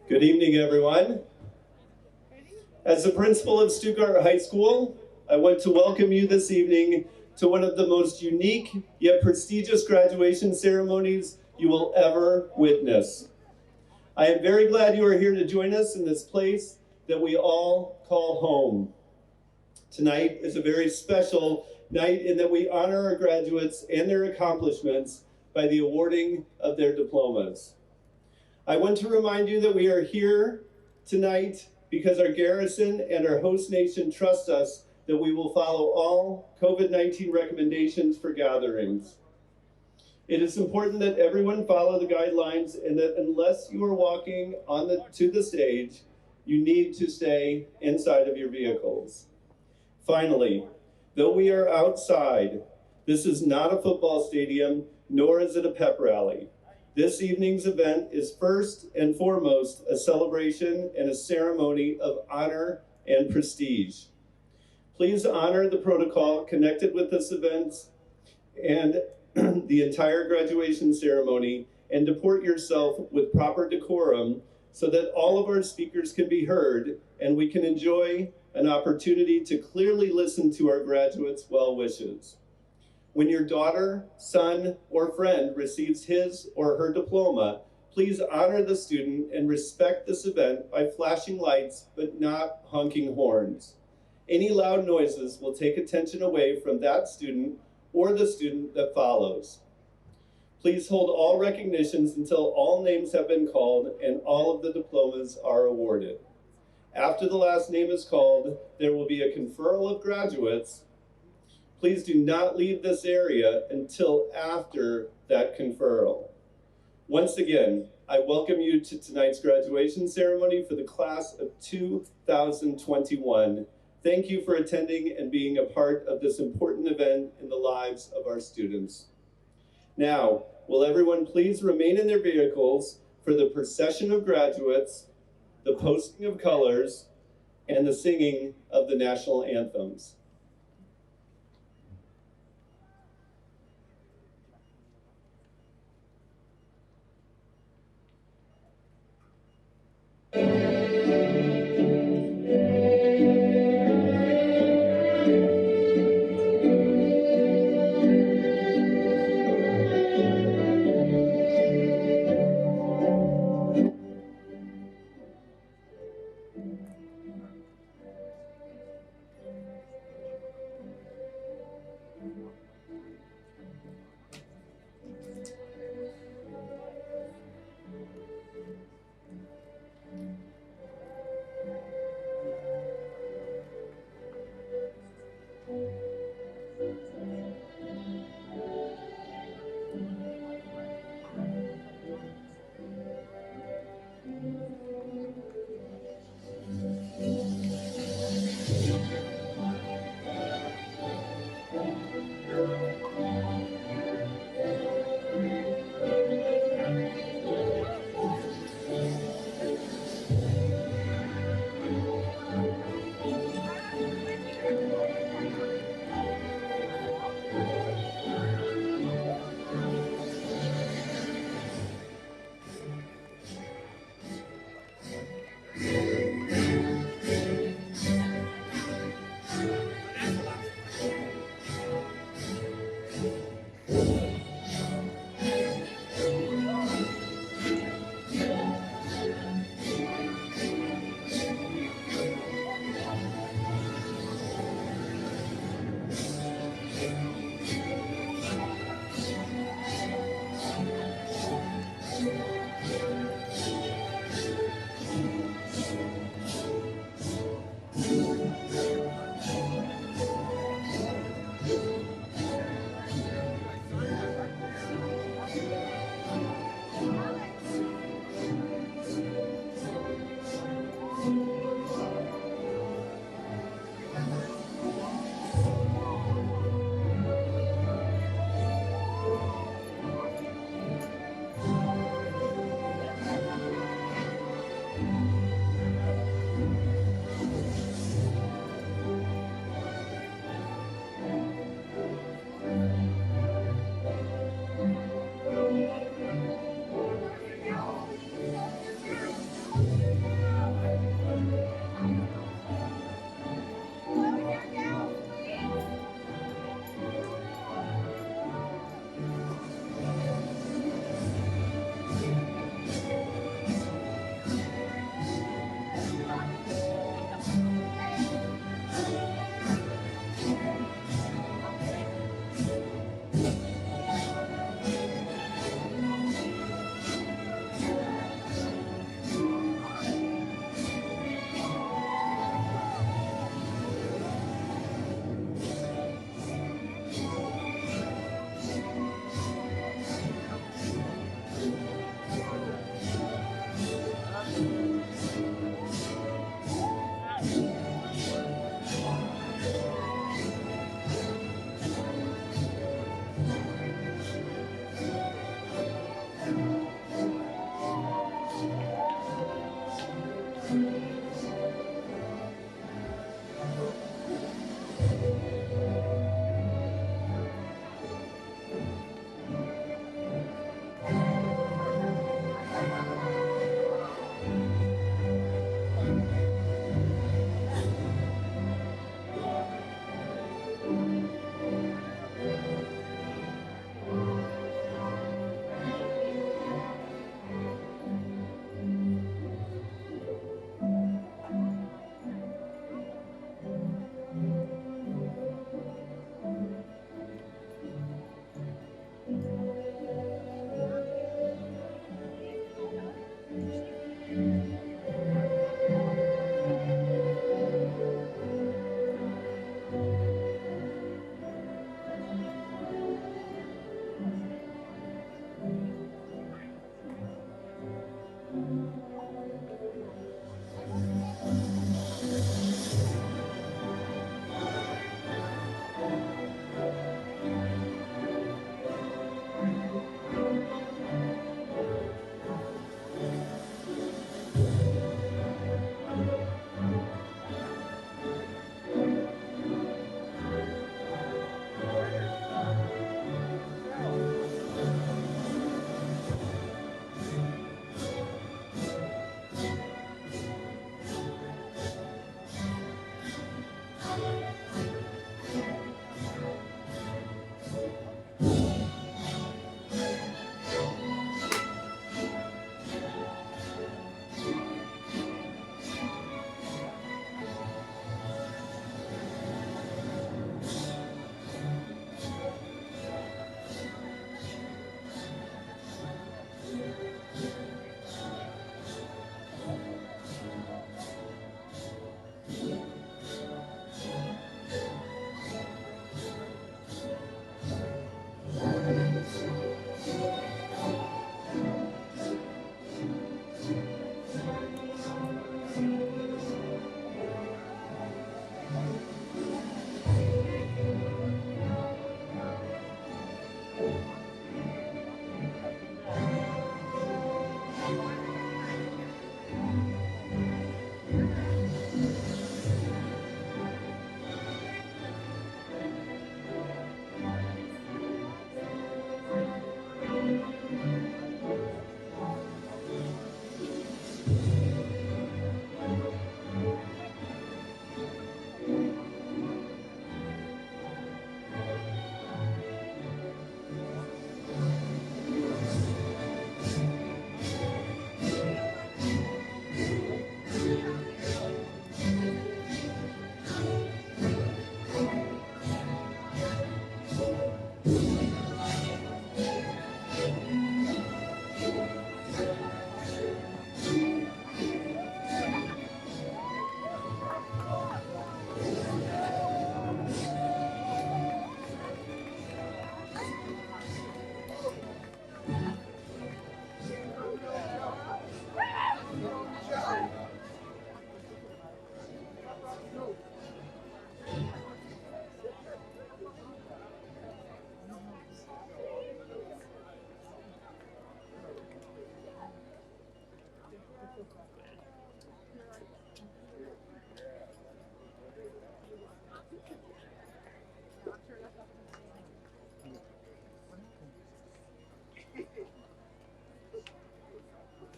Good evening, everyone. As the principal of Stuttgart High School, I want to welcome you this evening to one of the most unique yet prestigious graduation ceremonies you will ever witness. I am very glad you are here to join us in this place that we all call home. Tonight is a very special night in that we honor our graduates and their accomplishments by the awarding of their diplomas. I want to remind you that we are here tonight because our garrison and our host nation trust us that we will follow all COVID-19 recommendations for gatherings. It is important that everyone follow the guidelines and that unless you are walking to the stage, you need to stay inside of your vehicles. Finally, though we are outside, this is not a football stadium, nor is it a pep rally. This evening's event is first and foremost a celebration and a ceremony of honor and prestige. Please honor the protocol connected with this event and the entire graduation ceremony and deport yourself with proper decorum so that all of our speakers can be heard and we can enjoy an opportunity to clearly listen to our graduates' well wishes. When your daughter, son, or friend receives his or her diploma, please honor the student and respect this event by flashing lights but not honking horns. Any loud noises will take attention away from that student or the student that follows. Please hold all recognitions until all names have been called and all of the diplomas are awarded. After the last name is called, there will be a conferral of graduates. Please do not leave this area until after that conferral. Once again, I welcome you to tonight's graduation ceremony for the class of 2021. Thank you for attending and being a part of this important event in the lives of our students. Now, will everyone please remain in their vehicles for the procession of graduates, the posting of colors, and the singing of the national anthems.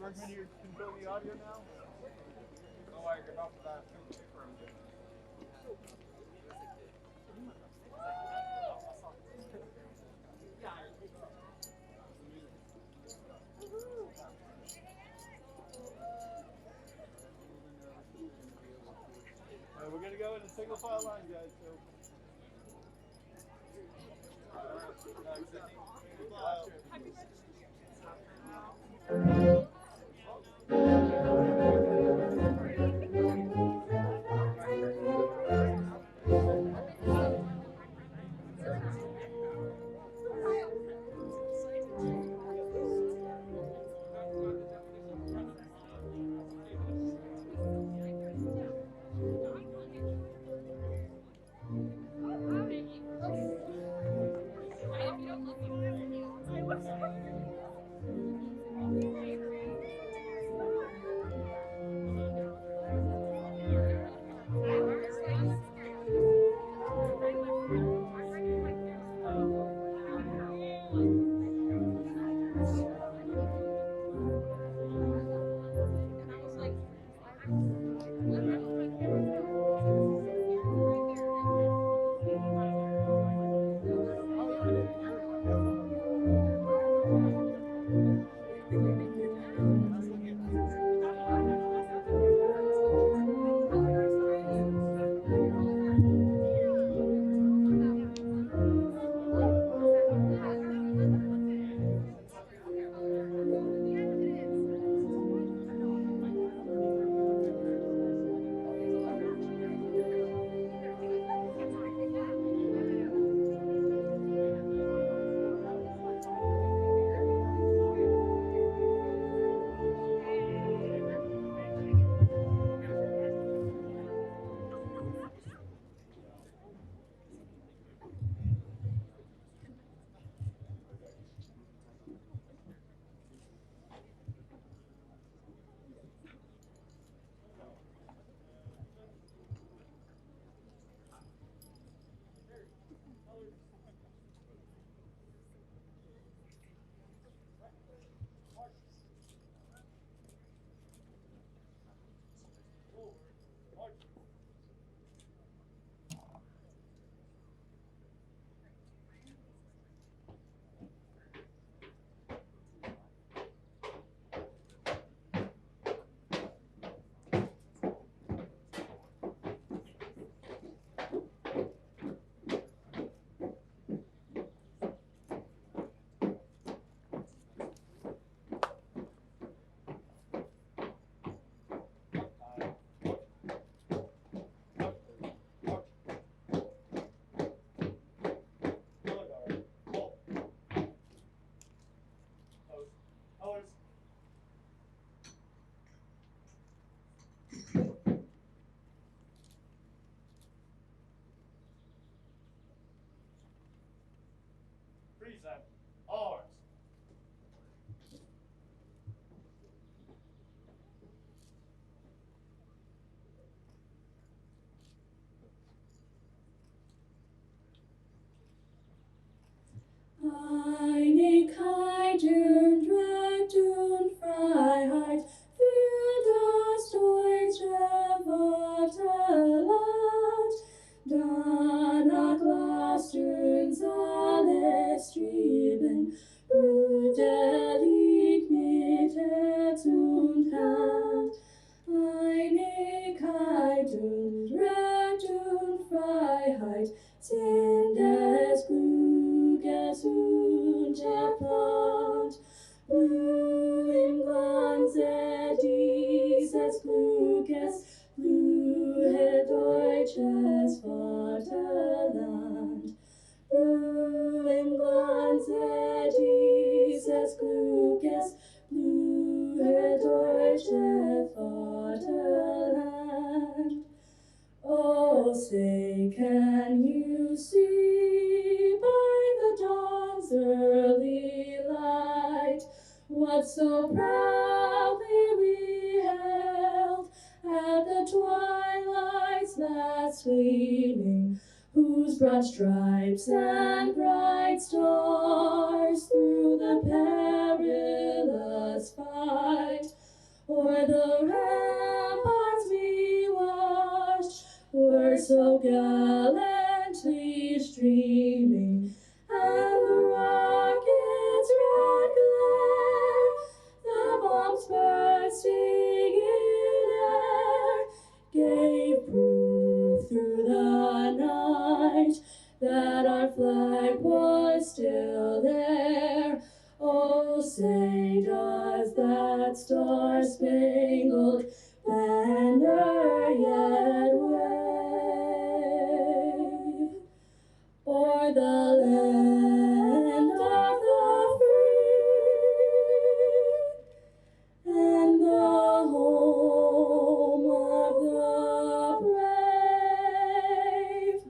Bergman, you control the audio now? Oh, I give up that. We're gonna go in a single file line, guys. So. Precept, ours. Eine Kite und Freiheit für das deutsche Vaterland. Danach lasst uns alles streben, brüderlich mit Herz und Hand. Einigkeit und Recht und Freiheit sind des Kluges Unterpfand. Blüh im Glanze dieses Kluges, blühe deutsches Vaterland. Blüh im Glanze dieses Kluges, blühe deutsche Vaterland. Oh, say, can you see by the dawn's early light what so proudly we hailed at the twilight's last gleaming, whose broad stripes and bright stars through the perilous fight o'er the ramparts we watched were so gallantly streaming, and the rocket's red glare, the bombs bursting in air, gave proof through the night that our flag was still there. Oh, say does that star-spangled banner yet wave o'er the land of the free and the home of the brave?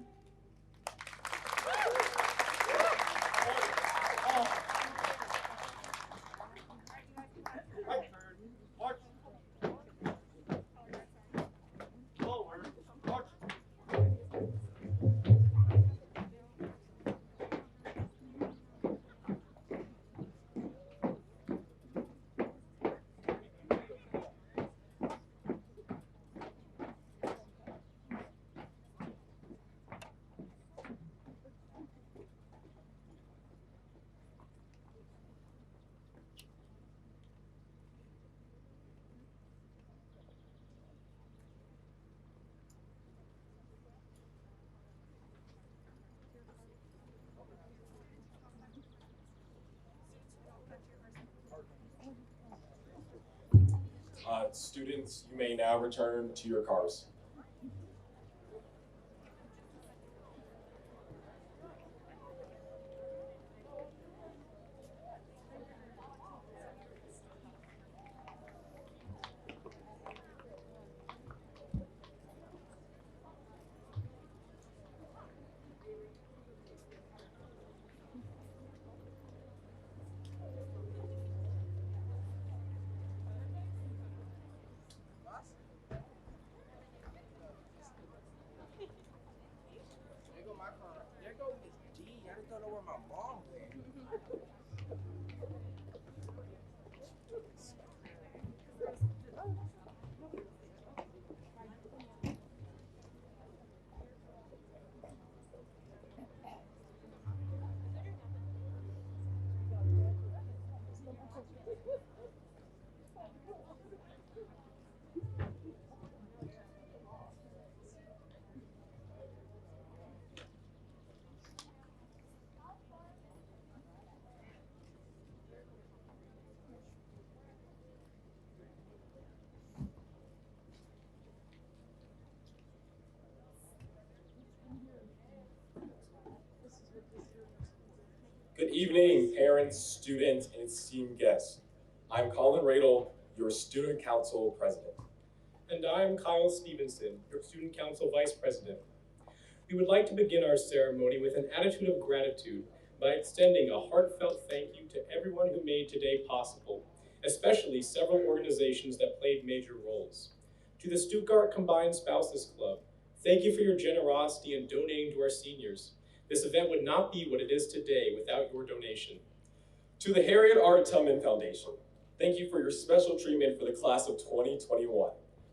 Students, you may now return to your cars. There go my car. There go Miss D. I just don't know where my mom went. Good evening, parents, students, and esteemed guests. I'm Colin Radel, your Student Council President. And I'm Kyle Stevenson, your Student Council Vice President. We would like to begin our ceremony with an attitude of gratitude by extending a heartfelt thank you to everyone who made today possible, especially several organizations that played major roles. To the Stuttgart Combined Spouses Club, thank you for your generosity in donating to our seniors. This event would not be what it is today without your donation. To the Harriet R. Tubman Foundation, thank you for your special treatment for the class of 2021.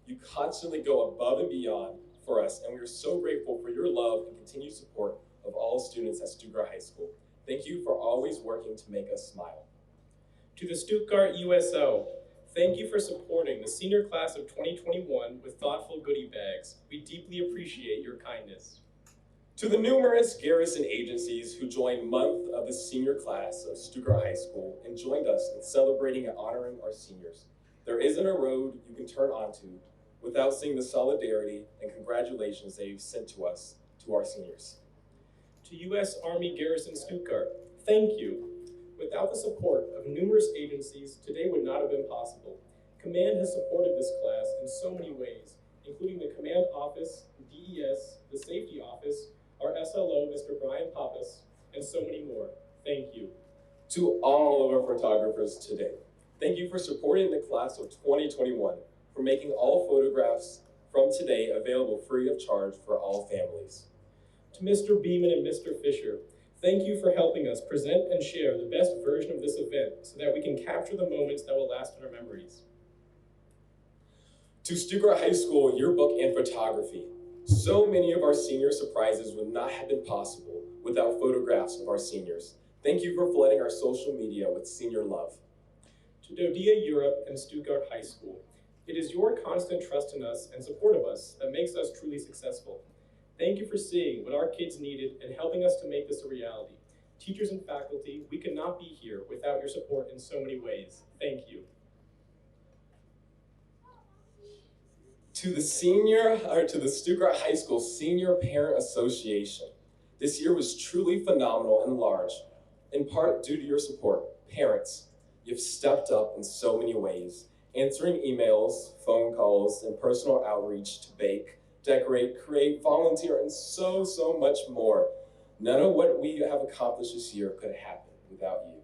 You constantly go above and beyond for us, and we are so grateful for your love and continued support of all students at Stuttgart High School. Thank you for always working to make us smile. To the Stuttgart USO, thank you for supporting the senior class of 2021 with thoughtful goodie bags. We deeply appreciate your kindness. To the numerous garrison agencies who joined month of the senior class of Stuttgart High School and joined us in celebrating and honoring our seniors, there isn't a road you can turn onto without seeing the solidarity and congratulations that you've sent to us, to our seniors. To U.S. Army Garrison Stuttgart, thank you. Without the support of numerous agencies, today would not have been possible. Command has supported this class in so many ways, including the Command Office, DES, the Safety Office, our SLO, Mr. Brian Pappas, and so many more. Thank you. To all of our photographers today, thank you for supporting the class of 2021, for making all photographs from today available free of charge for all families. To Mr. Beeman and Mr. Fisher, thank you for helping us present and share the best version of this event so that we can capture the moments that will last in our memories. To Stuttgart High School Yearbook and Photography. So many of our senior surprises would not have been possible without photographs of our seniors. Thank you for flooding our social media with senior love. To Dodia Europe and Stuttgart High School, it is your constant trust in us and support of us that makes us truly successful. Thank you for seeing what our kids needed and helping us to make this a reality. Teachers and faculty, we could not be here without your support in so many ways. Thank you. To the Stuttgart High School Senior Parent Association. This year was truly phenomenal and large, in part due to your support. Parents, you've stepped up in so many ways, answering emails, phone calls, and personal outreach to bake, decorate, create, volunteer, and so much more. None of what we have accomplished this year could have happened without you.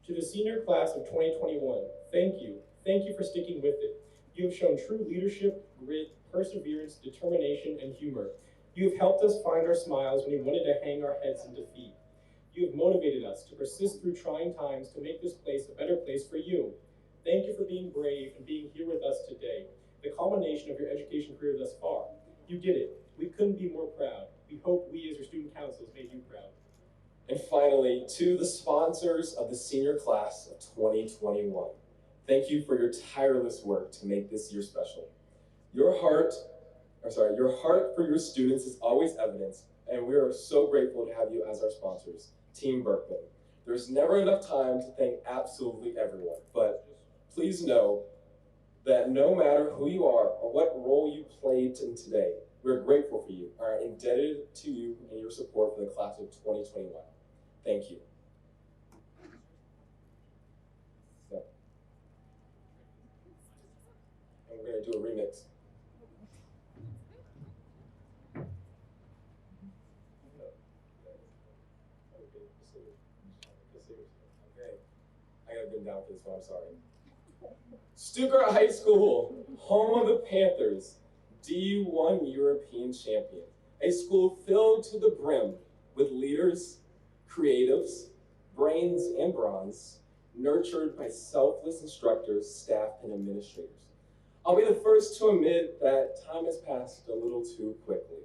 To the senior class of 2021, thank you. Thank you for sticking with it. You have shown true leadership, grit, perseverance, determination, and humor. You have helped us find our smiles when we wanted to hang our heads in defeat. You have motivated us to persist through trying times to make this place a better place for you. Thank you for being brave and being here with us today, the culmination of your education career thus far. You did it. We couldn't be more proud. We hope we as your student councils made you proud. And finally, to the sponsors of the senior class of 2021. Thank you for your tireless work to make this year special. Your heart for your students is always evident, and we are so grateful to have you as our sponsors, Team Berkman. There's never enough time to thank absolutely everyone, but please know that no matter who you are or what role you played in today, we're grateful for you, are indebted to you and your support for the class of 2021. Thank you. And we're going to do a remix. Okay, I gotta bend down for this one, I'm sorry. Stuttgart High School, home of the Panthers, D1 European champion. A school filled to the brim with leaders, creatives, brains, and bronze, nurtured by selfless instructors, staff, and administrators. I'll be the first to admit that time has passed a little too quickly.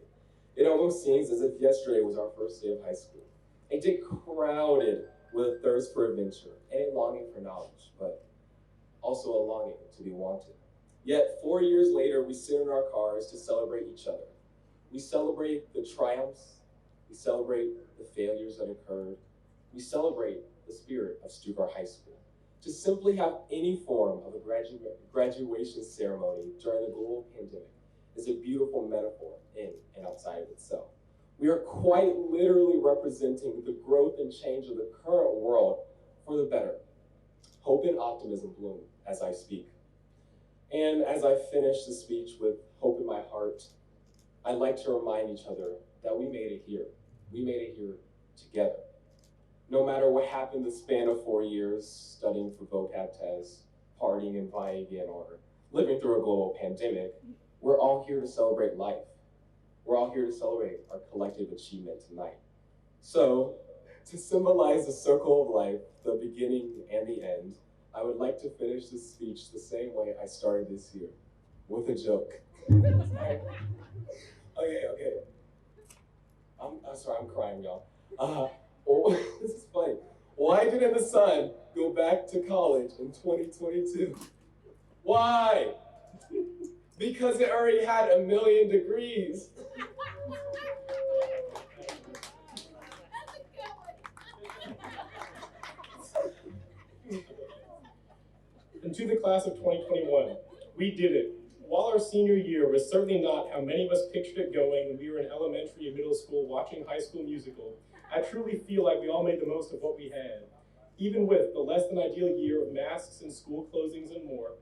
It almost seems as if yesterday was our first day of high school. A day crowded with a thirst for adventure and a longing for knowledge, but also a longing to be wanted. Yet 4 years later, we sit in our cars to celebrate each other. We celebrate the triumphs, we celebrate the failures that occurred, we celebrate the spirit of Stuttgart High School. To simply have any form of a graduation ceremony during the global pandemic is a beautiful metaphor in and outside of itself. We are quite literally representing the growth and change of the current world for the better. Hope and optimism bloom as I speak. And as I finish the speech with hope in my heart, I'd like to remind each other that we made it here. We made it here together. No matter what happened the span of 4 years, studying for vocab tests, partying and vying again, or living through a global pandemic, we're all here to celebrate life. We're all here to celebrate our collective achievement tonight. So, to symbolize the circle of life, the beginning and the end, I would like to finish this speech the same way I started this year, with a joke. Okay. I'm sorry, I'm crying, y'all. This is funny. Why didn't the sun go back to college in 2022? Why? Because it already had 1 million degrees. And to the class of 2021, we did it. While our senior year was certainly not how many of us pictured it going when we were in elementary and middle school watching High School Musical, I truly feel like we all made the most of what we had. Even with the less than ideal year of masks and school closings and more,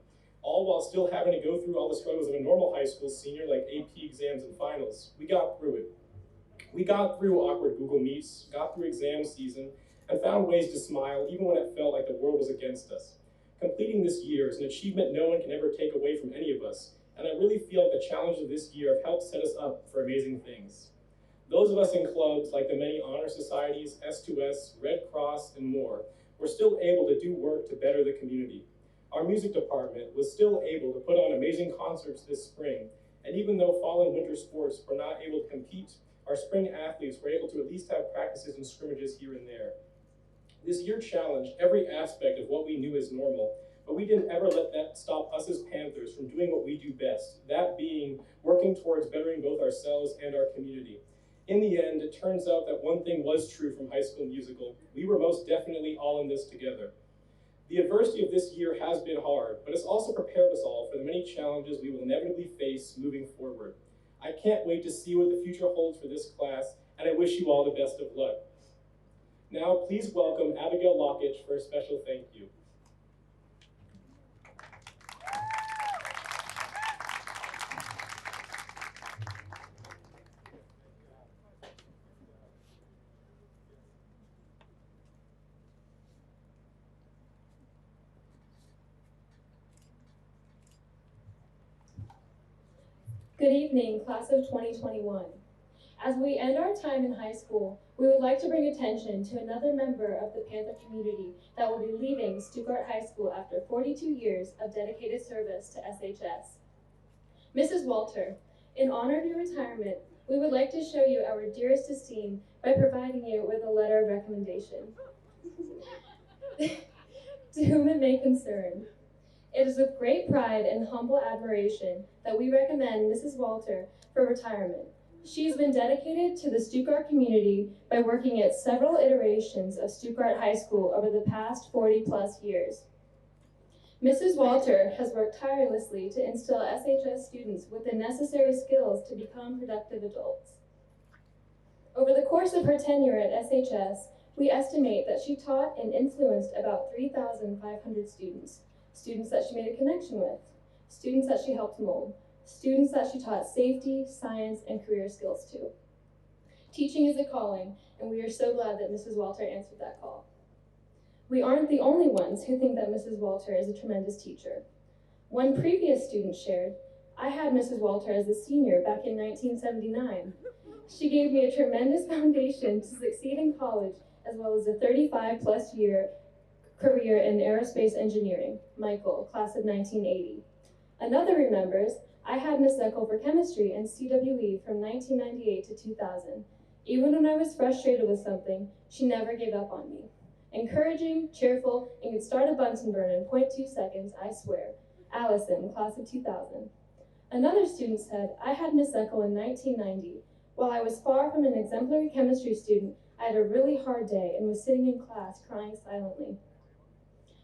all while still having to go through all the struggles of a normal high school senior like AP exams and finals, we got through it. We got through awkward Google Meets, got through exam season, and found ways to smile even when it felt like the world was against us. Completing this year is an achievement no one can ever take away from any of us, and I really feel like the challenges of this year have helped set us up for amazing things. Those of us in clubs like the many honor societies, S2S, Red Cross, and more, were still able to do work to better the community. Our music department was still able to put on amazing concerts this spring, and even though fall and winter sports were not able to compete, our spring athletes were able to at least have practices and scrimmages here and there. This year challenged every aspect of what we knew as normal, but we didn't ever let that stop us as Panthers from doing what we do best, that being working towards bettering both ourselves and our community. In the end, it turns out that one thing was true from High School Musical. We were most definitely all in this together. The adversity of this year has been hard, but it's also prepared us all for the many challenges we will inevitably face moving forward. I can't wait to see what the future holds for this class, and I wish you all the best of luck. Now, please welcome Abigail Lockitch for a special thank you. Good evening, class of 2021. As we end our time in high school, we would like to bring attention to another member of the Panther community that will be leaving Stuttgart High School after 42 years of dedicated service to SHS. Mrs. Walter, in honor of your retirement, we would like to show you our dearest esteem by providing you with a letter of recommendation. To whom it may concern. It is with great pride and humble admiration that we recommend Mrs. Walter for retirement. She has been dedicated to the Stuttgart community by working at several iterations of Stuttgart High School over the past 40+ years. Mrs. Walter has worked tirelessly to instill SHS students with the necessary skills to become productive adults. Over the course of her tenure at SHS, we estimate that she taught and influenced about 3,500 students. Students that she made a connection with, students that she helped mold, students that she taught safety, science, and career skills to. Teaching is a calling, and we are so glad that Mrs. Walter answered that call. We aren't the only ones who think that Mrs. Walter is a tremendous teacher. One previous student shared, "I had Mrs. Walter as a senior back in 1979. She gave me a tremendous foundation to succeed in college, as well as a 35+ year career in aerospace engineering." Michael, class of 1980. Another remembers, "I had Miss Eckel for chemistry and CWE from 1998 to 2000. Even when I was frustrated with something, she never gave up on me. Encouraging, cheerful, and could start a Bunsen burner in 0.2 seconds, I swear." Allison, class of 2000. Another student said, "I had Miss Eckel in 1990. While I was far from an exemplary chemistry student, I had a really hard day and was sitting in class crying silently.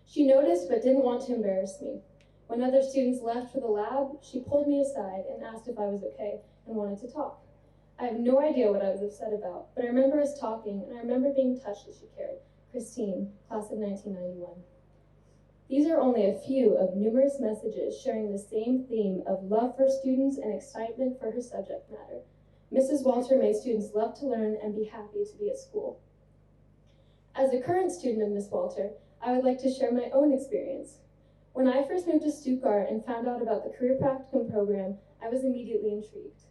She noticed but didn't want to embarrass me. When other students left for the lab, she pulled me aside and asked if I was okay and wanted to talk. I have no idea what I was upset about, but I remember us talking and I remember being touched that she cared." Christine, class of 1991. These are only a few of numerous messages sharing the same theme of love for students and excitement for her subject matter. Mrs. Walter made students love to learn and be happy to be at school. As a current student of Miss Walter, I would like to share my own experience. When I first moved to Stuttgart and found out about the Career Practicum program, I was immediately intrigued.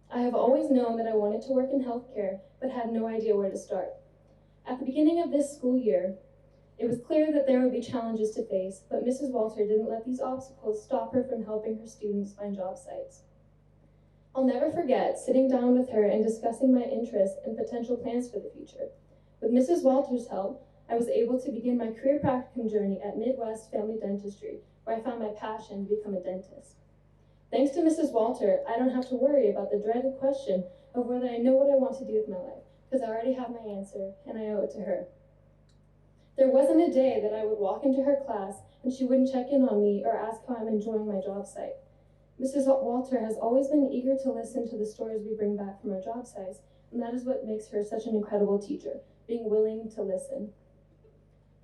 I have always known that I wanted to work in healthcare, but had no idea where to start. At the beginning of this school year, it was clear that there would be challenges to face, but Mrs. Walter didn't let these obstacles stop her from helping her students find job sites. I'll never forget sitting down with her and discussing my interests and potential plans for the future. With Mrs. Walter's help, I was able to begin my career practicum journey at Midwest Family Dentistry, where I found my passion to become a dentist. Thanks to Mrs. Walter, I don't have to worry about the dreaded question of whether I know what I want to do with my life, because I already have my answer, and I owe it to her. There wasn't a day that I would walk into her class and she wouldn't check in on me or ask how I'm enjoying my job site. Mrs. Walter has always been eager to listen to the stories we bring back from our job sites, and that is what makes her such an incredible teacher, being willing to listen.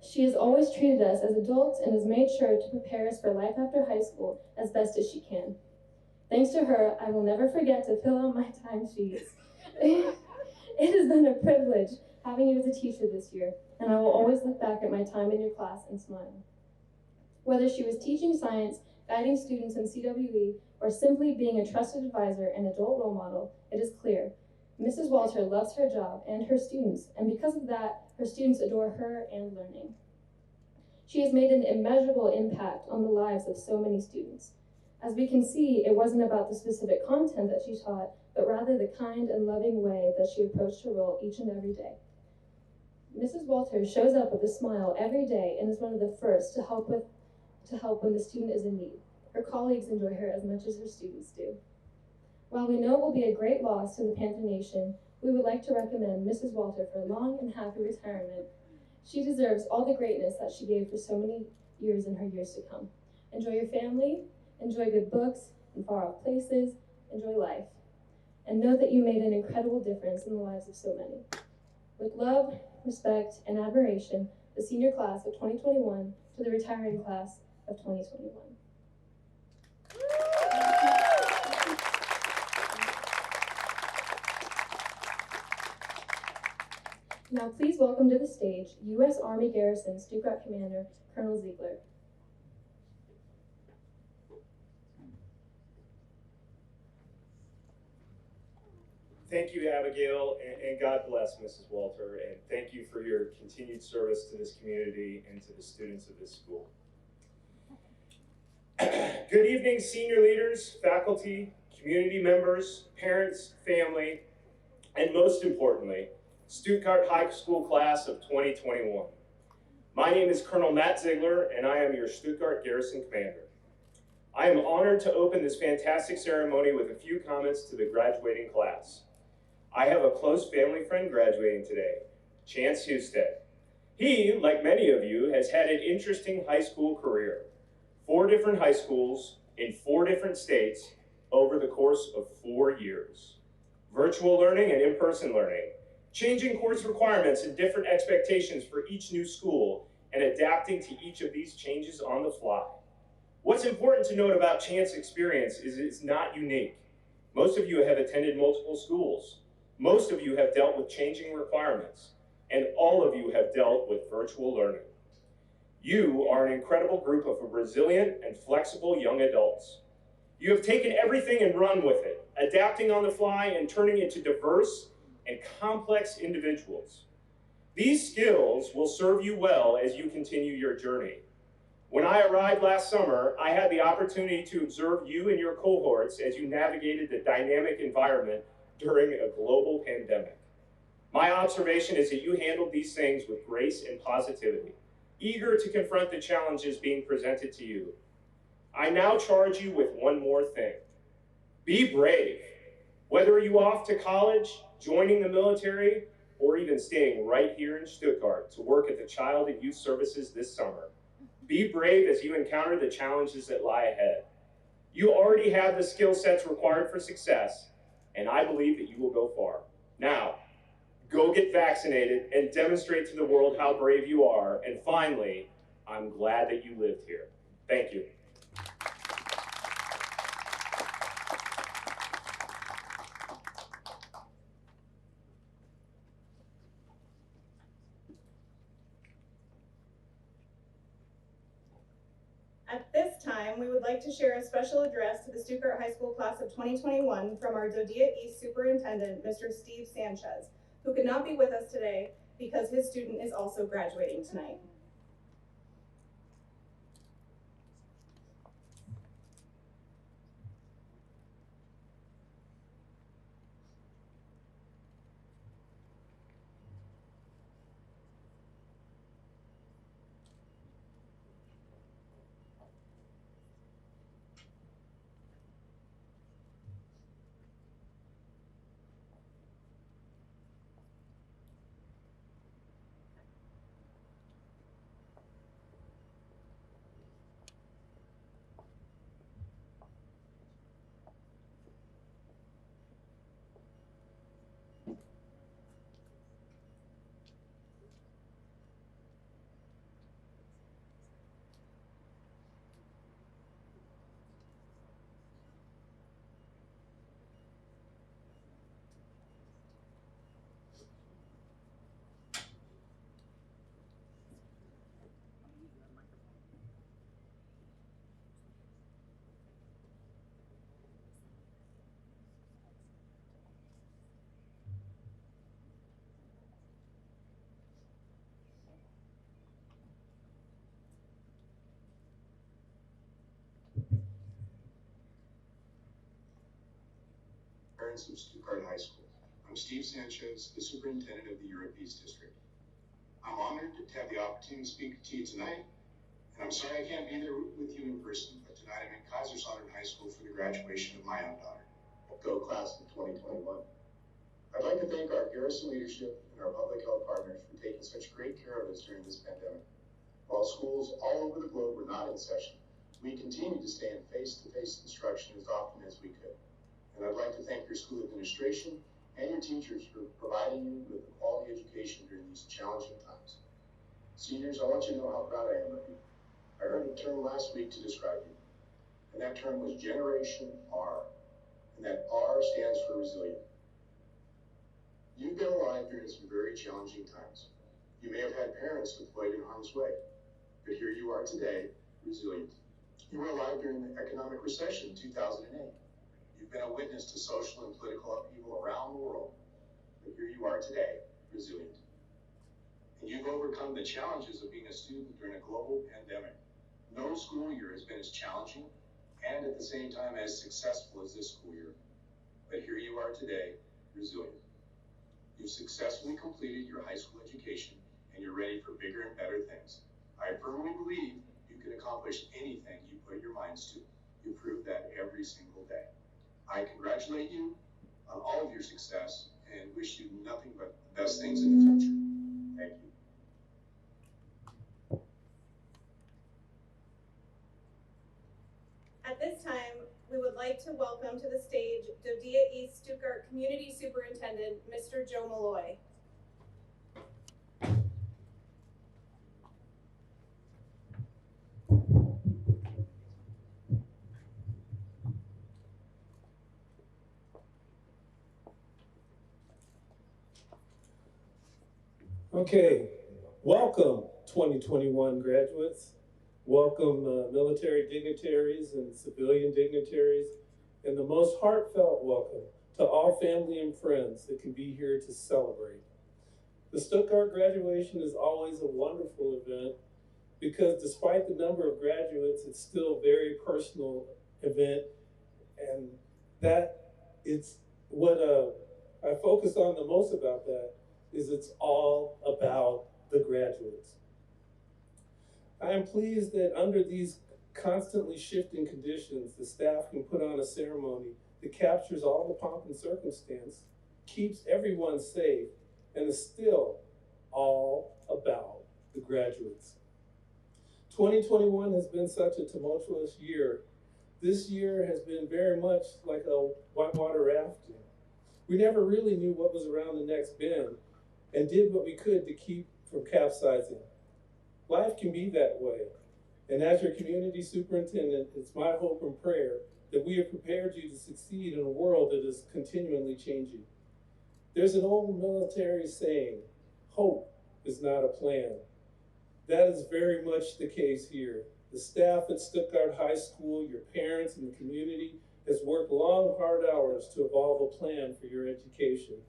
She has always treated us as adults and has made sure to prepare us for life after high school as best as she can. Thanks to her, I will never forget to fill out my timesheets. It has been a privilege having you as a teacher this year, and I will always look back at my time in your class and smile. Whether she was teaching science, guiding students in CWE, or simply being a trusted advisor and adult role model, it is clear Mrs. Walter loves her job and her students, and because of that, her students adore her and learning. She has made an immeasurable impact on the lives of so many students. As we can see, it wasn't about the specific content that she taught, but rather the kind and loving way that she approached her role each and every day. Mrs. Walters shows up with a smile every day and is one of the first to help when the student is in need. Her colleagues enjoy her as much as her students do. While we know it will be a great loss to the Panther Nation, we would like to recommend Mrs. Walter for a long and happy retirement. She deserves all the greatness that she gave for so many years in her years to come. Enjoy your family, enjoy good books and far-off places, enjoy life, and know that you made an incredible difference in the lives of so many. With love, respect, and admiration, the senior class of 2021 to the retiring class of 2021. Now please welcome to the stage U.S. Army Garrison Stuttgart Commander, Colonel Ziegler. Thank you, Abigail, and God bless Mrs. Walter, and thank you for your continued service to this community and to the students of this school. Good evening, senior leaders, faculty, community members, parents, family, and most importantly, Stuttgart High School class of 2021. My name is Colonel Matt Ziegler, and I am your Stuttgart Garrison Commander. I am honored to open this fantastic ceremony with a few comments to the graduating class. I have a close family friend graduating today, Chance Husted. He, like many of you, has had an interesting high school career. 4 different high schools in 4 different states over the course of 4 years. Virtual learning and in-person learning, changing course requirements and different expectations for each new school, and adapting to each of these changes on the fly. What's important to note about Chance's experience is it's not unique. Most of you have attended multiple schools. Most of you have dealt with changing requirements, and all of you have dealt with virtual learning. You are an incredible group of resilient and flexible young adults. You have taken everything and run with it, adapting on the fly and turning into diverse and complex individuals. These skills will serve you well as you continue your journey. When I arrived last summer, I had the opportunity to observe you and your cohorts as you navigated the dynamic environment during a global pandemic. My observation is that you handled these things with grace and positivity, eager to confront the challenges being presented to you. I now charge you with one more thing. Be brave. Whether you off to college, joining the military, or even staying right here in Stuttgart to work at the Child and Youth Services this summer, be brave as you encounter the challenges that lie ahead. You already have the skill sets required for success, and I believe that you will go far. Now, go get vaccinated and demonstrate to the world how brave you are. And finally, I'm glad that you lived here. Thank you. At this time, we would like to share a special address to the Stuttgart High School class of 2021 from our Dodea East Superintendent, Mr. Steve Sanchez, who could not be with us today because his student is also graduating tonight. parents of Stuttgart High School. I'm Steve Sanchez, the superintendent of the Europe East District. I'm honored to have the opportunity to speak to you tonight, and I'm sorry I can't be there with you in person, but tonight I'm in Kaiserslautern High School for the graduation of my own daughter. Go class of 2021. I'd like to thank our Garrison leadership and our public health partners for taking such great care of us during this pandemic. While schools all over the globe were not in session, we continued to stay in face-to-face instruction as often as we could. And I'd like to thank your school administration and your teachers for providing you with a quality education during these challenging times. Seniors, I want you to know how proud I am of you. I heard a term last week to describe you, and that term was Generation R, and that R stands for resilient. You've been alive during some very challenging times. You may have had parents deployed in harm's way, but here you are today, resilient. You were alive during the economic recession in 2008. You've been a witness to social and political upheaval around the world, but here you are today, resilient. And you've overcome the challenges of being a student during a global pandemic. No school year has been as challenging and at the same time as successful as this school year. But here you are today, resilient. You've successfully completed your high school education and you're ready for bigger and better things. I firmly believe you can accomplish anything you put your minds to. You prove that every single day. I congratulate you on all of your success and wish you nothing but the best things in the future. Thank you. At this time, we would like to welcome to the stage Dodia East Stuttgart Community Superintendent, Mr. Joe Malloy. Okay, welcome 2021 graduates. Welcome military dignitaries and civilian dignitaries, and the most heartfelt welcome to all family and friends that can be here to celebrate. The Stuttgart graduation is always a wonderful event because despite the number of graduates, it's still a very personal event, and that it's what I focus on the most about that is it's all about the graduates. I am pleased that under these constantly shifting conditions, the staff can put on a ceremony that captures all the pomp and circumstance, keeps everyone safe, and is still all about the graduates. 2021 has been such a tumultuous year. This year has been very much like a whitewater rafting. We never really knew what was around the next bend and did what we could to keep from capsizing. Life can be that way. And as your community superintendent, it's my hope and prayer that we have prepared you to succeed in a world that is continually changing. There's an old military saying, hope is not a plan. That is very much the case here. The staff at Stuttgart High School, your parents, and the community has worked long, hard hours to evolve a plan for your education.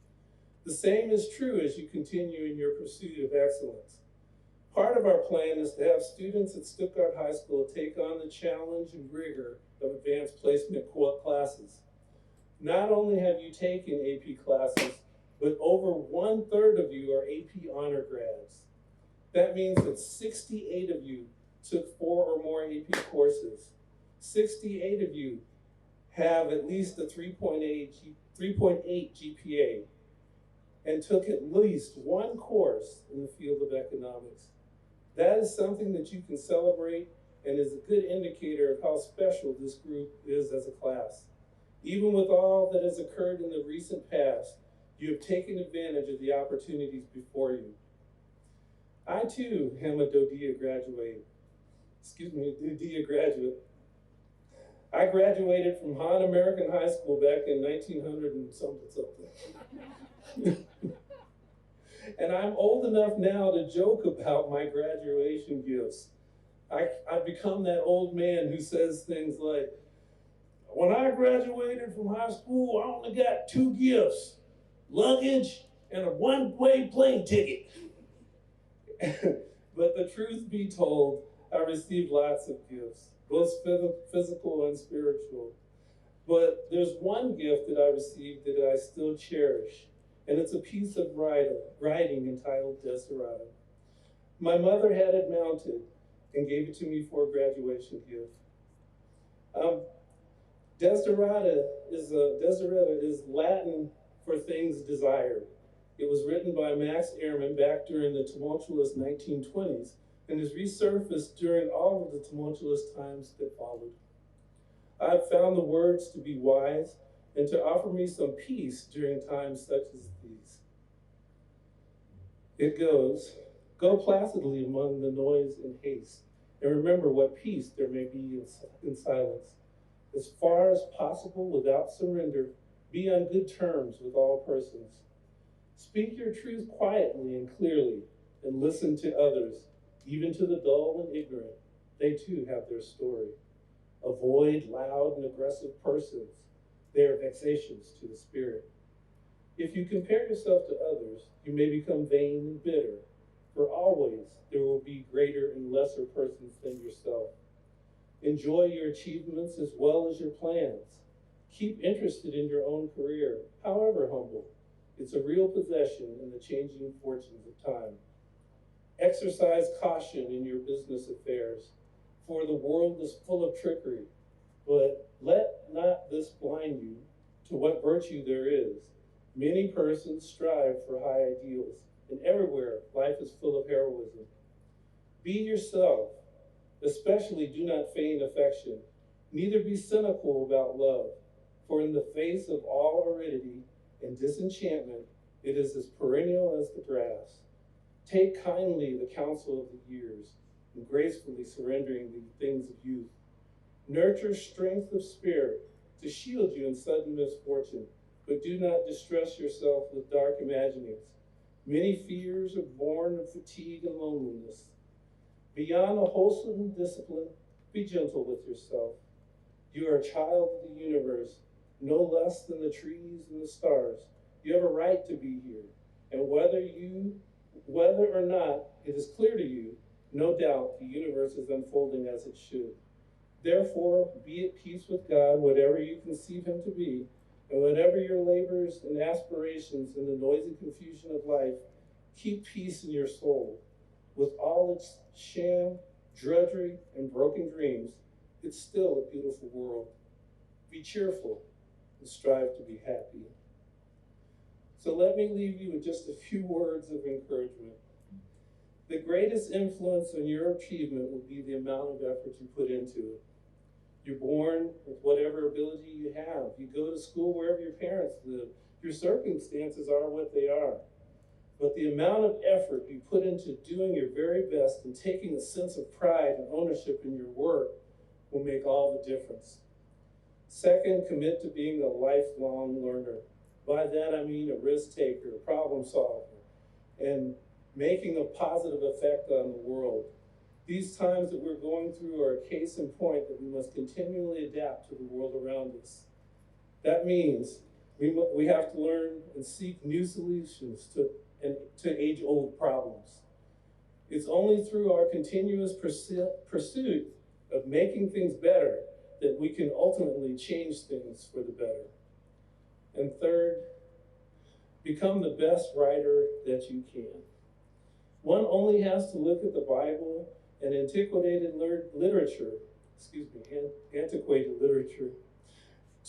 The same is true as you continue in your pursuit of excellence. Part of our plan is to have students at Stuttgart High School take on the challenge and rigor of advanced placement classes. Not only have you taken AP classes, but over 1/3 of you are AP honor grads. That means that 68 of you took 4 or more AP courses. 68 of you have at least a 3.8 GPA and took at least one course in the field of economics. That is something that you can celebrate and is a good indicator of how special this group is as a class. Even with all that has occurred in the recent past, you have taken advantage of the opportunities before you. I too am a Dodia graduate. I graduated from Han American High School back in 1900 and something. And I'm old enough now to joke about my graduation gifts. I've become that old man who says things like, when I graduated from high school, I only got 2 gifts, luggage and a one-way plane ticket. But the truth be told, I received lots of gifts, both physical and spiritual. But there's one gift that I received that I still cherish, and it's a piece of writing entitled Desirado. My mother had it mounted and gave it to me for a graduation gift. Desiderata is Latin for things desired. It was written by Max Ehrmann back during the tumultuous 1920s and has resurfaced during all of the tumultuous times that followed. I've found the words to be wise and to offer me some peace during times such as these. It goes, go placidly among the noise and haste, and remember what peace there may be in silence. As far as possible, without surrender, be on good terms with all persons. Speak your truth quietly and clearly, and listen to others, even to the dull and ignorant. They too have their story. Avoid loud and aggressive persons. They are vexations to the spirit. If you compare yourself to others, you may become vain and bitter, for always there will be greater and lesser persons than yourself. Enjoy your achievements as well as your plans. Keep interested in your own career, however humble. It's a real possession in the changing fortunes of time. Exercise caution in your business affairs, for the world is full of trickery. But let not this blind you to what virtue there is. Many persons strive for high ideals, and everywhere life is full of heroism. Be yourself. Especially do not feign affection, neither be cynical about love, for in the face of all aridity and disenchantment, it is as perennial as the grass. Take kindly the counsel of the years, and gracefully surrendering the things of youth. Nurture strength of spirit to shield you in sudden misfortune, but do not distress yourself with dark imaginings. Many fears are born of fatigue and loneliness. Beyond a wholesome discipline, be gentle with yourself. You are a child of the universe, no less than the trees and the stars. You have a right to be here, and whether or not it is clear to you, no doubt the universe is unfolding as it should. Therefore, be at peace with God, whatever you conceive him to be, and whatever your labors and aspirations in the noisy confusion of life, keep peace in your soul. With all its sham, drudgery, and broken dreams, it's still a beautiful world. Be cheerful and strive to be happy. So let me leave you with just a few words of encouragement. The greatest influence on your achievement will be the amount of effort you put into it. You're born with whatever ability you have. You go to school wherever your parents live. Your circumstances are what they are. But the amount of effort you put into doing your very best and taking a sense of pride and ownership in your work will make all the difference. Second, commit to being a lifelong learner. By that I mean a risk taker, a problem solver, and making a positive effect on the world. These times that we're going through are a case in point that we must continually adapt to the world around us. That means we have to learn and seek new solutions to age-old problems. It's only through our continuous pursuit of making things better that we can ultimately change things for the better. And third, become the best writer that you can. One only has to look at the Bible and antiquated literature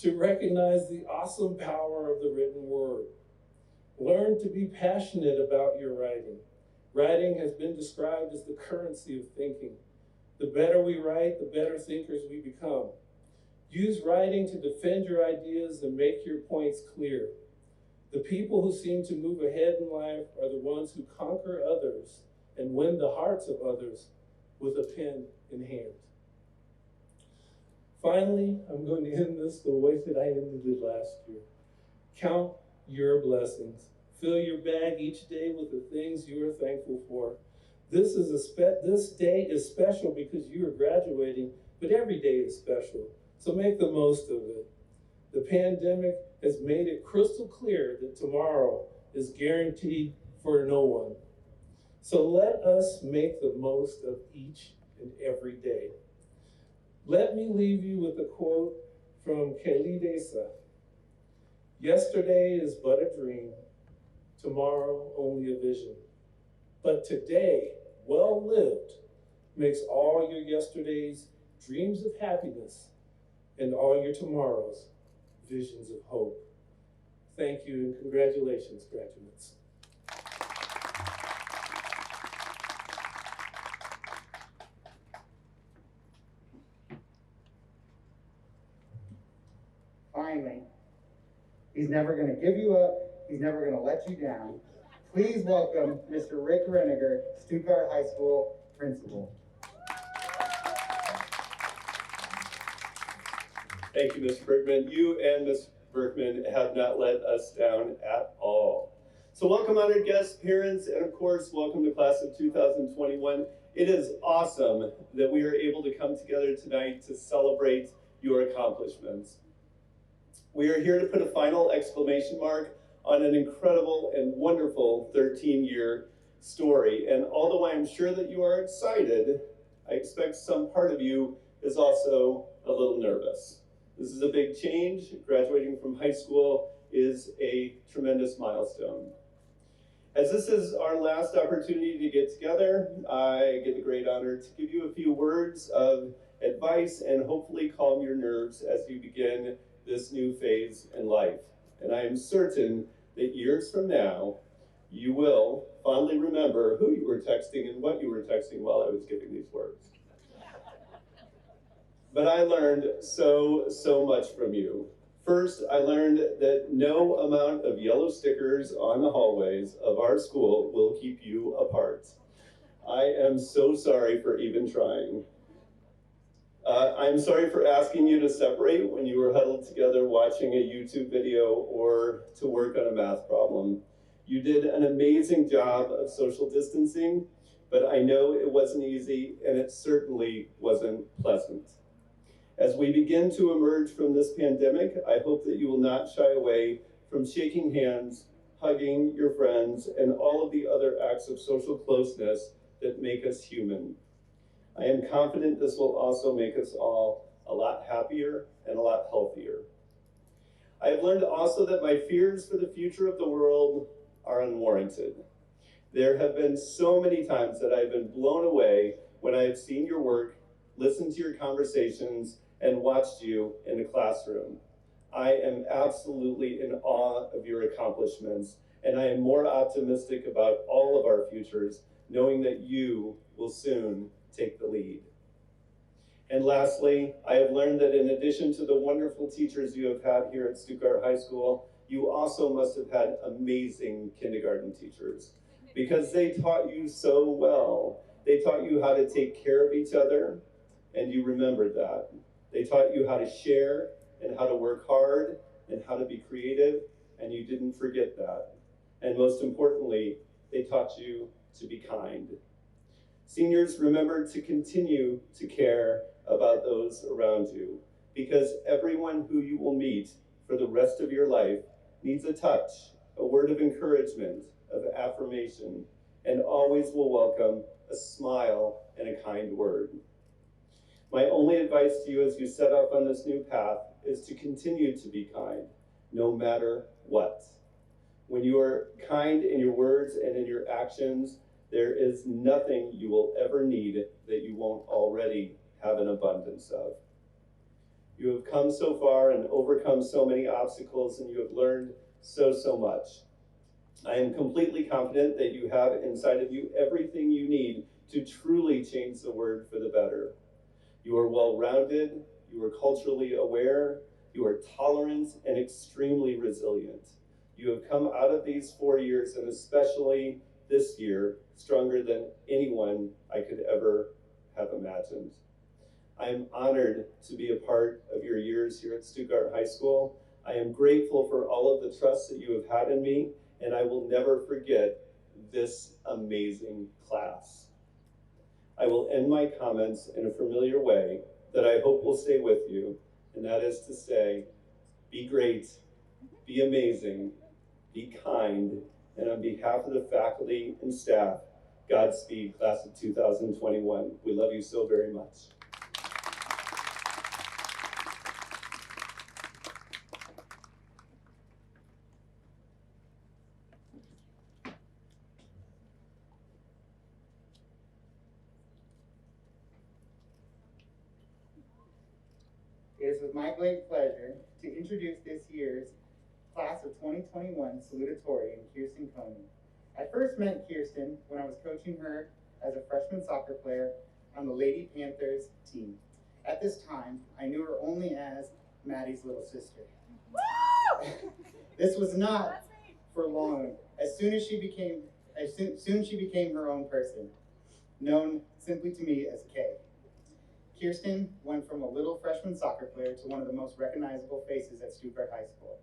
to recognize the awesome power of the written word. Learn to be passionate about your writing. Writing has been described as the currency of thinking. The better we write, the better thinkers we become. Use writing to defend your ideas and make your points clear. The people who seem to move ahead in life are the ones who conquer others and win the hearts of others with a pen in hand. Finally, I'm going to end this the way that I ended it last year. Count your blessings. Fill your bag each day with the things you are thankful for. This day is special because you are graduating, but every day is special. So make the most of it. The pandemic has made it crystal clear that tomorrow is guaranteed for no one. So let us make the most of each and every day. Let me leave you with a quote from Kelly Desa. Yesterday is but a dream, tomorrow only a vision. But today, well lived, makes all your yesterdays dreams of happiness and all your tomorrows visions of hope. Thank you and congratulations, graduates. Finally, he's never going to give you up. He's never going to let you down. Please welcome Mr. Rick Reniger, Stuttgart High School principal. Thank you, Mr. Bergman. You and Ms. Bergman have not let us down at all. So welcome, honored guests, parents, and of course, welcome to class of 2021. It is awesome that we are able to come together tonight to celebrate your accomplishments. We are here to put a final exclamation mark on an incredible and wonderful 13-year story. And although I am sure that you are excited, I expect some part of you is also a little nervous. This is a big change. Graduating from high school is a tremendous milestone. As this is our last opportunity to get together, I get the great honor to give you a few words of advice and hopefully calm your nerves as you begin this new phase in life. And I am certain that years from now, you will fondly remember who you were texting and what you were texting while I was giving these words. But I learned so much from you. First, I learned that no amount of yellow stickers on the hallways of our school will keep you apart. I am so sorry for even trying. I'm sorry for asking you to separate when you were huddled together watching a YouTube video or to work on a math problem. You did an amazing job of social distancing, but I know it wasn't easy and it certainly wasn't pleasant. As we begin to emerge from this pandemic, I hope that you will not shy away from shaking hands, hugging your friends, and all of the other acts of social closeness that make us human. I am confident this will also make us all a lot happier and a lot healthier. I have learned also that my fears for the future of the world are unwarranted. There have been so many times that I've been blown away when I have seen your work, listened to your conversations, and watched you in the classroom. I am absolutely in awe of your accomplishments, and I am more optimistic about all of our futures, knowing that you will soon take the lead. And lastly, I have learned that in addition to the wonderful teachers you have had here at Stuttgart High School, you also must have had amazing kindergarten teachers because they taught you so well. They taught you how to take care of each other, and you remembered that. They taught you how to share and how to work hard and how to be creative, and you didn't forget that. And most importantly, they taught you to be kind. Seniors, remember to continue to care about those around you, because everyone who you will meet for the rest of your life needs a touch, a word of encouragement, of affirmation, and always will welcome a smile and a kind word. My only advice to you as you set off on this new path is to continue to be kind, no matter what. When you are kind in your words and in your actions, there is nothing you will ever need that you won't already have an abundance of. You have come so far and overcome so many obstacles, and you have learned so much. I am completely confident that you have inside of you everything you need to truly change the world for the better. You are well-rounded, you are culturally aware, you are tolerant and extremely resilient. You have come out of these 4 years, and especially this year, stronger than anyone I could ever have imagined. I am honored to be a part of your years here at Stuttgart High School. I am grateful for all of the trust that you have had in me, and I will never forget this amazing class. I will end my comments in a familiar way that I hope will stay with you, and that is to say, be great, be amazing, be kind, and on behalf of the faculty and staff, Godspeed, class of 2021. We love you so very much. is with my great pleasure to introduce this year's class of 2021 salutatorian, Kirsten Coney. I first met Kirsten when I was coaching her as a freshman soccer player on the Lady Panthers team. At this time, I knew her only as Maddie's little sister. This was not for long. Soon she became her own person, known simply to me as Kay. Kirsten went from a little freshman soccer player to one of the most recognizable faces at Stuttgart High School.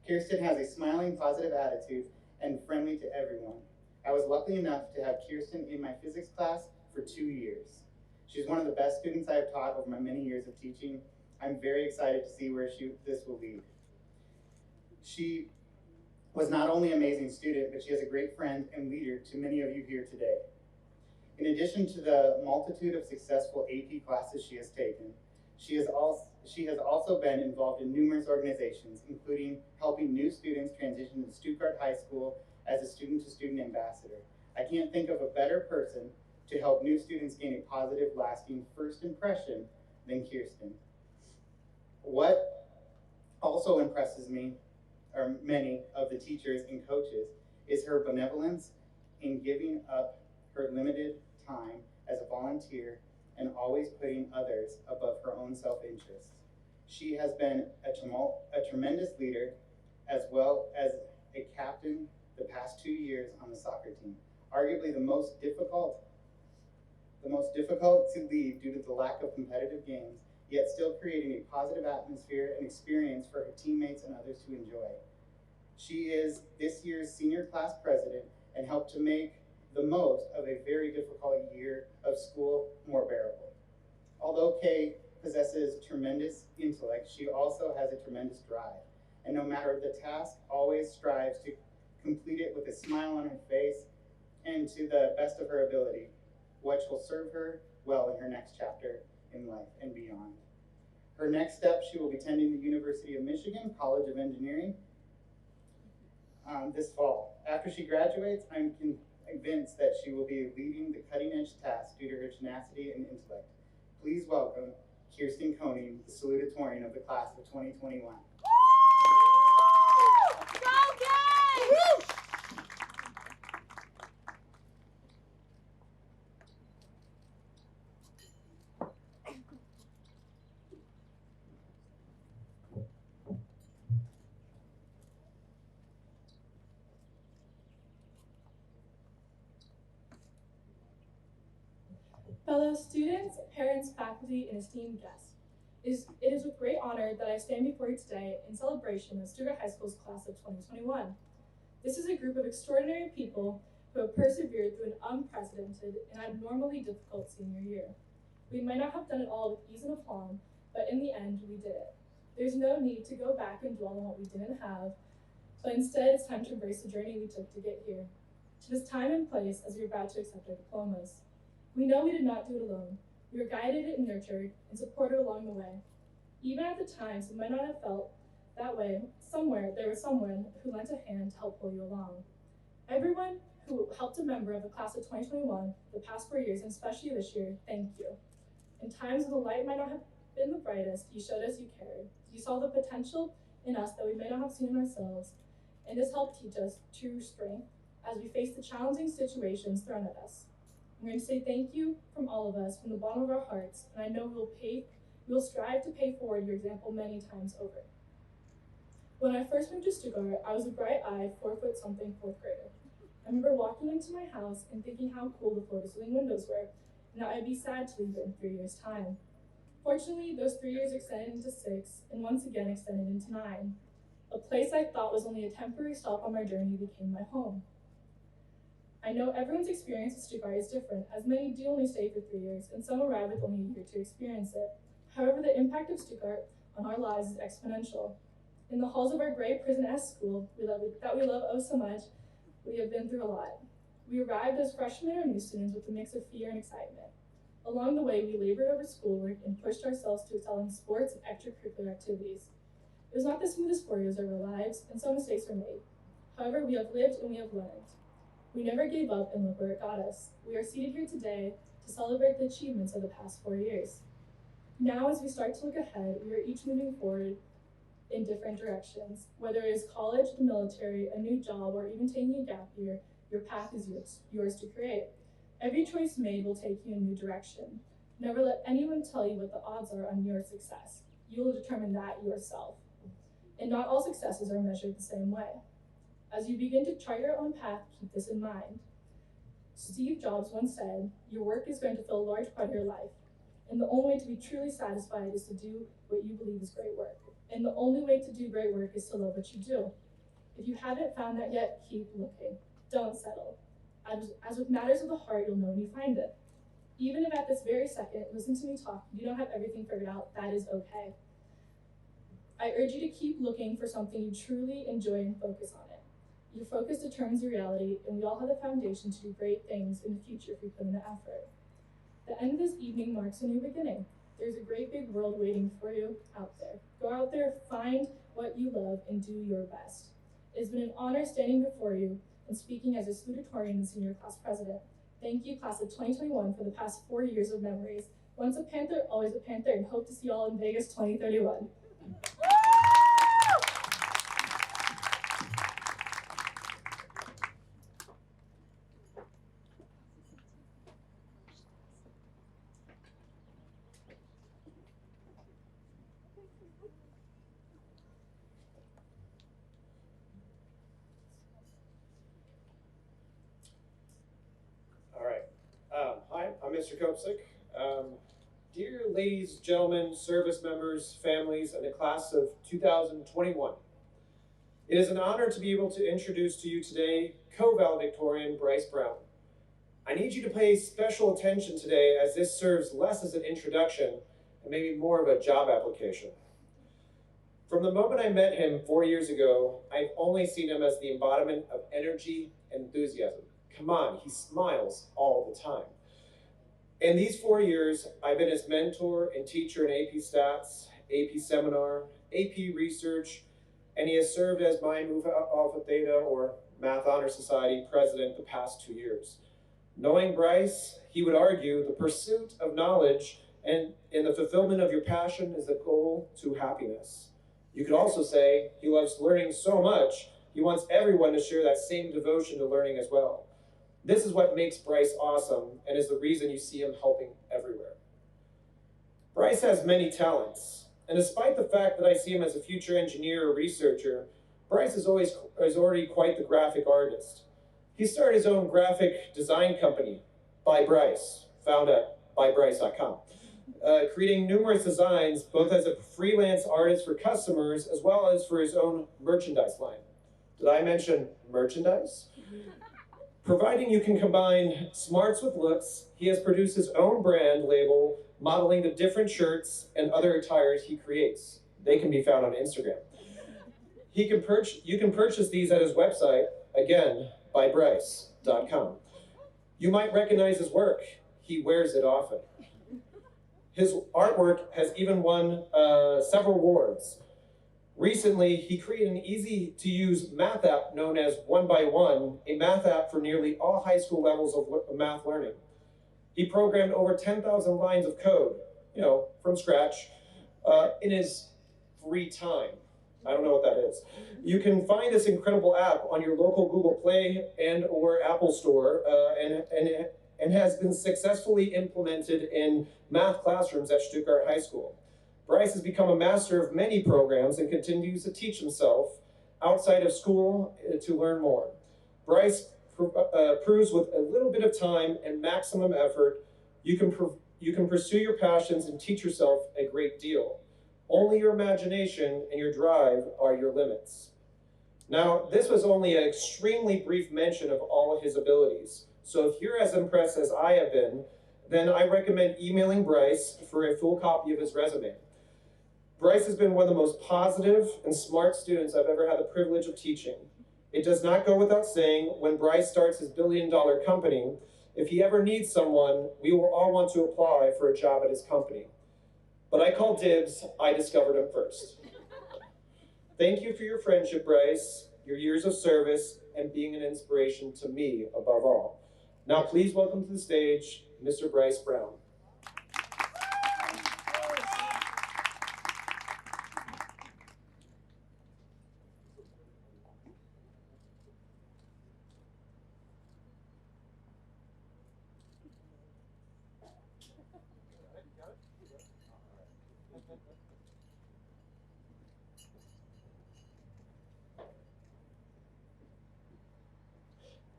Kirsten has a smiling, positive attitude and friendly to everyone. I was lucky enough to have Kirsten in my physics class for 2 years. She's one of the best students I have taught over my many years of teaching. I'm very excited to see where this will lead. She was not only an amazing student, but she is a great friend and leader to many of you here today. In addition to the multitude of successful AP classes she has taken, she has also been involved in numerous organizations, including helping new students transition to Stuttgart High School as a student-to-student ambassador. I can't think of a better person to help new students gain a positive, lasting first impression than Kirsten. What also impresses me, or many of the teachers and coaches, is her benevolence in giving up her limited time as a volunteer and always putting others above her own self-interest. She has been a tremendous leader as well as a captain the past 2 years on the soccer team, arguably the most difficult to lead due to the lack of competitive games, yet still creating a positive atmosphere and experience for her teammates and others to enjoy. She is this year's senior class president and helped to make the most of a very difficult year of school more bearable. Although Kay possesses tremendous intellect, she also has a tremendous drive, and no matter the task, always strives to complete it with a smile on her face and to the best of her ability, which will serve her well in her next chapter in life and beyond. Her next step, she will be attending the University of Michigan College of Engineering this fall. After she graduates, I'm convinced that she will be leading the cutting-edge task due to her tenacity and intellect. Please welcome Kirsten Coney, the salutatorian of the class of 2021. Fellow students, parents, faculty, and esteemed guests, it is with great honor that I stand before you today in celebration of Stuttgart High School's class of 2021. This is a group of extraordinary people who have persevered through an unprecedented and abnormally difficult senior year. We might not have done it all with ease and aplomb, but in the end, we did it. There's no need to go back and dwell on what we didn't have, but instead it's time to embrace the journey we took to get here, to this time and place as we're about to accept our diplomas. We know we did not do it alone. We were guided and nurtured and supported along the way. Even at the times we might not have felt that way, somewhere there was someone who lent a hand to help pull you along. Everyone who helped a member of the class of 2021 the past 4 years, and especially this year, thank you. In times when the light might not have been the brightest, you showed us you cared. You saw the potential in us that we may not have seen in ourselves, and this helped teach us true strength as we face the challenging situations thrown at us. I'm going to say thank you from all of us, from the bottom of our hearts, and I know we'll strive to pay forward your example many times over. When I first moved to Stuttgart, I was a bright-eyed, 4-foot-something 4th grader. I remember walking into my house and thinking how cool the floor-to-ceiling windows were, and that I'd be sad to leave it in 3 years' time. Fortunately, those 3 years extended into 6, and once again extended into 9. A place I thought was only a temporary stop on my journey became my home. I know everyone's experience at Stuttgart is different, as many do only stay for 3 years, and some arrive with only a year to experience it. However, the impact of Stuttgart on our lives is exponential. In the halls of our great prison S school that we love oh so much, we have been through a lot. We arrived as freshmen or new students with a mix of fear and excitement. Along the way, we labored over schoolwork and pushed ourselves to excel in sports and extracurricular activities. It was not the smoothest 4 years of our lives, and some mistakes were made. However, we have lived and we have learned. We never gave up, and look where it got us. We are seated here today to celebrate the achievements of the past 4 years. Now, as we start to look ahead, we are each moving forward in different directions. Whether it is college, the military, a new job, or even taking a gap year, your path is yours to create. Every choice made will take you in a new direction. Never let anyone tell you what the odds are on your success. You will determine that yourself. And not all successes are measured the same way. As you begin to chart your own path, keep this in mind. Steve Jobs once said, "Your work is going to fill a large part of your life. And the only way to be truly satisfied is to do what you believe is great work. And the only way to do great work is to love what you do." If you haven't found that yet, keep looking. Don't settle. As with matters of the heart, you'll know when you find it. Even if at this very second, listen to me talk, you don't have everything figured out, that is okay. I urge you to keep looking for something you truly enjoy and focus on it. Your focus determines your reality, and we all have the foundation to do great things in the future if we put in the effort. The end of this evening marks a new beginning. There's a great big world waiting for you out there. Go out there, find what you love, and do your best. It has been an honor standing before you and speaking as a salutatorian and senior class president. Thank you, class of 2021, for the past 4 years of memories. Once a Panther, always a Panther, and hope to see you all in Vegas 2031. Hi, I'm Mr. Kopsik. Dear ladies, gentlemen, service members, families, and the class of 2021, it is an honor to be able to introduce to you today co-valedictorian Bryce Brown. I need you to pay special attention today as this serves less as an introduction and maybe more of a job application. From the moment I met him 4 years ago, I've only seen him as the embodiment of energy and enthusiasm. Come on, he smiles all the time. In these 4 years, I've been his mentor and teacher in AP Stats, AP Seminar, AP Research, and he has served as my Mu Alpha Theta or Math Honor Society president the past 2 years. Knowing Bryce, he would argue the pursuit of knowledge and in the fulfillment of your passion is the goal to happiness. You could also say he loves learning so much, he wants everyone to share that same devotion to learning as well. This is what makes Bryce awesome and is the reason you see him helping everywhere. Bryce has many talents, and despite the fact that I see him as a future engineer or researcher, Bryce is already quite the graphic artist. He started his own graphic design company, By Bryce, found at bybryce.com, creating numerous designs both as a freelance artist for customers as well as for his own merchandise line. Did I mention merchandise? Providing you can combine smarts with looks, he has produced his own brand label modeling the different shirts and other attires he creates. They can be found on Instagram. You can purchase these at his website, again, bybryce.com. You might recognize his work. He wears it often. His artwork has even won several awards. Recently, he created an easy-to-use math app known as 1x1, a math app for nearly all high school levels of math learning. He programmed over 10,000 lines of code, from scratch, in his free time. I don't know what that is. You can find this incredible app on your local Google Play and or Apple Store, and has been successfully implemented in math classrooms at Stuttgart High School. Bryce has become a master of many programs and continues to teach himself outside of school to learn more. Bryce proves with a little bit of time and maximum effort, you can pursue your passions and teach yourself a great deal. Only your imagination and your drive are your limits. Now, this was only an extremely brief mention of all of his abilities. So if you're as impressed as I have been, then I recommend emailing Bryce for a full copy of his resume. Bryce has been one of the most positive and smart students I've ever had the privilege of teaching. It does not go without saying, when Bryce starts his billion-dollar company, if he ever needs someone, we will all want to apply for a job at his company. But I call dibs, I discovered him first. Thank you for your friendship, Bryce, your years of service, and being an inspiration to me above all. Now please welcome to the stage, Mr. Bryce Brown.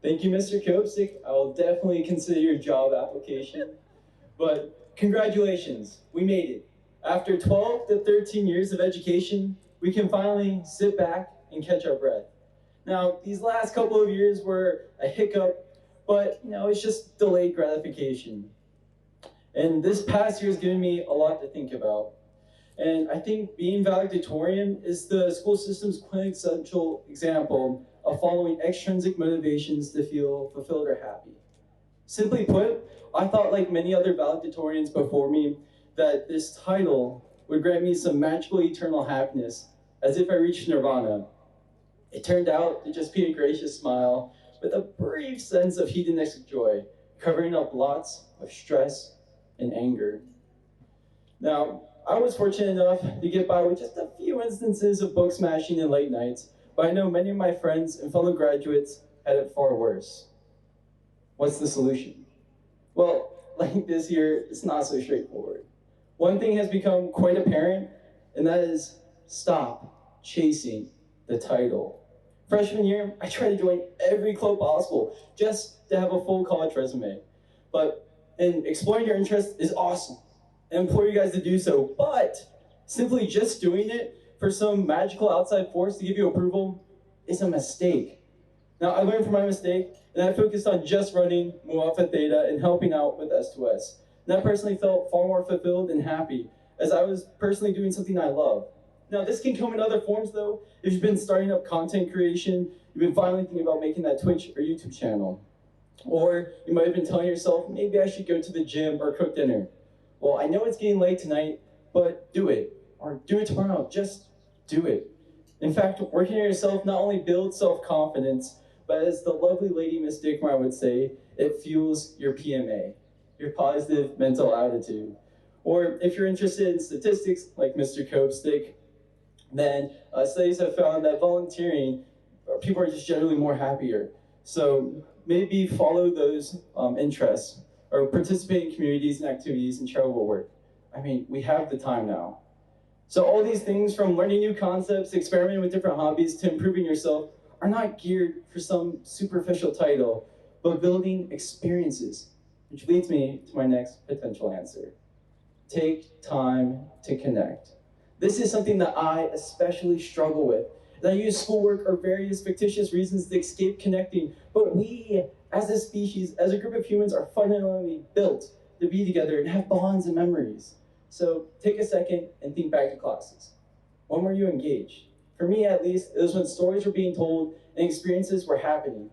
Thank you, Mr. Kopsik. I will definitely consider your job application. But congratulations, we made it. After 12 to 13 years of education, we can finally sit back and catch our breath. Now, these last couple of years were a hiccup, but it's just delayed gratification. And this past year has given me a lot to think about. And I think being valedictorian is the school system's quintessential example of following extrinsic motivations to feel fulfilled or happy. Simply put, I thought, like many other valedictorians before me, that this title would grant me some magical eternal happiness, as if I reached nirvana. It turned out to just be a gracious smile with a brief sense of hedonistic joy, covering up lots of stress and anger. Now, I was fortunate enough to get by with just a few instances of book smashing and late nights, but I know many of my friends and fellow graduates had it far worse. What's the solution? Well, like this year, it's not so straightforward. One thing has become quite apparent, and that is stop chasing the title. Freshman year, I tried to join every club possible just to have a full college resume. And exploring your interest is awesome. I implore you guys to do so, but simply just doing it for some magical outside force to give you approval is a mistake. Now, I learned from my mistake, and I focused on just running Mu Alpha Theta and helping out with S2S. And I personally felt far more fulfilled and happy, as I was personally doing something I love. Now, this can come in other forms, though. If you've been starting up content creation, you've been finally thinking about making that Twitch or YouTube channel. Or you might have been telling yourself, maybe I should go to the gym or cook dinner. Well, I know it's getting late tonight, but do it. Or do it tomorrow. Just do it. In fact, working on yourself not only builds self-confidence, but as the lovely lady Miss Dickmeyer would say, it fuels your PMA, your positive mental attitude. Or if you're interested in statistics, like Mr. Kopstick, then studies have found that volunteering, people are just generally more happier. So maybe follow those interests or participate in communities and activities and charitable work. I mean, we have the time now. So all these things, from learning new concepts, experimenting with different hobbies, to improving yourself, are not geared for some superficial title, but building experiences, which leads me to my next potential answer. Take time to connect. This is something that I especially struggle with. And I use schoolwork or various fictitious reasons to escape connecting, but we, as a species, as a group of humans, are fundamentally built to be together and have bonds and memories. So take a second and think back to classes. When were you engaged? For me, at least, it was when stories were being told and experiences were happening.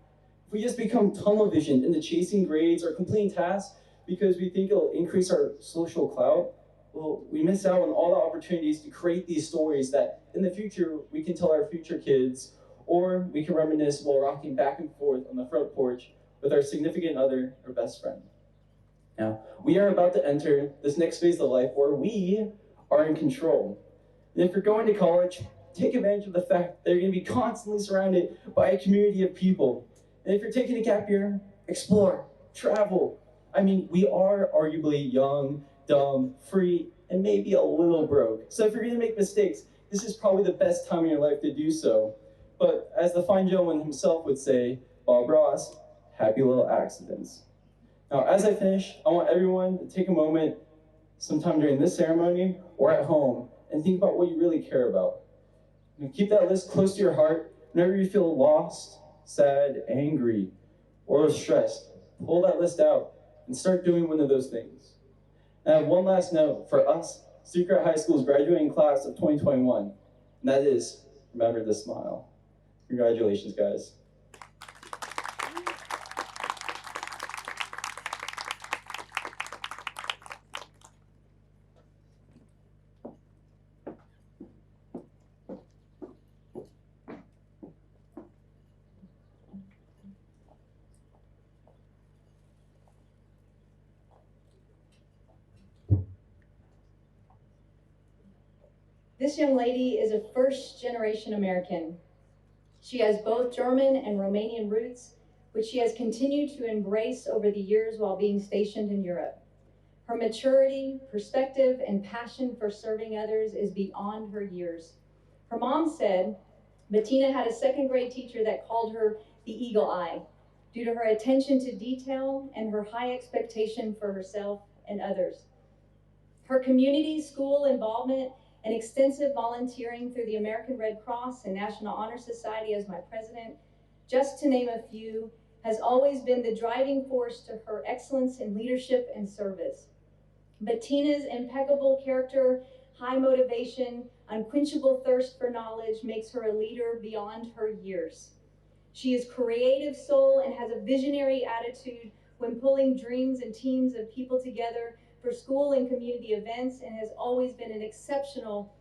If we just become tunnel visioned into chasing grades or completing tasks because we think it'll increase our social clout, well, we miss out on all the opportunities to create these stories that in the future we can tell our future kids, or we can reminisce while rocking back and forth on the front porch with our significant other or best friend. Now, we are about to enter this next phase of life where we are in control. And if you're going to college, take advantage of the fact that you're going to be constantly surrounded by a community of people. And if you're taking a gap year, explore, travel. I mean, we are arguably young, dumb, free, and maybe a little broke. So if you're going to make mistakes, this is probably the best time in your life to do so. But as the fine gentleman himself would say, Bob Ross, happy little accidents. Now, as I finish, I want everyone to take a moment sometime during this ceremony or at home and think about what you really care about. And keep that list close to your heart. Whenever you feel lost, sad, angry, or stressed, pull that list out and start doing one of those things. And I have one last note for us, Stuttgart High School's graduating class of 2021, and that is, remember to smile. Congratulations, guys. This young lady is a first-generation American. She has both German and Romanian roots, which she has continued to embrace over the years while being stationed in Europe. Her maturity, perspective, and passion for serving others is beyond her years. Her mom said Bettina had a second grade teacher that called her the Eagle Eye due to her attention to detail and her high expectation for herself and others. Her community, school involvement, and extensive volunteering through the American Red Cross and National Honor Society as my president, just to name a few, has always been the driving force to her excellence in leadership and service. Bettina's impeccable character, high motivation, unquenchable thirst for knowledge makes her a leader beyond her years. She is creative soul and has a visionary attitude when pulling dreams and teams of people together for school and community events, and has always been an exceptional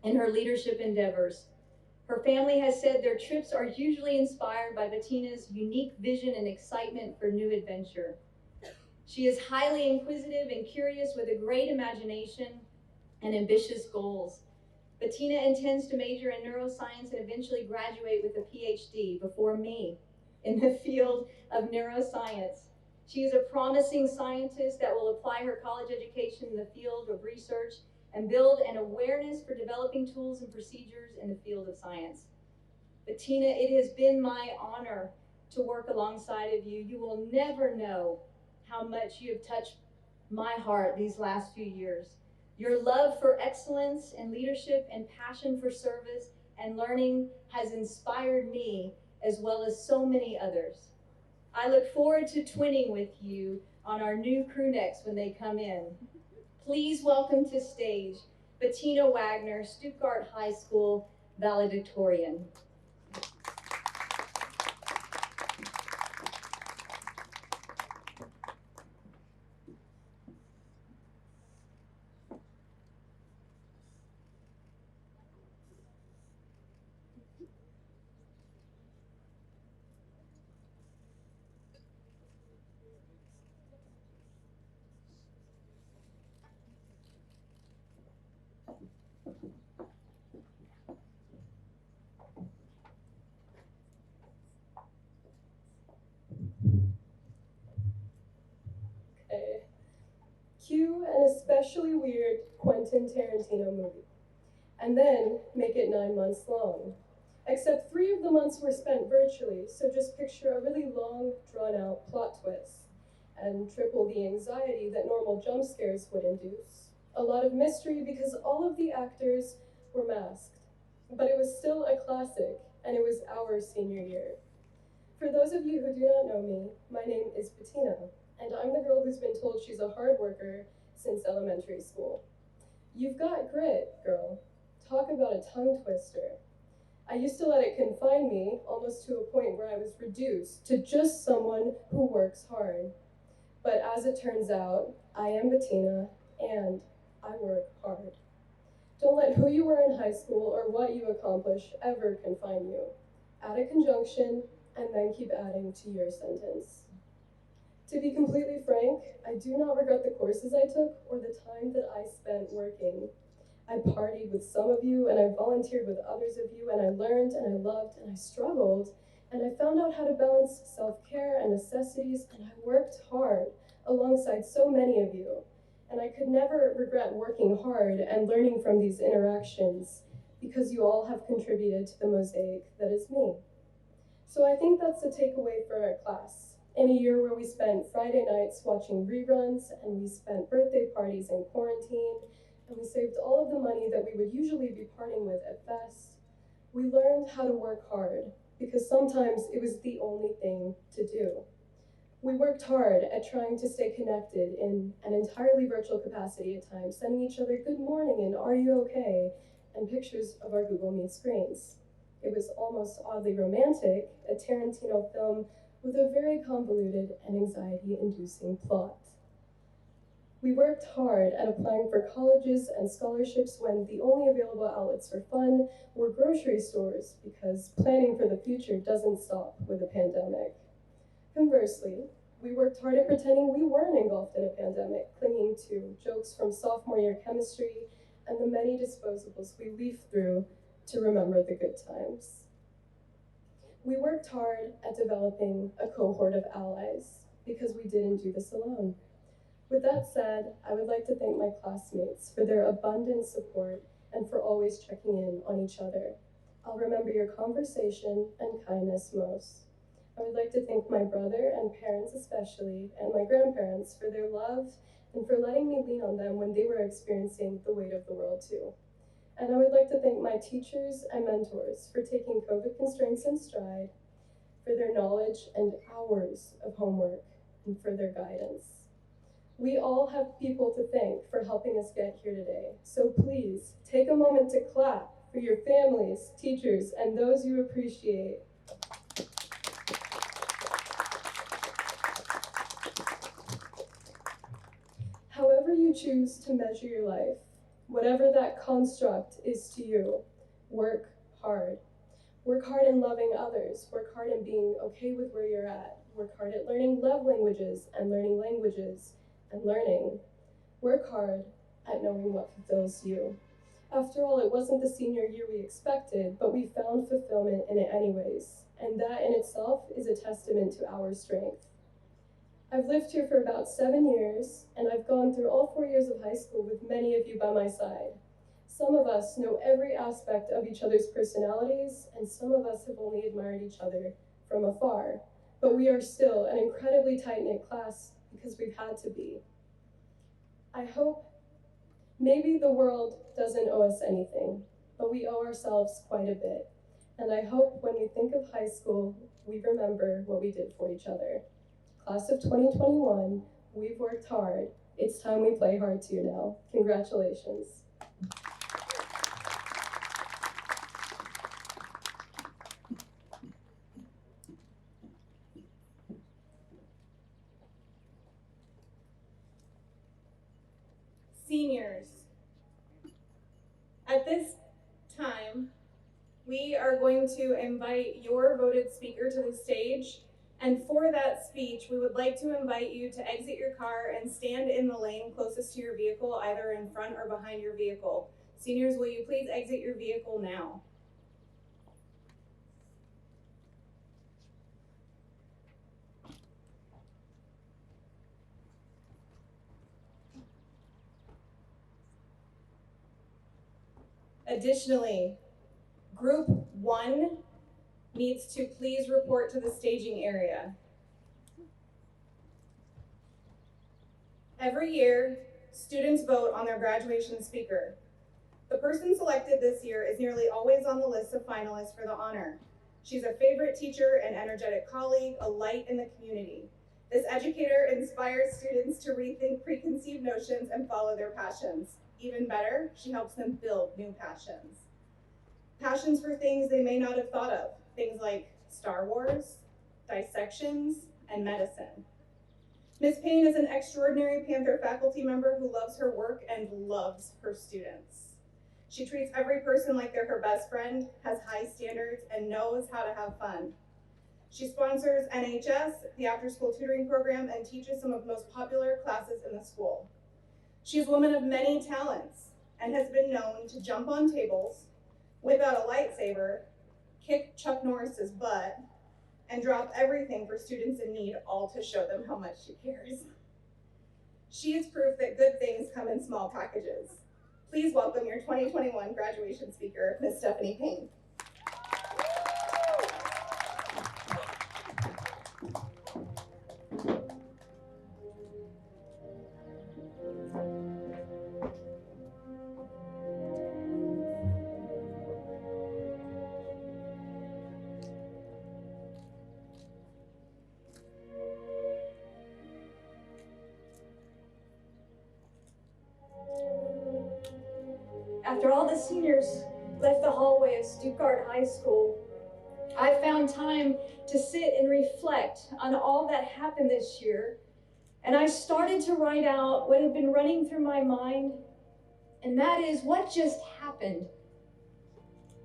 in her leadership endeavors. Her family has said their trips are usually inspired by Bettina's unique vision and excitement for new adventure. She is highly inquisitive and curious with a great imagination and ambitious goals. Bettina intends to major in neuroscience and eventually graduate with a PhD before me in the field of neuroscience. She is a promising scientist that will apply her college education in the field of research and build an awareness for developing tools and procedures in the field of science. Bettina, it has been my honor to work alongside of you. You will never know how much you have touched my heart these last few years. Your love for excellence and leadership and passion for service and learning has inspired me as well as so many others. I look forward to twinning with you on our new crew necks when they come in. Please welcome to stage Bettina Wagner, Stuttgart High School valedictorian. Cue an especially weird Quentin Tarantino movie, and then make it 9 months long. Except 3 of the months were spent virtually, so just picture a really long, drawn-out plot twist, and triple the anxiety that normal jump scares would induce. A lot of mystery because all of the actors were masked, but it was still a classic, and it was our senior year. For those of you who do not know me, my name is Bettina, and I'm the girl who's been told she's a hard worker since elementary school. You've got grit, girl. Talk about a tongue twister. I used to let it confine me, almost to a point where I was reduced to just someone who works hard. But as it turns out, I am Bettina, and I work hard. Don't let who you were in high school or what you accomplish ever confine you. Add a conjunction, and then keep adding to your sentence. To be completely frank, I do not regret the courses I took or the time that I spent working. I partied with some of you, and I volunteered with others of you, and I learned, and I loved, and I struggled, and I found out how to balance self-care and necessities, and I worked hard alongside so many of you. And I could never regret working hard and learning from these interactions because you all have contributed to the mosaic that is me. So I think that's the takeaway for our class. In a year where we spent Friday nights watching reruns, and we spent birthday parties in quarantine, and we saved all of the money that we would usually be parting with at best, we learned how to work hard, because sometimes it was the only thing to do. We worked hard at trying to stay connected in an entirely virtual capacity at times, sending each other good morning and are you okay, and pictures of our Google Meet screens. It was almost oddly romantic, a Tarantino film with a very convoluted and anxiety-inducing plot. We worked hard at applying for colleges and scholarships when the only available outlets for fun were grocery stores, because planning for the future doesn't stop with a pandemic. Conversely, we worked hard at pretending we weren't engulfed in a pandemic, clinging to jokes from sophomore year chemistry and the many disposables we leafed through to remember the good times. We worked hard at developing a cohort of allies, because we didn't do this alone. With that said, I would like to thank my classmates for their abundant support and for always checking in on each other. I'll remember your conversation and kindness most. I would like to thank my brother and parents especially, and my grandparents for their love and for letting me lean on them when they were experiencing the weight of the world too. And I would like to thank my teachers and mentors for taking COVID constraints in stride, for their knowledge and hours of homework, and for their guidance. We all have people to thank for helping us get here today, so please take a moment to clap for your families, teachers, and those you appreciate. However you choose to measure your life, whatever that construct is to you, work hard. Work hard in loving others. Work hard in being okay with where you're at. Work hard at learning love languages and learning languages and learning. Work hard at knowing what fulfills you. After all, it wasn't the senior year we expected, but we found fulfillment in it anyways, and that in itself is a testament to our strength. I've lived here for about 7 years, and I've gone through all 4 years of high school with many of you by my side. Some of us know every aspect of each other's personalities, and some of us have only admired each other from afar. But we are still an incredibly tight-knit class because we've had to be. I hope maybe the world doesn't owe us anything, but we owe ourselves quite a bit. And I hope when we think of high school, we remember what we did for each other. Class of 2021, we've worked hard. It's time we play hard too now. Congratulations. Seniors, at this time, we are going to invite your voted speaker to the stage. And for that speech, we would like to invite you to exit your car and stand in the lane closest to your vehicle, either in front or behind your vehicle. Seniors, will you please exit your vehicle now? Additionally, Group 1 needs to please report to the staging area. Every year, students vote on their graduation speaker. The person selected this year is nearly always on the list of finalists for the honor. She's a favorite teacher, an energetic colleague, a light in the community. This educator inspires students to rethink preconceived notions and follow their passions. Even better, she helps them build new passions. Passions for things they may not have thought of, things like Star Wars, dissections, and medicine. Ms. Payne is an extraordinary Panther faculty member who loves her work and loves her students. She treats every person like they're her best friend, has high standards, and knows how to have fun. She sponsors NHS, the after-school tutoring program, and teaches some of the most popular classes in the school. She's a woman of many talents and has been known to jump on tables, whip out a lightsaber, kick Chuck Norris's butt, and drop everything for students in need, all to show them how much she cares. She is proof that good things come in small packages. Please welcome your 2021 graduation speaker, Ms. Stephanie Payne. After all the seniors left the hallway of Stuttgart High School, I found time to sit and reflect on all that happened this year, and I started to write out what had been running through my mind, and that is, what just happened?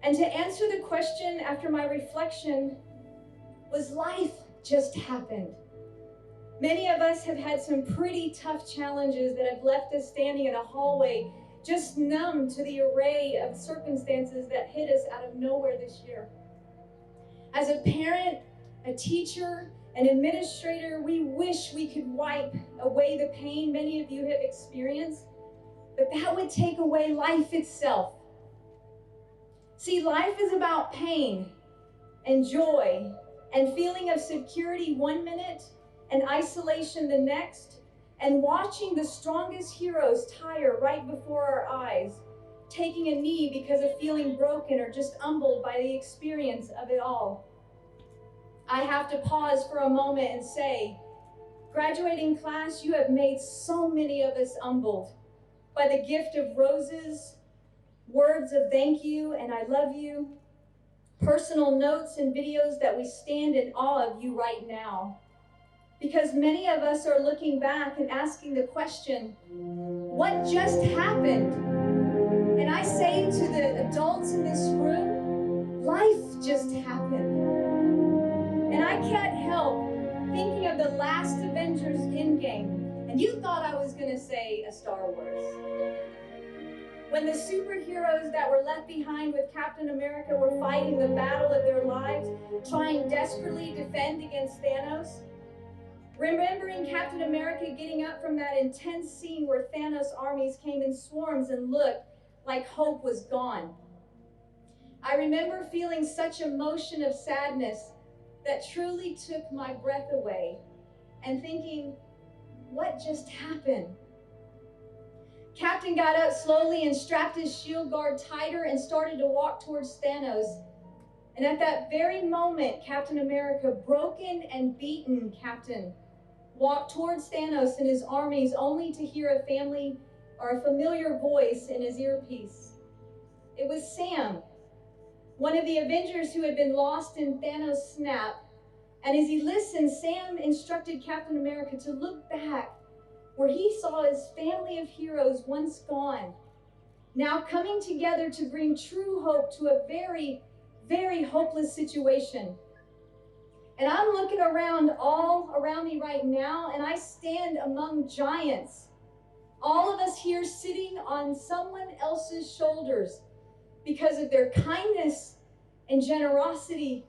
And to answer the question after my reflection was, life just happened. Many of us have had some pretty tough challenges that have left us standing in a hallway just numb to the array of circumstances that hit us out of nowhere this year. As a parent, a teacher, An administrator, we wish we could wipe away the pain many of you have experienced, but that would take away life itself. See, life is about pain and joy and feeling of security one minute and isolation the next, and watching the strongest heroes tire right before our eyes, taking a knee because of feeling broken or just humbled by the experience of it all. I have to pause for a moment and say, graduating class, you have made so many of us humbled by the gift of roses, words of thank you and I love you, personal notes and videos that we stand in awe of you right now. Because many of us are looking back and asking the question, what just happened? And I say to the adults in this room, life just happened. And I can't help thinking of the last Avengers Endgame. And you thought I was gonna say a Star Wars. When the superheroes that were left behind with Captain America were fighting the battle of their lives, trying desperately to defend against Thanos. Remembering Captain America getting up from that intense scene where Thanos' armies came in swarms and looked like hope was gone. I remember feeling such emotion of sadness that truly took my breath away and thinking, what just happened? Captain got up slowly and strapped his shield guard tighter and started to walk towards Thanos. And at that very moment, Captain America, broken and beaten Captain, walked towards Thanos and his armies only to hear a familiar voice in his earpiece. It was Sam, one of the Avengers who had been lost in Thanos' snap. And as he listened, Sam instructed Captain America to look back where he saw his family of heroes once gone, now coming together to bring true hope to a very, very hopeless situation. And I'm looking all around me right now, and I stand among giants. All of us here sitting on someone else's shoulders because of their kindness and generosity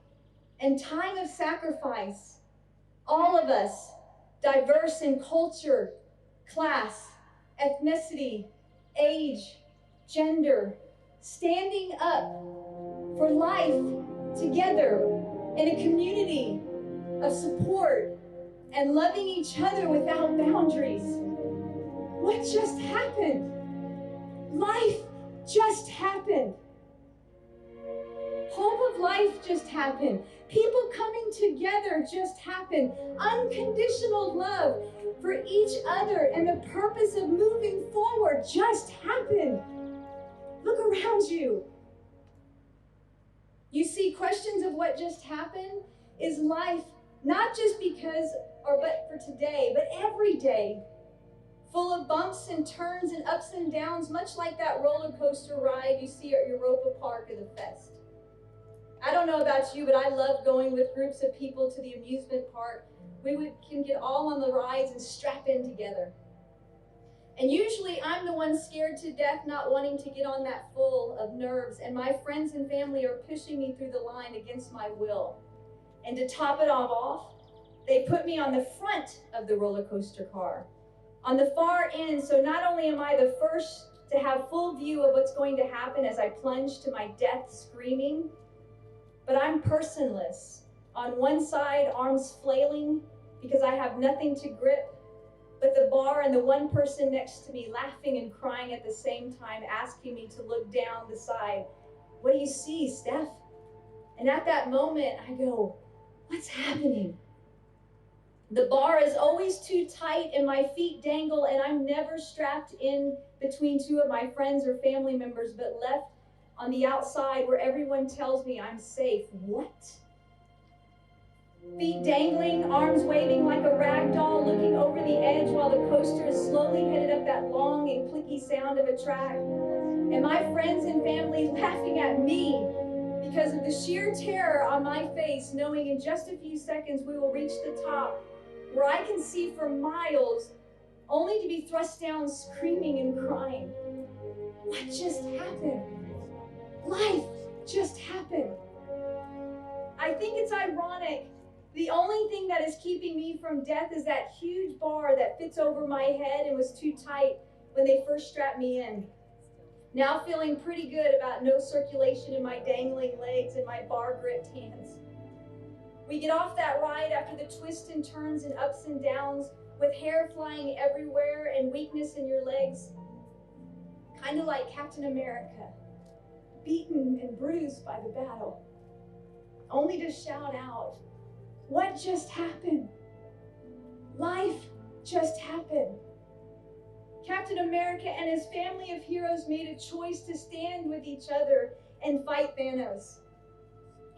and time of sacrifice. All of us, diverse in culture, class, ethnicity, age, gender, standing up for life together in a community of support and loving each other without boundaries. What just happened? Life just happened. Hope of life just happened. People coming together just happened. Unconditional love for each other and the purpose of moving forward just happened. Look around you. You see, questions of what just happened is life, not just but for today, but every day, full of bumps and turns and ups and downs, much like that roller coaster ride you see at Europa Park or the Fest. I don't know about you, but I love going with groups of people to the amusement park. Can get all on the rides and strap in together. And usually I'm the one scared to death, not wanting to get on that full of nerves, and my friends and family are pushing me through the line against my will. And to top it all off, they put me on the front of the roller coaster car, on the far end, so not only am I the first to have full view of what's going to happen as I plunge to my death screaming, but I'm personless. On one side, arms flailing because I have nothing to grip, but the bar and the one person next to me laughing and crying at the same time, asking me to look down the side. What do you see, Steph? And at that moment, I go, what's happening? The bar is always too tight and my feet dangle, and I'm never strapped in between two of my friends or family members, but left on the outside where everyone tells me I'm safe. What? Feet dangling, arms waving like a rag doll, looking over the edge while the coaster is slowly headed up that long and clicky sound of a track. And my friends and family laughing at me because of the sheer terror on my face, knowing in just a few seconds we will reach the top, where I can see for miles, only to be thrust down screaming and crying. What just happened? Life just happened. I think it's ironic The only thing that is keeping me from death is that huge bar that fits over my head and was too tight when they first strapped me in. Now feeling pretty good about no circulation in my dangling legs and my bar-gripped hands. We get off that ride after the twists and turns and ups and downs, with hair flying everywhere and weakness in your legs. Kind of like Captain America, beaten and bruised by the battle, only to shout out, "What just happened? Life just happened." Captain America and his family of heroes made a choice to stand with each other and fight Thanos.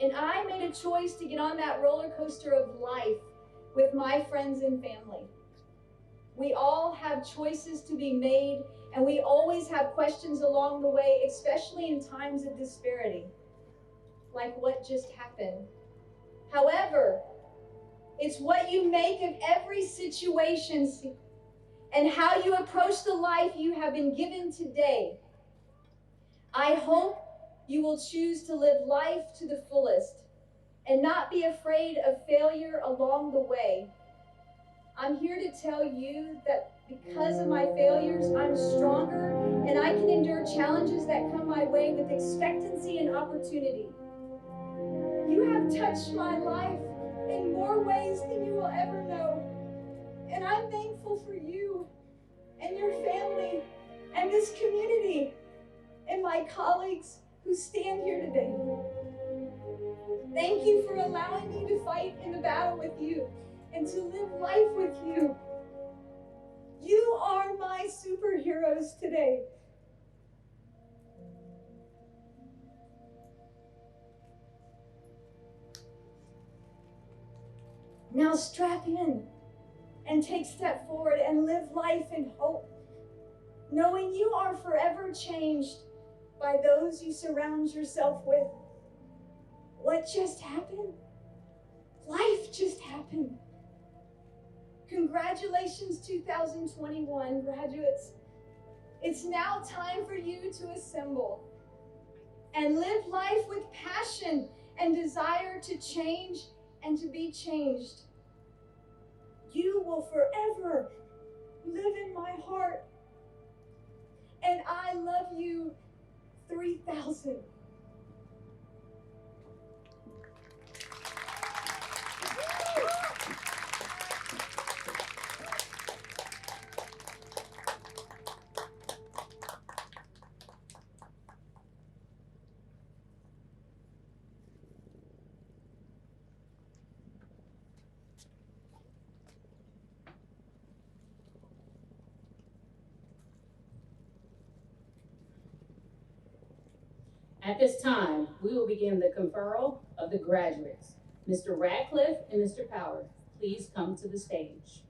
And I made a choice to get on that roller coaster of life with my friends and family. We all have choices to be made, and we always have questions along the way, especially in times of disparity, like what just happened. However, it's what you make of every situation and how you approach the life you have been given today. I hope you will choose to live life to the fullest and not be afraid of failure along the way. I'm here to tell you that because of my failures, I'm stronger and I can endure challenges that come my way with expectancy and opportunity. You have touched my life in more ways than you will ever know. And I'm thankful for you and your family and this community and my colleagues who stand here today. Thank you for allowing me to fight in the battle with you and to live life with you. You are my superheroes today. Now strap in and take a step forward and live life in hope, knowing you are forever changed by those you surround yourself with. What just happened? Life just happened. Congratulations, 2021 graduates. It's now time for you to assemble and live life with passion and desire to change and to be changed. You will forever live in my heart. And I love you 3,000. At this time, we will begin the conferral of the graduates. Mr. Radcliffe and Mr. Power, please come to the stage.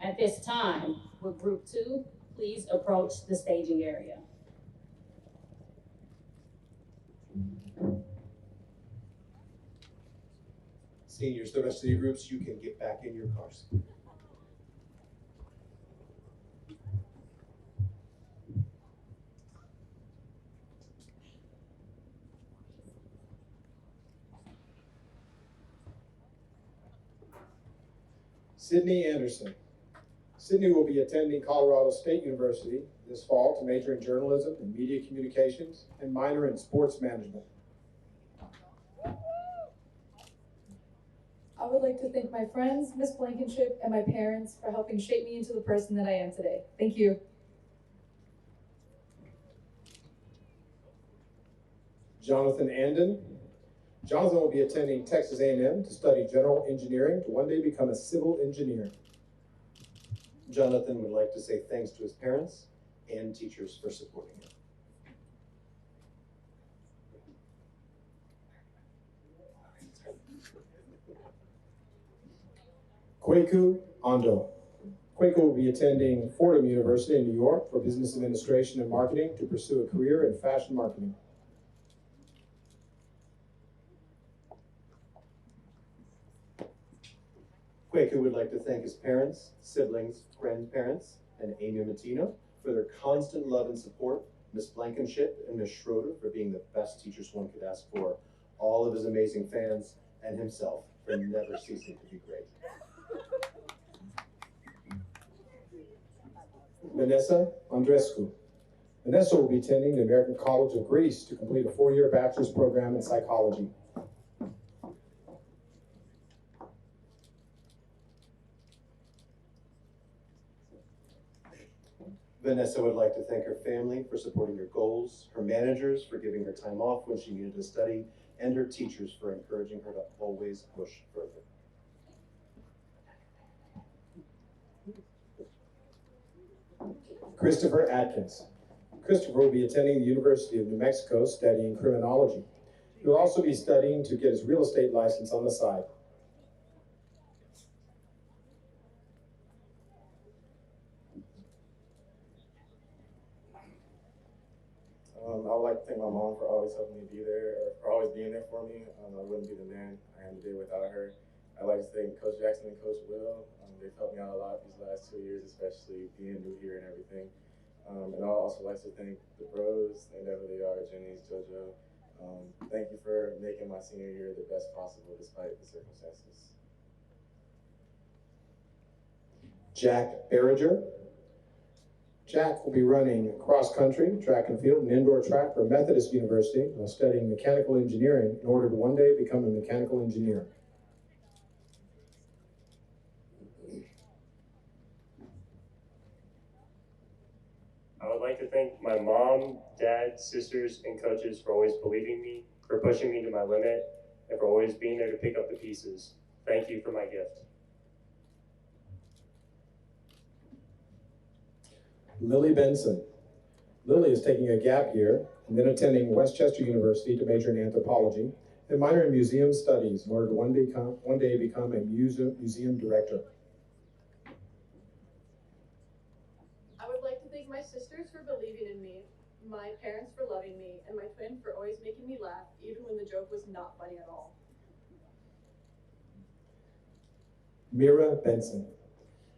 At this time, will Group 2 please approach the staging area. Seniors, the rest of the groups, you can get back in your cars. Sydney Anderson. Sydney will be attending Colorado State University this fall to major in journalism and media communications and minor in sports management. I would like to thank my friends, Ms. Blankenship, and my parents for helping shape me into the person that I am today. Thank you. Jonathan Anden. Jonathan will be attending Texas A&M to study general engineering to one day become a civil engineer. Jonathan would like to say thanks to his parents and teachers for supporting him. Kweku Ando. Kweku will be attending Fordham University in New York for business administration and marketing to pursue a career in fashion marketing. Kweku would like to thank his parents, siblings, grandparents, and Amy Matino for their constant love and support, Ms. Blankenship and Ms. Schroeder for being the best teachers one could ask for, all of his amazing fans, and himself for never ceasing to be great. Vanessa Andrescu. Vanessa will be attending the American College of Greece to complete a 4-year bachelor's program in psychology. Vanessa would like to thank her family for supporting her goals, her managers for giving her time off when she needed to study, and her teachers for encouraging her to always push further. Christopher Atkins. Christopher will be attending the University of New Mexico studying criminology. He will also be studying to get his real estate license on the side. I would like to thank my mom for always helping me be there, or for always being there for me. I wouldn't be the man I am today without her. I'd like to thank Coach Jackson and Coach Will. They've helped me out a lot these last 2 years, especially being new here and everything. And I'd also like to thank the bros. They know who they are, Jenny's, JoJo. Thank you for making my senior year the best possible despite the circumstances. Jack Berringer. Jack will be running cross country, track and field, and indoor track for Methodist University while studying mechanical engineering in order to one day become a mechanical engineer. I would like to thank my mom, dad, sisters, and coaches for always believing in me, for pushing me to my limit, and for always being there to pick up the pieces. Thank you for my gift. Lily Benson. Lily is taking a gap year and then attending Westchester University to major in anthropology and minor in museum studies in order to one day become a museum director. I would like to thank my sisters for believing in me, my parents for loving me, and my twin for always making me laugh, even when the joke was not funny at all. Mira Benson.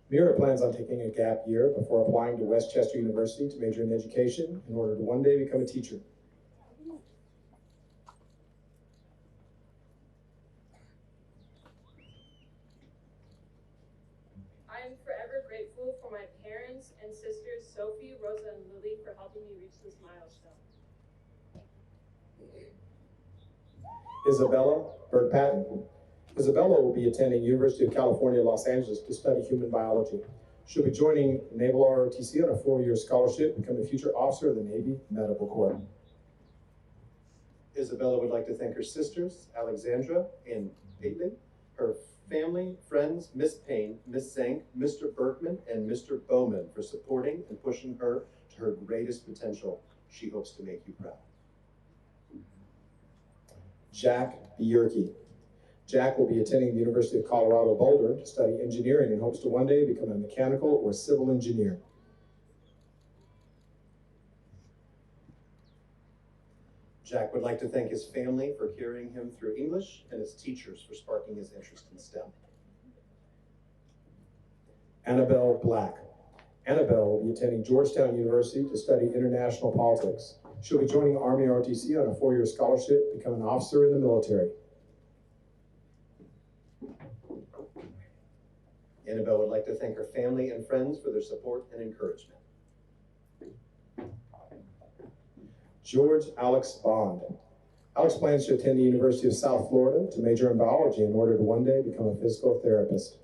Mira plans on taking a gap year before applying to Westchester University to major in education in order to one day become a teacher. I am forever grateful for my parents and sisters, Sophie, Rosa, and Lily, for helping me reach this milestone. Isabella Burke-Patton. Isabella will be attending University of California, Los Angeles to study human biology. She'll be joining Naval ROTC on a 4-year scholarship to become a future officer of the Navy Medical Corps. Isabella would like to thank her sisters, Alexandra and Paitley, her family, friends, Miss Payne, Miss Zank, Mr. Berkman, and Mr. Bowman for supporting and pushing her to her greatest potential. She hopes to make you proud. Jack Bjerke. Jack will be attending the University of Colorado Boulder to study engineering and hopes to one day become a mechanical or civil engineer. Jack would like to thank his family for carrying him through English and his teachers for sparking his interest in STEM. Annabelle Black. Annabelle will be attending Georgetown University to study international politics. She'll be joining Army ROTC on a 4-year scholarship to become an officer in the military. Annabelle would like to thank her family and friends for their support and encouragement. George Alex Bond. Alex plans to attend the University of South Florida to major in biology in order to one day become a physical therapist.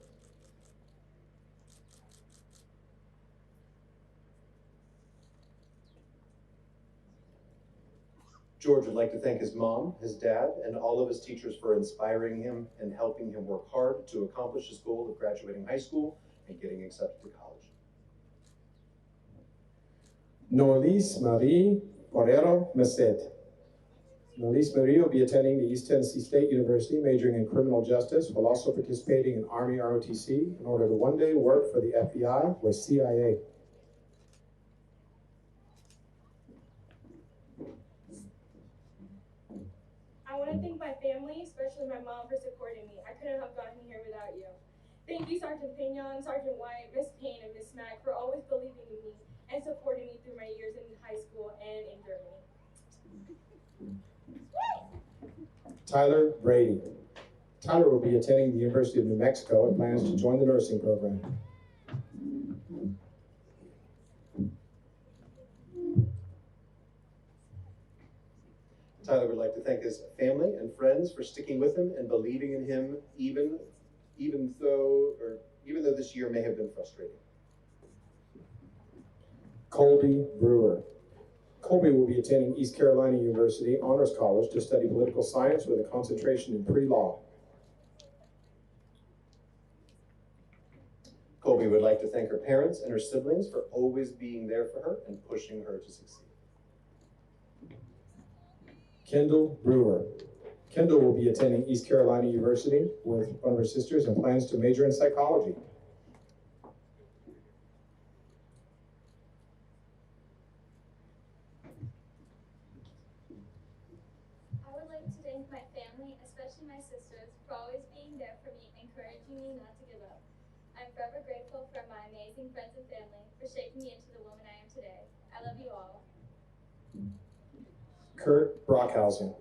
George would like to thank his mom, his dad, and all of his teachers for inspiring him and helping him work hard to accomplish his goal of graduating high school and getting accepted to college. Norlis Marie Porrero Messet. Norlis Marie will be attending the East Tennessee State University, majoring in criminal justice, while also participating in Army ROTC in order to one day work for the FBI or CIA. I want to thank my family, especially my mom, for supporting me. I couldn't have gotten here without you. Thank you, Sergeant Pignon, Sergeant White, Miss Payne, and Miss Mack for always believing in me and supporting me through my years in high school and in Germany. Tyler Brady. Tyler will be attending the University of New Mexico and plans to join the nursing program. Tyler would like to thank his family and friends for sticking with him and believing in him even though this year may have been frustrating. Colby Brewer. Colby will be attending East Carolina University Honors College to study political science with a concentration in pre-law. Colby would like to thank her parents and her siblings for always being there for her and pushing her to succeed. Kendall Brewer. Kendall will be attending East Carolina University with one of her sisters and plans to major in psychology. I would like to thank my family, especially my sisters, for always being there for me, encouraging me not to give up. I'm forever grateful for my amazing friends and family for shaping me into the woman I am today. I love you all. Kurt Brockhausen.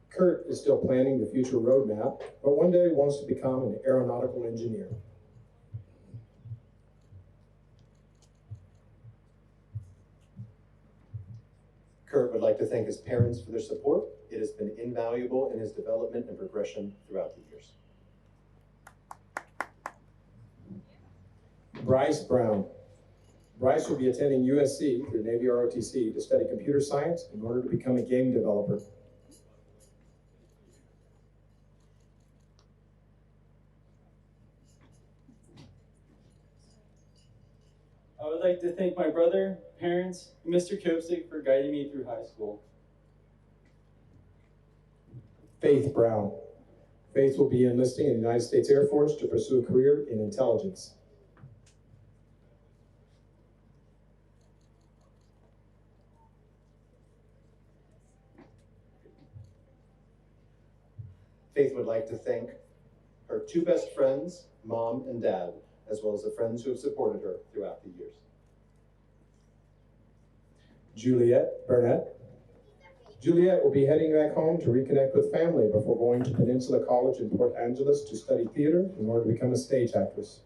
Kurt is still planning the future roadmap, but one day wants to become an aeronautical engineer. Kurt would like to thank his parents for their support. It has been invaluable in his development and progression throughout the years. Bryce Brown. Bryce will be attending USC through Navy ROTC to study computer science in order to become a game developer. I would like to thank my brother, parents, and Mr. Kopsik for guiding me through high school. Faith Brown. Faith will be enlisting in the United States Air Force to pursue a career in intelligence. Faith would like to thank her two best friends, mom and dad, as well as the friends who have supported her throughout the years. Juliet Burnett. Juliet will be heading back home to reconnect with family before going to Peninsula College in Port Angeles to study theater in order to become a stage actress.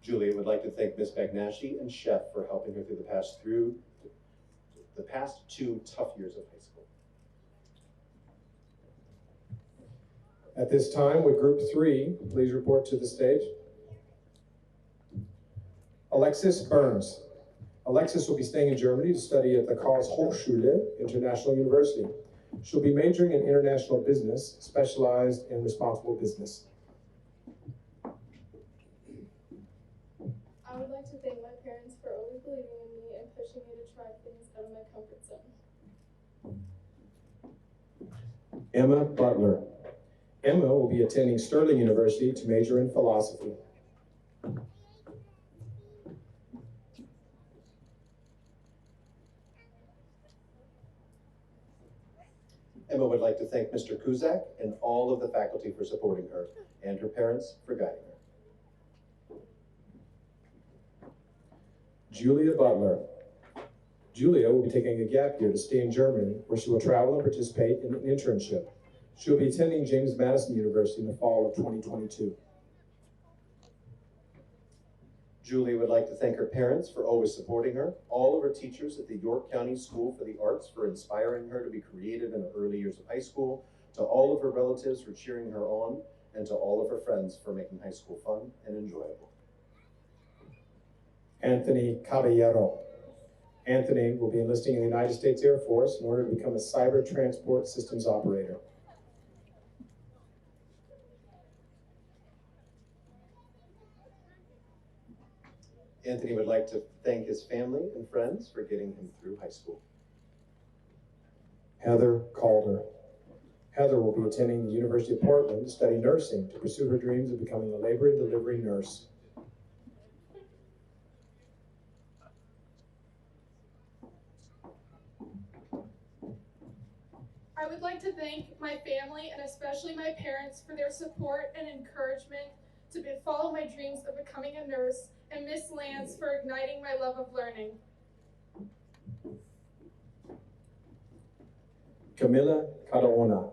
Julia would like to thank Ms. Bagnashi and Chef for helping her through the past 2 tough years of high school. At this time, would Group 3 please report to the stage? Alexis Burns. Alexis will be staying in Germany to study at the Karlshochschule International University. She'll be majoring in international business, specialized in responsible business. I would like to thank my parents for always believing in me and pushing me to try things out of my comfort zone. Emma Butler. Emma will be attending Sterling University to major in philosophy. Emma would like to thank Mr. Kuzak and all of the faculty for supporting her, and her parents for guiding her. Julia Butler. Julia will be taking a gap year to stay in Germany, where she will travel and participate in an internship. She will be attending James Madison University in the fall of 2022. Julie would like to thank her parents for always supporting her, all of her teachers at the York County School for the Arts for inspiring her to be creative in the early years of high school, to all of her relatives for cheering her on, and to all of her friends for making high school fun and enjoyable. Anthony Caballero. Anthony will be enlisting in the United States Air Force in order to become a cyber transport systems operator. Anthony would like to thank his family and friends for getting him through high school. Heather Calder. Heather will be attending the University of Portland to study nursing to pursue her dreams of becoming a labor and delivery nurse. I would like to thank my family and especially my parents for their support and encouragement to follow my dreams of becoming a nurse, and Miss Lance for igniting my love of learning. Camila Cadaona.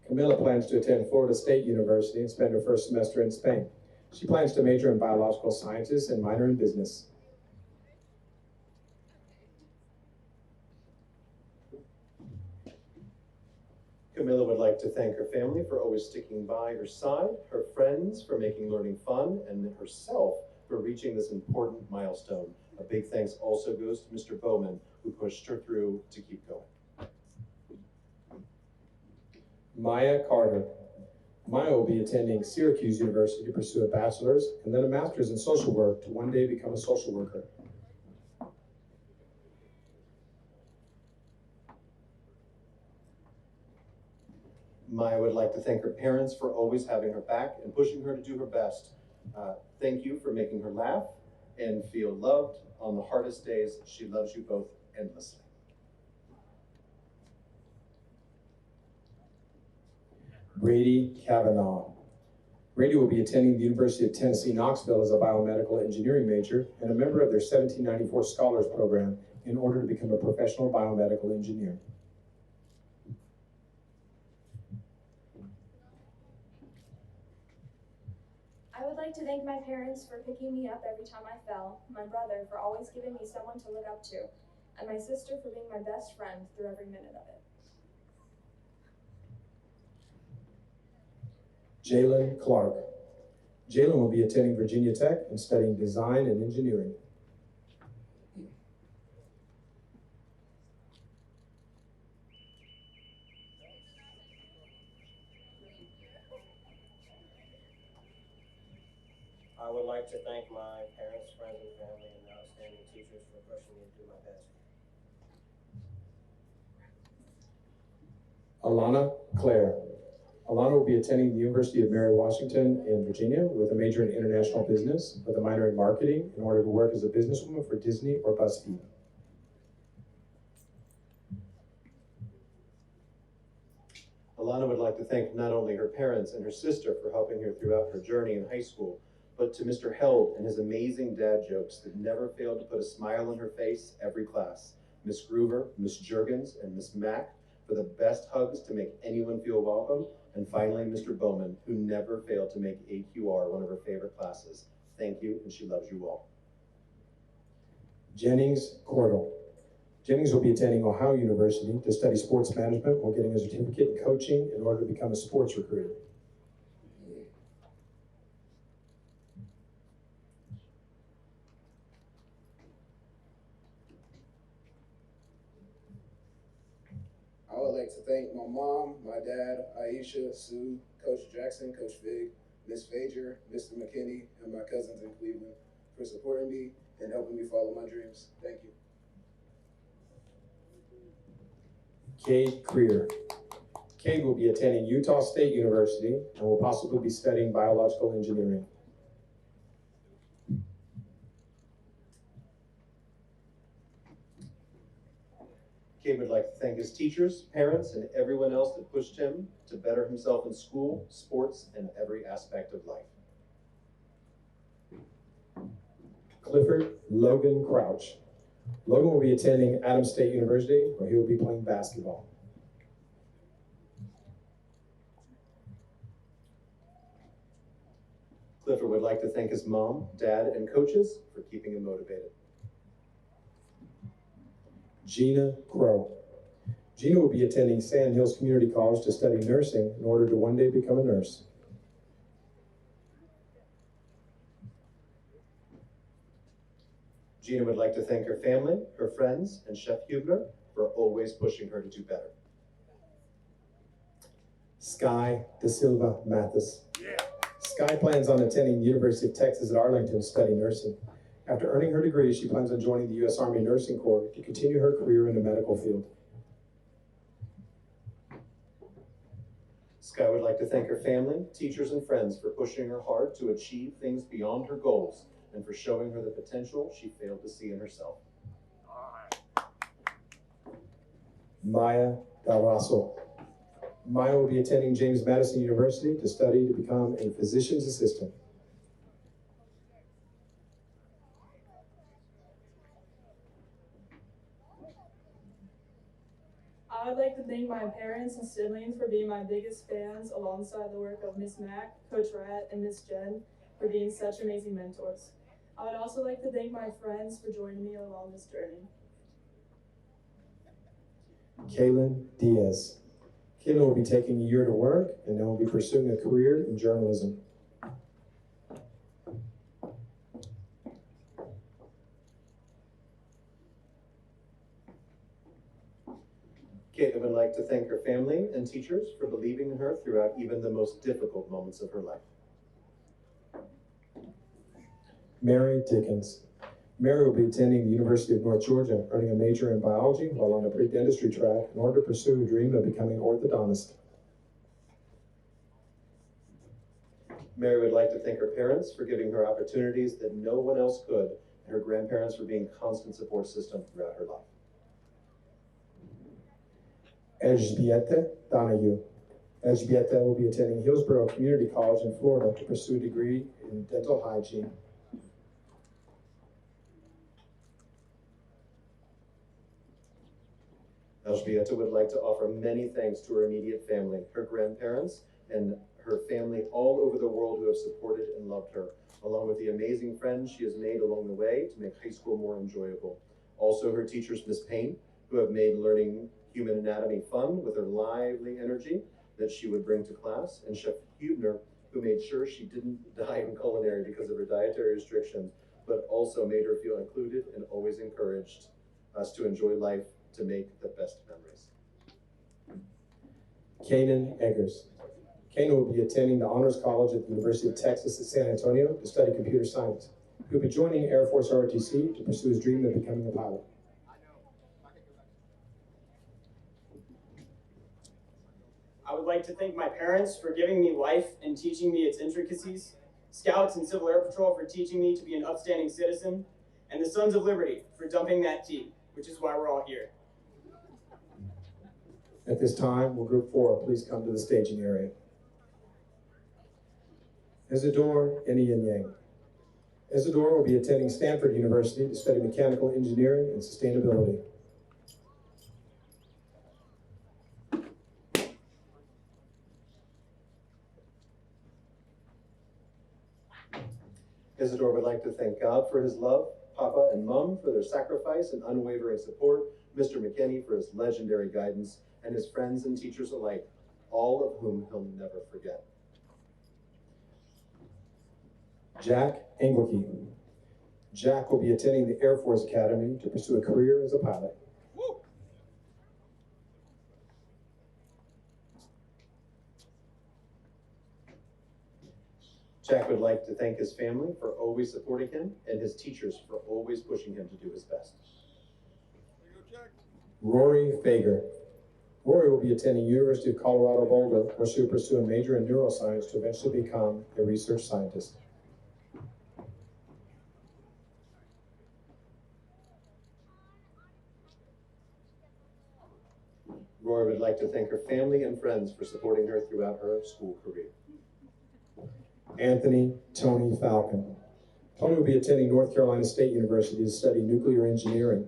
Camila plans to attend Florida State University and spend her first semester in Spain. She plans to major in biological sciences and minor in business. Camilla would like to thank her family for always sticking by her side, her friends for making learning fun, and herself for reaching this important milestone. A big thanks also goes to Mr. Bowman, who pushed her through to keep going. Maya Carter. Maya will be attending Syracuse University to pursue a bachelor's and then a master's in social work to one day become a social worker. Maya would like to thank her parents for always having her back and pushing her to do her best. Thank you for making her laugh and feel loved on the hardest days. She loves you both endlessly. Brady Kavanaugh. Brady will be attending the University of Tennessee, Knoxville as a biomedical engineering major and a member of their 1794 Scholars Program in order to become a professional biomedical engineer. I would like to thank my parents for picking me up every time I fell, my brother for always giving me someone to look up to, and my sister for being my best friend through every minute of it. Jalen Clark. Jalen will be attending Virginia Tech and studying design and engineering. I would like to thank my parents, friends, and family, and outstanding teachers for pushing me to do my best. Alana Claire. Alana will be attending the University of Mary Washington in Virginia with a major in international business with a minor in marketing in order to work as a businesswoman for Disney or BuzzFeed. Alana would like to thank not only her parents and her sister for helping her throughout her journey in high school, but to Mr. Held and his amazing dad jokes that never failed to put a smile on her face every class. Miss Groover, Miss Juergens, and Miss Mack for the best hugs to make anyone feel welcome. And finally, Mr. Bowman, who never failed to make AQR one of her favorite classes. Thank you, and she loves you all. Jennings Cordell. Jennings will be attending Ohio University to study sports management while getting a certificate in coaching in order to become a sports recruiter. I would like to thank my mom, my dad, Aisha, Sue, Coach Jackson, Coach Fig, Miss Fager, Mr. McKinney, and my cousins in Cleveland for supporting me and helping me follow my dreams. Thank you. Cade Creer. Cade will be attending Utah State University and will possibly be studying biological engineering. Cade would like to thank his teachers, parents, and everyone else that pushed him to better himself in school, sports, and every aspect of life. Clifford Logan Crouch. Logan will be attending Adams State University where he will be playing basketball. Clifford would like to thank his mom, dad, and coaches for keeping him motivated. Gina Crow. Gina will be attending Sand Hills Community College to study nursing in order to one day become a nurse. Gina would like to thank her family, her friends, and Chef Hubner for always pushing her to do better. Sky Da Silva Mathis. Sky plans on attending the University of Texas at Arlington to study nursing. After earning her degree, she plans on joining the U.S. Army Nursing Corps to continue her career in the medical field. Sky would like to thank her family, teachers, and friends for pushing her hard to achieve things beyond her goals and for showing her the potential she failed to see in herself. Maya Daraso. Maya will be attending James Madison University to study to become a physician's assistant. thank my parents and siblings for being my biggest fans alongside the work of Miss Mack, Coach Rat, and Miss Jen for being such amazing mentors. I would also like to thank my friends for joining me along this journey. Kaylin Diaz. Kaylin will be taking a year to work and then will be pursuing a career in journalism. Caitlin would like to thank her family and teachers for believing in her throughout even the most difficult moments of her life. Mary Dickens. Mary will be attending the University of North Georgia, earning a major in biology while on the pre-dentistry track in order to pursue a dream of becoming an orthodontist. Mary would like to thank her parents for giving her opportunities that no one else could, and her grandparents for being a constant support system throughout her life. Elżbieta Donahue. Elżbieta will be attending Hillsborough Community College in Florida to pursue a degree in dental hygiene. Elżbieta would like to offer many thanks to her immediate family, her grandparents, and her family all over the world who have supported and loved her, along with the amazing friends she has made along the way to make high school more enjoyable. Also her teachers, Miss Payne, who have made learning human anatomy fun with her lively energy that she would bring to class, and Chef Hubner, who made sure she didn't die in culinary because of her dietary restrictions, but also made her feel included and always encouraged us to enjoy life to make the best memories. Kanan Eggers. Kanan will be attending the Honors College at the University of Texas at San Antonio to study computer science. He will be joining Air Force ROTC to pursue his dream of becoming a pilot. I would like to thank my parents for giving me life and teaching me its intricacies, Scouts and Civil Air Patrol for teaching me to be an upstanding citizen, and the Sons of Liberty for dumping that tea, which is why we're all here. At this time, will Group 4 please come to the staging area? Isadore Inianyang. Isadore will be attending Stanford University to study mechanical engineering and sustainability. Isadore would like to thank God for his love, Papa and Mom for their sacrifice and unwavering support, Mr. McKinney for his legendary guidance, and his friends and teachers alike, all of whom he'll never forget. Jack Engelke. Jack will be attending the Air Force Academy to pursue a career as a pilot. Jack would like to thank his family for always supporting him and his teachers for always pushing him to do his best. Rory Fager. Rory will be attending University of Colorado Boulder, where she will pursue a major in neuroscience to eventually become a research scientist. Rory would like to thank her family and friends for supporting her throughout her school career. Anthony Tony Falcon. Tony will be attending North Carolina State University to study nuclear engineering,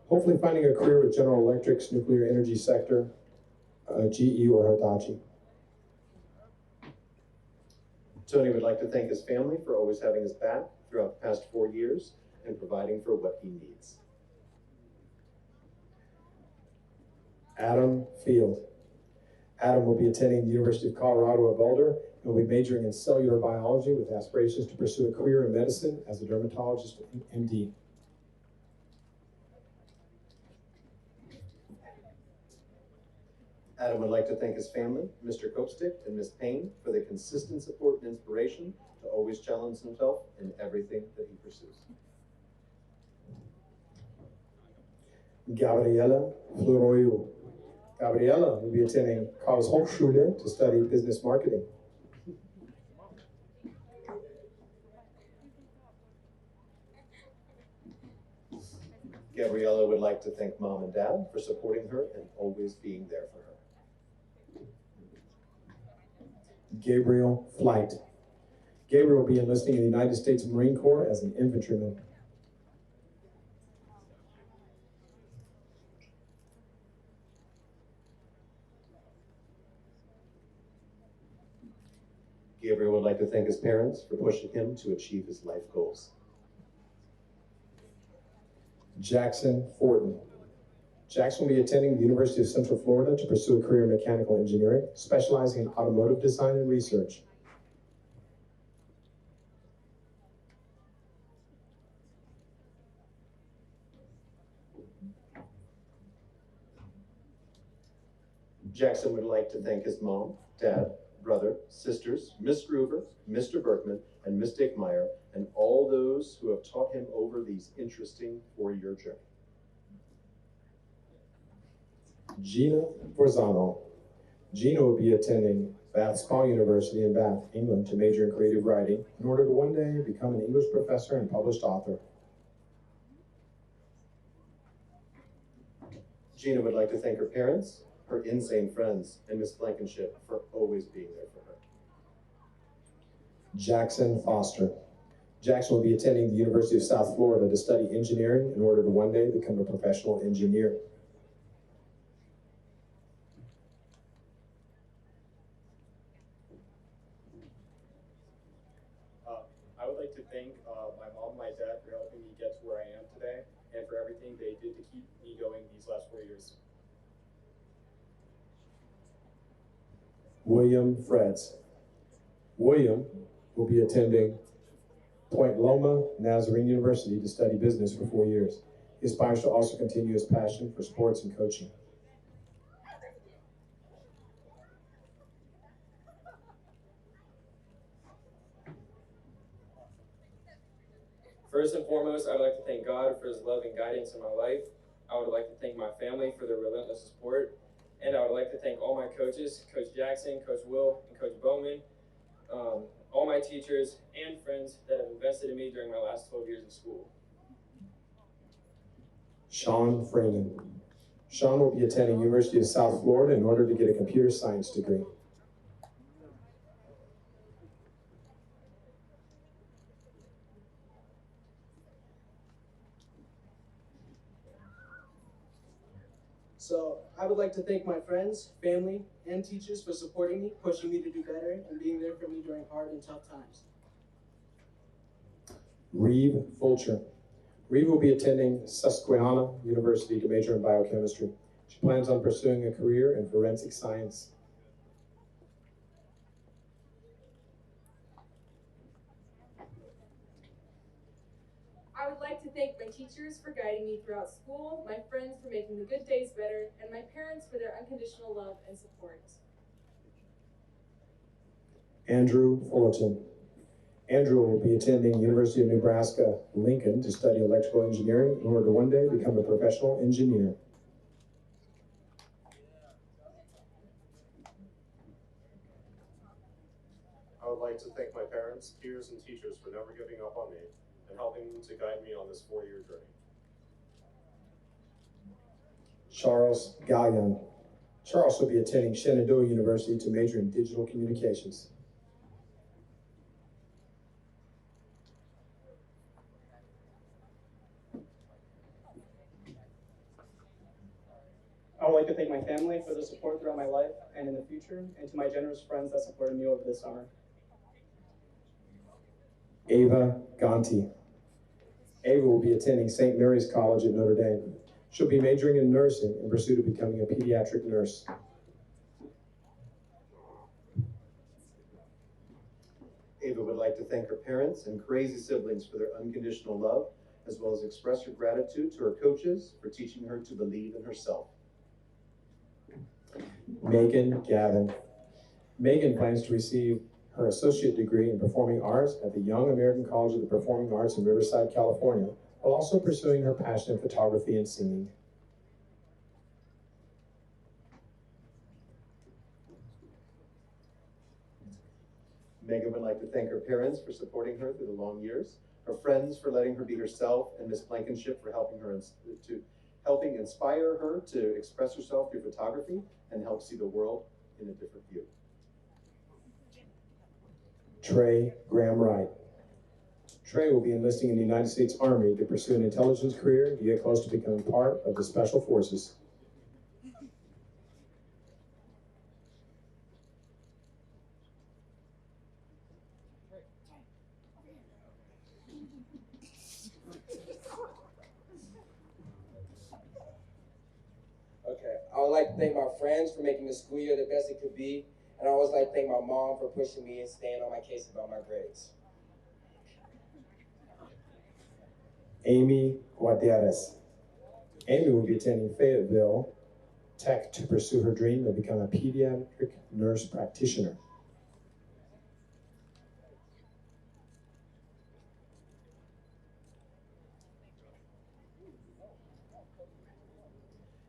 hopefully finding a career with General Electric's nuclear energy sector, GE or Hitachi. Tony would like to thank his family for always having his back throughout the past 4 years and providing for what he needs. Adam Field. Adam will be attending the University of Colorado at Boulder and will be majoring in cellular biology with aspirations to pursue a career in medicine as a dermatologist MD. Adam would like to thank his family, Mr. Copestick and Miss Payne, for the consistent support and inspiration to always challenge himself in everything that he pursues. Gabriela Floroiu. Gabriela will be attending Karlshochschule to study business marketing. Gabriella would like to thank Mom and Dad for supporting her and always being there for her. Gabriel Flight. Gabriel will be enlisting in the United States Marine Corps as an infantryman. Gabriel would like to thank his parents for pushing him to achieve his life goals. Jackson Fortin. Jackson will be attending the University of Central Florida to pursue a career in mechanical engineering, specializing in automotive design and research. Jackson would like to thank his mom, dad, brother, sisters, Miss Groover, Mr. Berkman, and Miss Dickmeyer, and all those who have taught him over these interesting four-year journey. Gina Forzano. Gina will be attending Bath Spa University in Bath, England to major in creative writing in order to one day become an English professor and published author. Gina would like to thank her parents, her insane friends, and Miss Blankenship for always being there for her. Jackson Foster. Jackson will be attending the University of South Florida to study engineering in order to one day become a professional engineer. I would like to thank my mom and my dad for helping me get to where I am today and for everything they did to keep me going these last 4 years. William Freds. William will be attending Point Loma Nazarene University to study business for 4 years. He aspires to also continue his passion for sports and coaching. First and foremost, I would like to thank God for his love and guidance in my life. I would like to thank my family for their relentless support. And I would like to thank all my coaches, Coach Jackson, Coach Will, and Coach Bowman, all my teachers and friends that have invested in me during my last 12 years of school. Sean Freeman. Sean will be attending University of South Florida in order to get a computer science degree. So I would like to thank my friends, family, and teachers for supporting me, pushing me to do better, and being there for me during hard and tough times. Reeve Fulcher. Reeve will be attending Susquehanna University to major in biochemistry. She plans on pursuing a career in forensic science. I would like to thank my teachers for guiding me throughout school, my friends for making the good days better, and my parents for their unconditional love and support. Andrew Fullerton. Andrew will be attending University of Nebraska, Lincoln to study electrical engineering in order to one day become a professional engineer. I would like to thank my parents, peers, and teachers for never giving up on me and helping to guide me on this 4-year journey. Charles Gallion. Charles will be attending Shenandoah University to major in digital communications. I would like to thank my family for their support throughout my life and in the future, and to my generous friends that supported me over the summer. Ava Gonti. Ava will be attending St. Mary's College at Notre Dame. She'll be majoring in nursing in pursuit of becoming a pediatric nurse. Ava would like to thank her parents and crazy siblings for their unconditional love, as well as express her gratitude to her coaches for teaching her to believe in herself. Megan Gavin. Megan plans to receive her associate degree in performing arts at the Young American College of the Performing Arts in Riverside, California, while also pursuing her passion in photography and singing. Megan would like to thank her parents for supporting her through the long years, her friends for letting her be herself, and Miss Blankenship for helping inspire her to express herself through photography and help see the world in a different view. Trey Graham Wright. Trey will be enlisting in the United States Army to pursue an intelligence career to get close to becoming part of the Special Forces. would like to thank my friends for making the school year the best it could be. And I always like to thank my mom for pushing me and staying on my case about my grades. Amy Guaderas. Amy will be attending Fayetteville Tech to pursue her dream of becoming a pediatric nurse practitioner.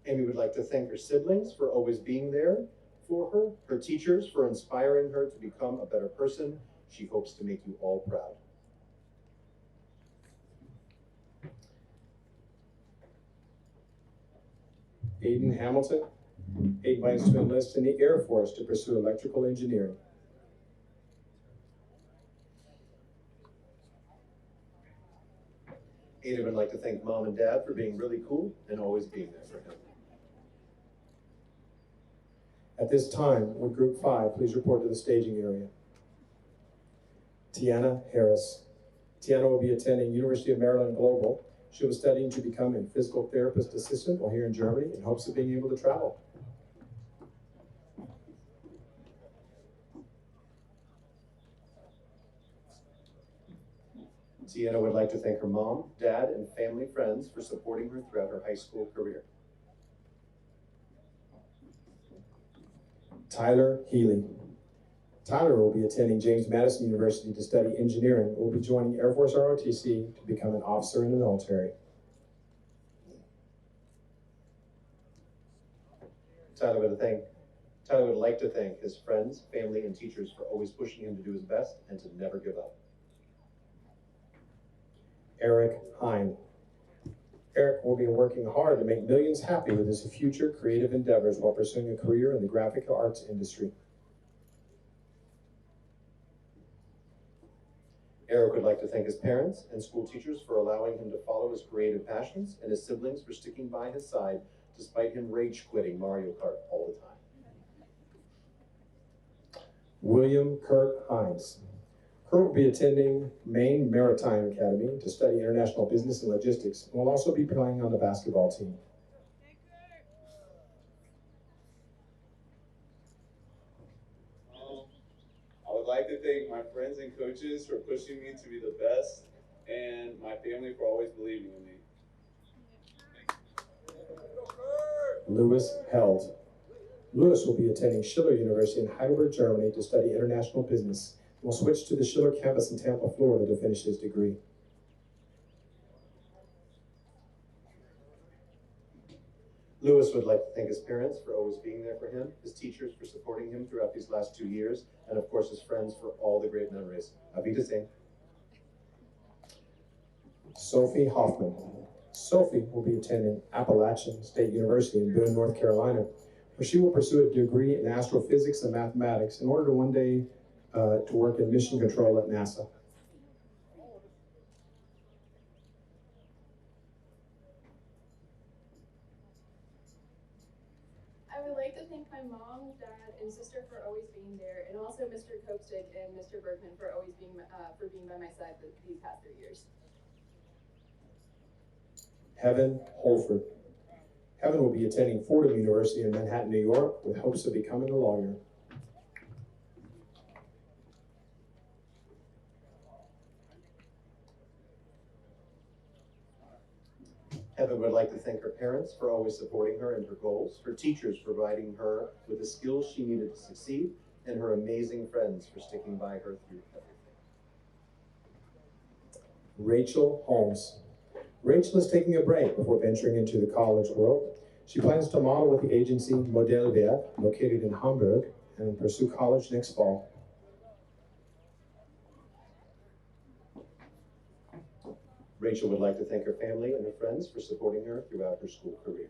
Amy would like to thank her siblings for always being there for her, her teachers for inspiring her to become a better person. She hopes to make you all proud. Aiden Hamilton. Aiden plans to enlist in the Air Force to pursue electrical engineering. Aiden would like to thank Mom and Dad for being really cool and always being there for him. At this time, would Group 5 please report to the staging area? Tiana Harris. Tiana will be attending University of Maryland Global. She was studying to become a physical therapist assistant while here in Germany in hopes of being able to travel. Tiana would like to thank her mom, dad, and family friends for supporting her throughout her high school career. Tyler Healy. Tyler will be attending James Madison University to study engineering and will be joining Air Force ROTC to become an officer in the military. Tyler would like to thank his friends, family, and teachers for always pushing him to do his best and to never give up. Eric Hine. Eric will be working hard to make millions happy with his future creative endeavors while pursuing a career in the graphic arts industry. Eric would like to thank his parents and school teachers for allowing him to follow his creative passions and his siblings for sticking by his side despite him rage quitting Mario Kart all the time. William Kurt Hines. Kurt will be attending Maine Maritime Academy to study international business and logistics and will also be playing on the basketball team. I would like to thank my friends and coaches for pushing me to be the best and my family for always believing in me. Lewis Held. Lewis will be attending Schiller University in Heidelberg, Germany to study international business and will switch to the Schiller campus in Tampa, Florida to finish his degree. Lewis would like to thank his parents for always being there for him, his teachers for supporting him throughout these last 2 years, and of course his friends for all the great memories. Auf Wiedersehen. Sophie Hoffman. Sophie will be attending Appalachian State University in Boone, North Carolina, where she will pursue a degree in astrophysics and mathematics in order to one day to work in mission control at NASA. I would like to thank my mom, dad, and sister for always being there, and also Mr. Kopstick and Mr. Bergman for always being by my side these past 3 years. Heaven Holford. Heaven will be attending Fordham University in Manhattan, New York, with hopes of becoming a lawyer. Heaven would like to thank her parents for always supporting her in her goals, her teachers for providing her with the skills she needed to succeed, and her amazing friends for sticking by her through everything. Rachel Holmes. Rachel is taking a break before venturing into the college world. She plans to model with the agency Modellwerk, located in Hamburg, and pursue college next fall. Rachel would like to thank her family and her friends for supporting her throughout her school career.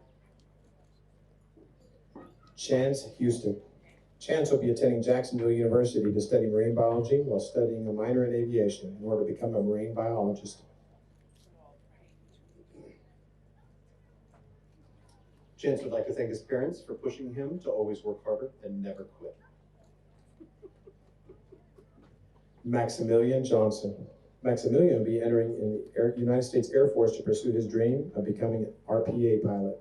Chance Houston. Chance will be attending Jacksonville University to study marine biology while studying a minor in aviation in order to become a marine biologist. Chance would like to thank his parents for pushing him to always work harder and never quit. Maximilian Johnson. Maximilian will be entering in the United States Air Force to pursue his dream of becoming an RPA pilot.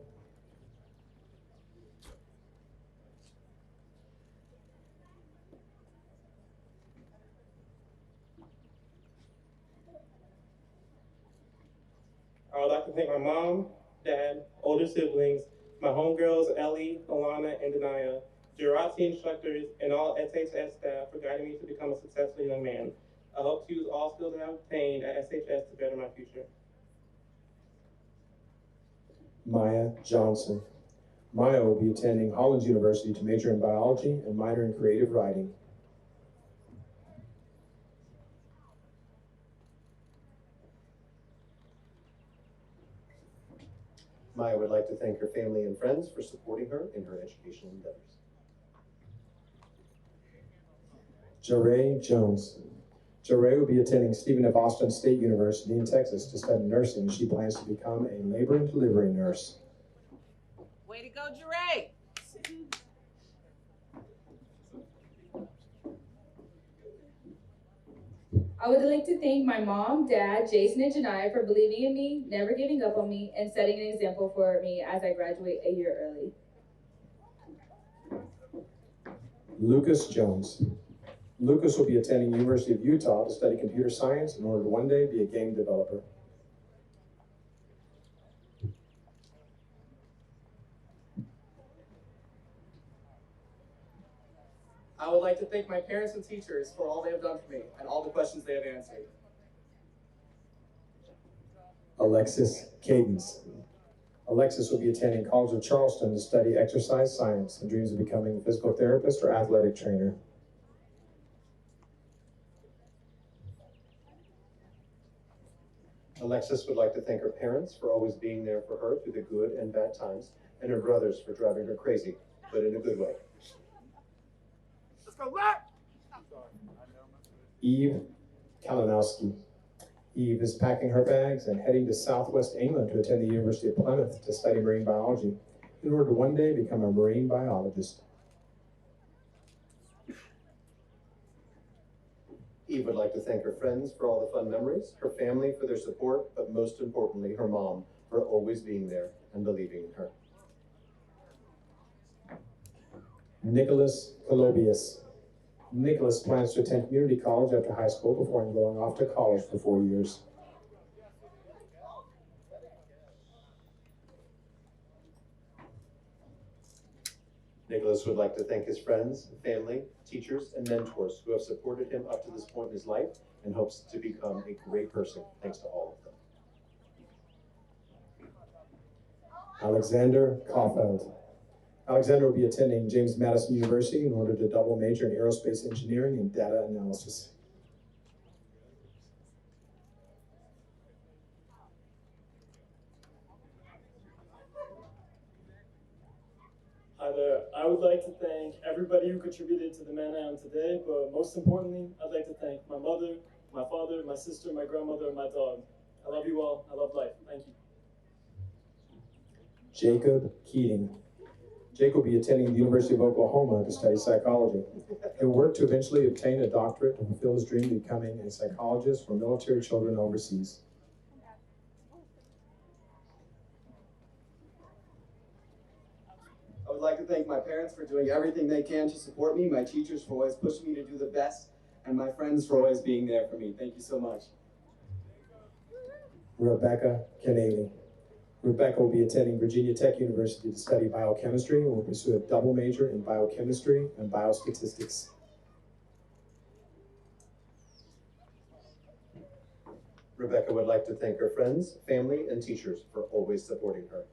I would like to thank my mom, dad, older siblings, my homegirls Ellie, Alana, and Denaya, Gerati instructors, and all SHS staff for guiding me to become a successful young man. I hope to use all skills I have obtained at SHS to better my future. Maya Johnson. Maya will be attending Hollins University to major in biology and minor in creative writing. Maya would like to thank her family and friends for supporting her in her educational endeavors. Jeray Jones. Jeray will be attending Stephen F. Austin State University in Texas to study nursing. She plans to become a labor and delivery nurse. Way to go, Jeray! I would like to thank my mom, dad, Jason, and Janiyah for believing in me, never giving up on me, and setting an example for me as I graduate a year early. Lucas Jones. Lucas will be attending University of Utah to study computer science in order to one day be a game developer. I would like to thank my parents and teachers for all they have done for me and all the questions they have answered. Alexis Cadence. Alexis will be attending College of Charleston to study exercise science and dreams of becoming a physical therapist or athletic trainer. Alexis would like to thank her parents for always being there for her through the good and bad times, and her brothers for driving her crazy, but in a good way. Let's go left! Eve Kalinowski. Eve is packing her bags and heading to Southwest England to attend the University of Plymouth to study marine biology in order to one day become a marine biologist. Eve would like to thank her friends for all the fun memories, her family for their support, but most importantly, her mom for always being there and believing in her. Nicholas Colobius. Nicholas plans to attend community college after high school before going off to college for 4 years. Nicholas would like to thank his friends, family, teachers, and mentors who have supported him up to this point in his life and hopes to become a great person thanks to all of them. Alexander Kaufeld. Alexander will be attending James Madison University in order to double major in aerospace engineering and data analysis. Hi there. I would like to thank everybody who contributed to the man I am today, but most importantly, I'd like to thank my mother, my father, my sister, my grandmother, and my dog. I love you all. I love life. Thank you. Jacob Keating. Jacob will be attending the University of Oklahoma to study psychology. He'll work to eventually obtain a doctorate and fulfill his dream of becoming a psychologist for military children overseas. I would like to thank my parents for doing everything they can to support me, my teachers for always pushing me to do the best, and my friends for always being there for me. Thank you so much. Rebecca Kennedy. Rebecca will be attending Virginia Tech University to study biochemistry and will pursue a double major in biochemistry and biostatistics. Rebecca would like to thank her friends, family, and teachers for always supporting her.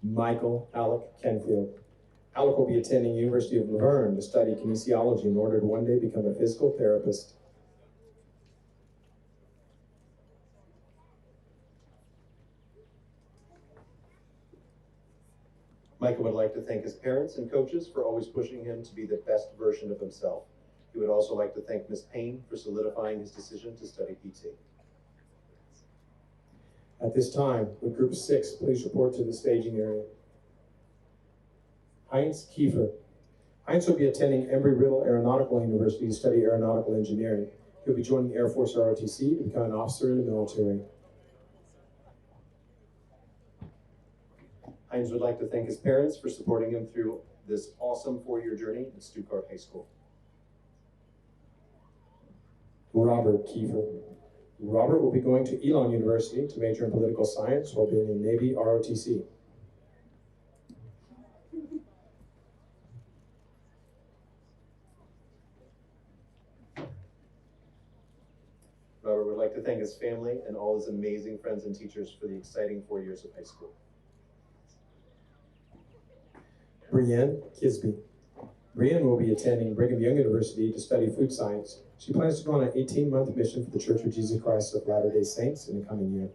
Michael Alec Kenfield. Alec will be attending University of Laverne to study kinesiology in order to one day become a physical therapist. Michael would like to thank his parents and coaches for always pushing him to be the best version of himself. He would also like to thank Ms. Payne for solidifying his decision to study PT. At this time, would Group 6 please report to the staging area? Heinz Kiefer. Heinz will be attending Embry-Riddle Aeronautical University to study aeronautical engineering. He'll be joining Air Force ROTC to become an officer in the military. Heinz would like to thank his parents for supporting him through this awesome 4-year journey at Stuttgart High School. Robert Kiefer. Robert will be going to Elon University to major in political science while being in Navy ROTC. Robert would like to thank his family and all his amazing friends and teachers for the exciting 4 years of high school. Brienne Kisby. Brienne will be attending Brigham Young University to study food science. She plans to go on an 18-month mission for the Church of Jesus Christ of Latter-day Saints in the coming year.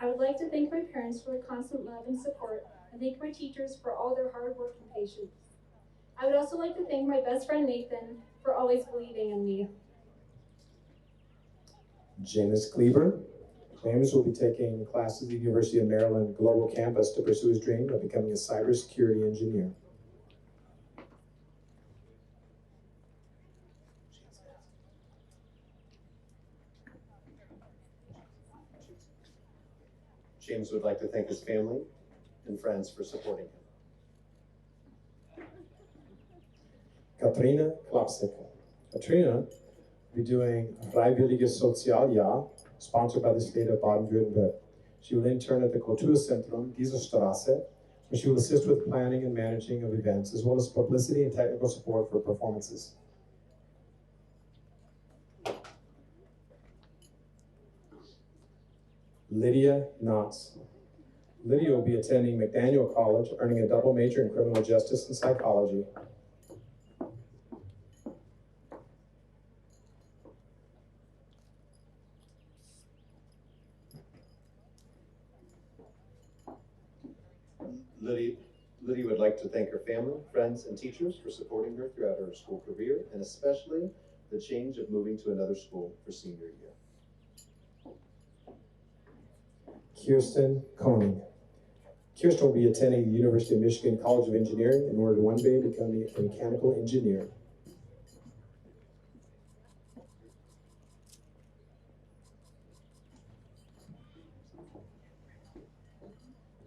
I would like to thank my parents for their constant love and support, and thank my teachers for all their hard work and patience. I would also like to thank my best friend Nathan for always believing in me. James Kleber. James will be taking classes at the University of Maryland Global Campus to pursue his dream of becoming a cybersecurity engineer. James would like to thank his family and friends for supporting him. Katrina Klapsik. Katrina will be doing Freiwilliges Sozialjahr, sponsored by the state of Baden-Württemberg. She will intern at the Kulturzentrum Gieselstraße, where she will assist with planning and managing of events, as well as publicity and technical support for performances. Lydia Knotts. Lydia will be attending McDaniel College, earning a double major in criminal justice and psychology. Lydia would like to thank her family, friends, and teachers for supporting her throughout her school career, and especially the change of moving to another school for senior year. Kirsten Koenig. Kirsten will be attending the University of Michigan College of Engineering in order to one day become a mechanical engineer.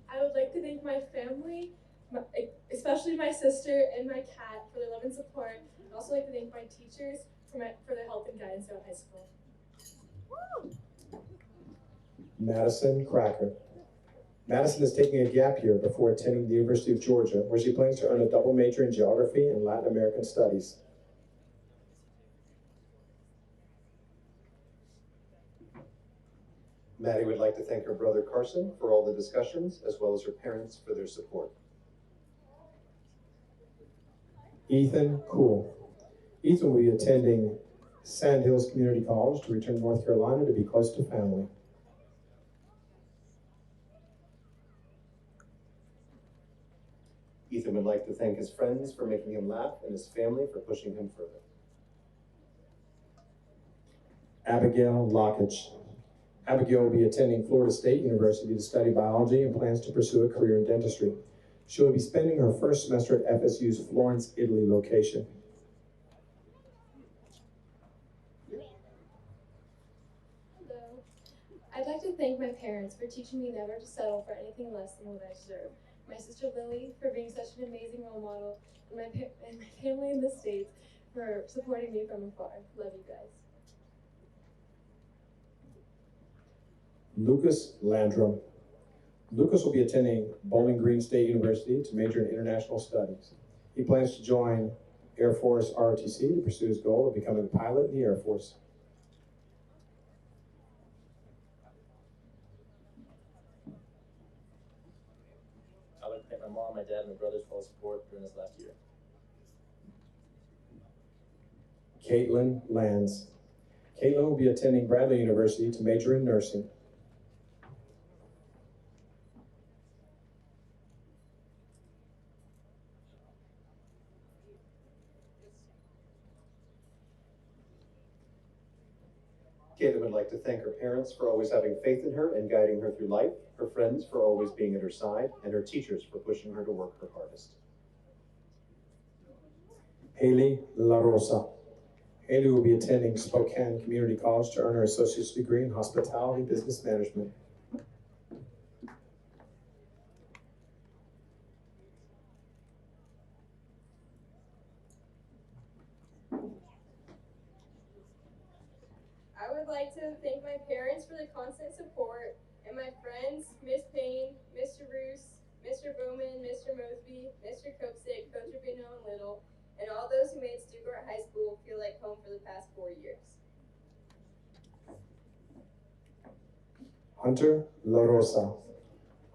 I would like to thank my family, especially my sister and my cat, for their love and support. I'd also like to thank my teachers for their help and guidance throughout high school. Madison Cracker. Madison is taking a gap year before attending the University of Georgia, where she plans to earn a double major in geography and Latin American studies. Maddie would like to thank her brother Carson for all the discussions, as well as her parents for their support. Ethan Cool. Ethan will be attending Sand Hills Community College to return to North Carolina to be close to family. Ethan would like to thank his friends for making him laugh and his family for pushing him further. Abigail Lockage. Abigail will be attending Florida State University to study biology and plans to pursue a career in dentistry. She will be spending her first semester at FSU's Florence, Italy location. Hello. I'd like to thank my parents for teaching me never to settle for anything less than what I deserve. My sister Lily for being such an amazing role model, and my family in the States for supporting me from afar. Love you guys. Lucas Landrum. Lucas will be attending Bowling Green State University to major in international studies. He plans to join Air Force ROTC to pursue his goal of becoming a pilot in the Air Force. I'd like to thank my mom, my dad, and my brothers for all the support during this last year. Caitlin Lands. Caitlin will be attending Bradley University to major in nursing. Caitlin would like to thank her parents for always having faith in her and guiding her through life, her friends for always being at her side, and her teachers for pushing her to work her hardest. Haley La Rosa. Haley will be attending Spokane Community College to earn her associate's degree in hospitality business management. like to thank my parents for the constant support, and my friends, Miss Payne, Mr. Roos, Mr. Bowman, Mr. Mosby, Mr. Kopsick, Coach Rubino and Little, and all those who made Stuttgart High School feel like home for the past 4 years. Hunter La Rosa.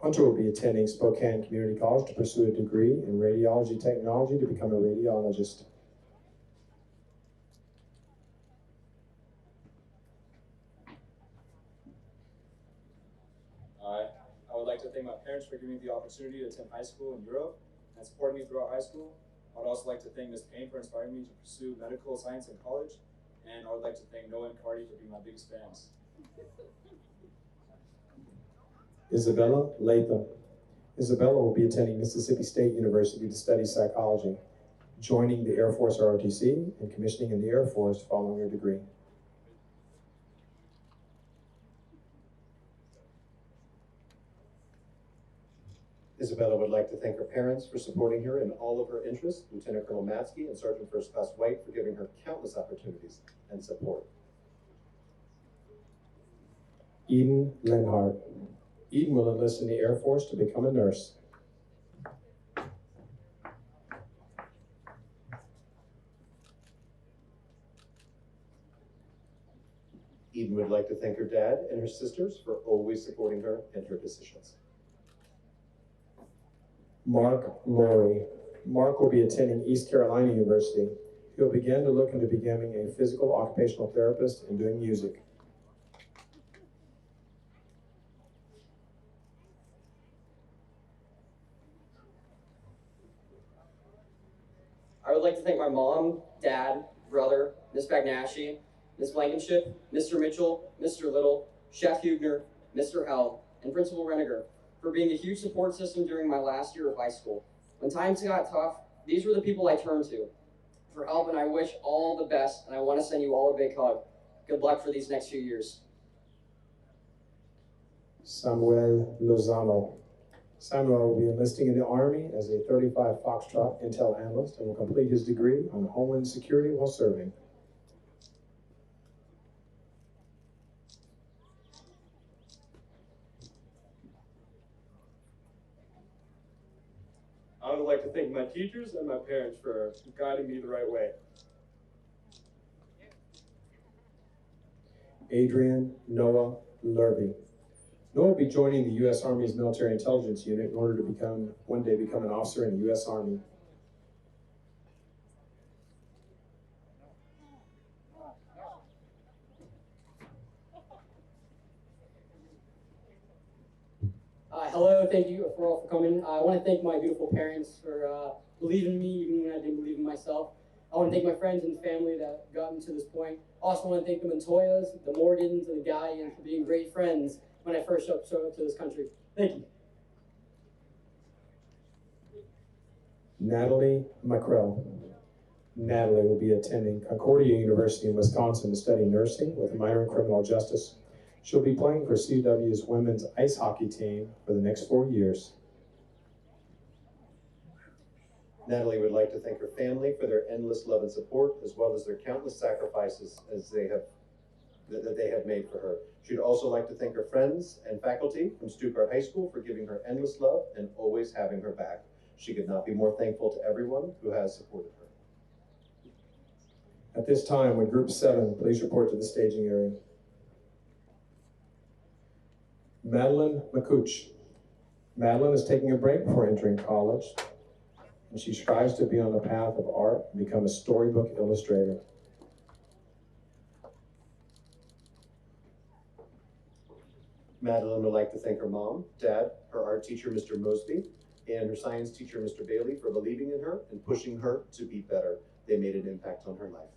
Hunter will be attending Spokane Community College to pursue a degree in radiology technology to become a radiologist. I would like to thank my parents for giving me the opportunity to attend high school in Europe and supporting me throughout high school. I would also like to thank Ms. Payne for inspiring me to pursue medical science in college, and I would like to thank Noah and Cardi for being my biggest fans. Isabella Latham. Isabella will be attending Mississippi State University to study psychology, joining the Air Force ROTC, and commissioning in the Air Force following her degree. Isabella would like to thank her parents for supporting her in all of her interests, Lieutenant Colonel Matsky and Sergeant First Class White for giving her countless opportunities and support. Eden Lenhart. Eden will enlist in the Air Force to become a nurse. Eden would like to thank her dad and her sisters for always supporting her in her decisions. Mark Laurie. Mark will be attending East Carolina University. He'll begin to look into becoming a physical occupational therapist and doing music. I would like to thank my mom, dad, brother, Miss Bagnashi, Miss Blankenship, Mr. Mitchell, Mr. Little, Chef Hugner, Mr. Hell, and Principal Reniger for being a huge support system during my last year of high school. When times got tough, these were the people I turned to for help, and I wish all the best, and I want to send you all a big hug. Good luck for these next few years. Samuel Lozano. Samuel will be enlisting in the Army as a 35 Foxtrot Intel analyst and will complete his degree on Homeland Security while serving. I would like to thank my teachers and my parents for guiding me the right way. Adrian Noah Lurby. Noah will be joining the U.S. Army's Military Intelligence Unit in order to one day become an officer in the U.S. Army. Hello, thank you for all for coming. I want to thank my beautiful parents for believing in me even when I didn't believe in myself. I want to thank my friends and family that got me to this point. I also want to thank the Montoyas, the Morgans, and the Gallians for being great friends when I first showed up to this country. Thank you. Natalie McCrell. Natalie will be attending Concordia University in Wisconsin to study nursing with a minor in criminal justice. She'll be playing for CW's women's ice hockey team for the next 4 years. Natalie would like to thank her family for their endless love and support, as well as their countless sacrifices that they have made for her. She'd also like to thank her friends and faculty from Stuttgart High School for giving her endless love and always having her back. She could not be more thankful to everyone who has supported her. At this time, would Group 7 please report to the staging area? Madeline McCooch. Madeline is taking a break before entering college, and she strives to be on the path of art and become a storybook illustrator. Madeline would like to thank her mom, dad, her art teacher, Mr. Mosby, and her science teacher, Mr. Bailey, for believing in her and pushing her to be better. They made an impact on her life.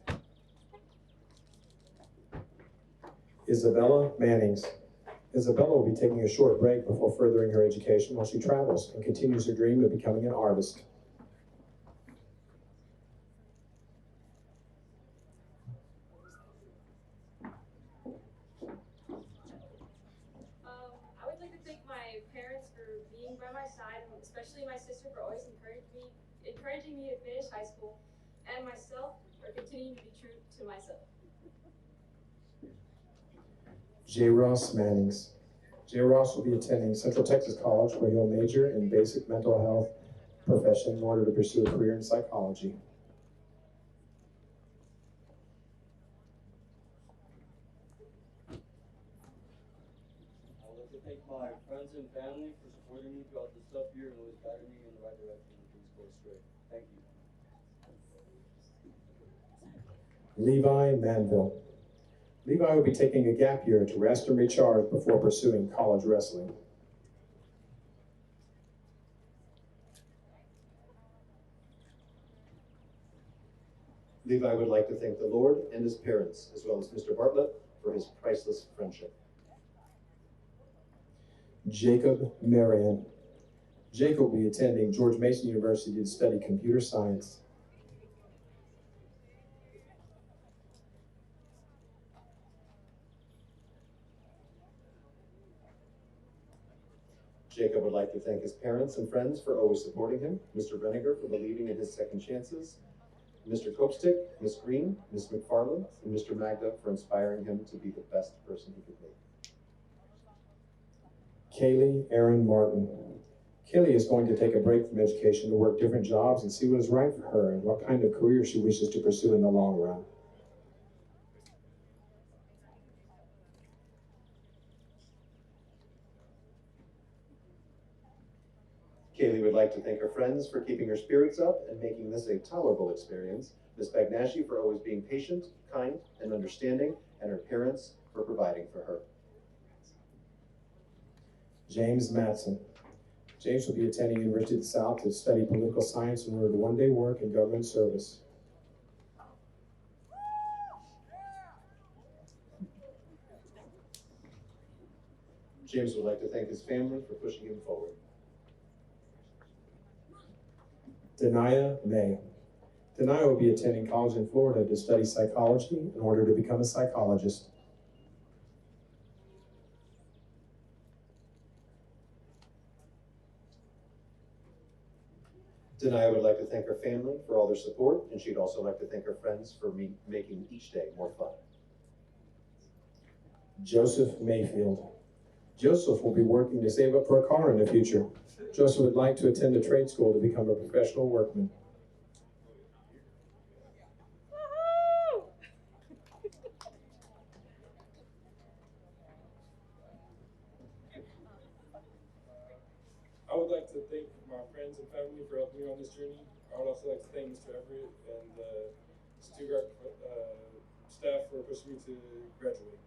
Isabella Mannings. Isabella will be taking a short break before furthering her education while she travels and continues her dream of becoming an artist. I would like to thank my parents for being by my side, and especially my sister for always encouraging me to finish high school, and myself for continuing to be true to myself. J. Ross Mannings. J. Ross will be attending Central Texas College, where he'll major in basic mental health profession in order to pursue a career in psychology. I would like to thank my friends and family for supporting me throughout this tough year and always guiding me in the right direction and things go straight. Thank you. Levi Manville. Levi will be taking a gap year to rest and recharge before pursuing college wrestling. Levi would like to thank the Lord and his parents, as well as Mr. Bartlett, for his priceless friendship. Jacob Marion. Jacob will be attending George Mason University to study computer science. Jacob would like to thank his parents and friends for always supporting him, Mr. Reniger for believing in his second chances, Mr. Copestick, Miss Green, Miss McFarland, and Mr. Magda for inspiring him to be the best person he could be. Kaylee Aaron Martin. Kaylee is going to take a break from education to work different jobs and see what is right for her and what kind of career she wishes to pursue in the long run. Kaylee would like to thank her friends for keeping her spirits up and making this a tolerable experience, Miss Bagnashi for always being patient, kind, and understanding, and her parents for providing for her. James Matson. James will be attending University of the South to study political science in order to one day work in government service. James would like to thank his family for pushing him forward. Denia May. Denia will be attending college in Florida to study psychology in order to become a psychologist. Denia would like to thank her family for all their support, and she'd also like to thank her friends for making each day more fun. Joseph Mayfield. Joseph will be working to save up for a car in the future. Joseph would like to attend a trade school to become a professional workman. I would like to thank my friends and family for helping me on this journey. I would also like to thank Mr. Everett and the Stuttgart staff for pushing me to graduate.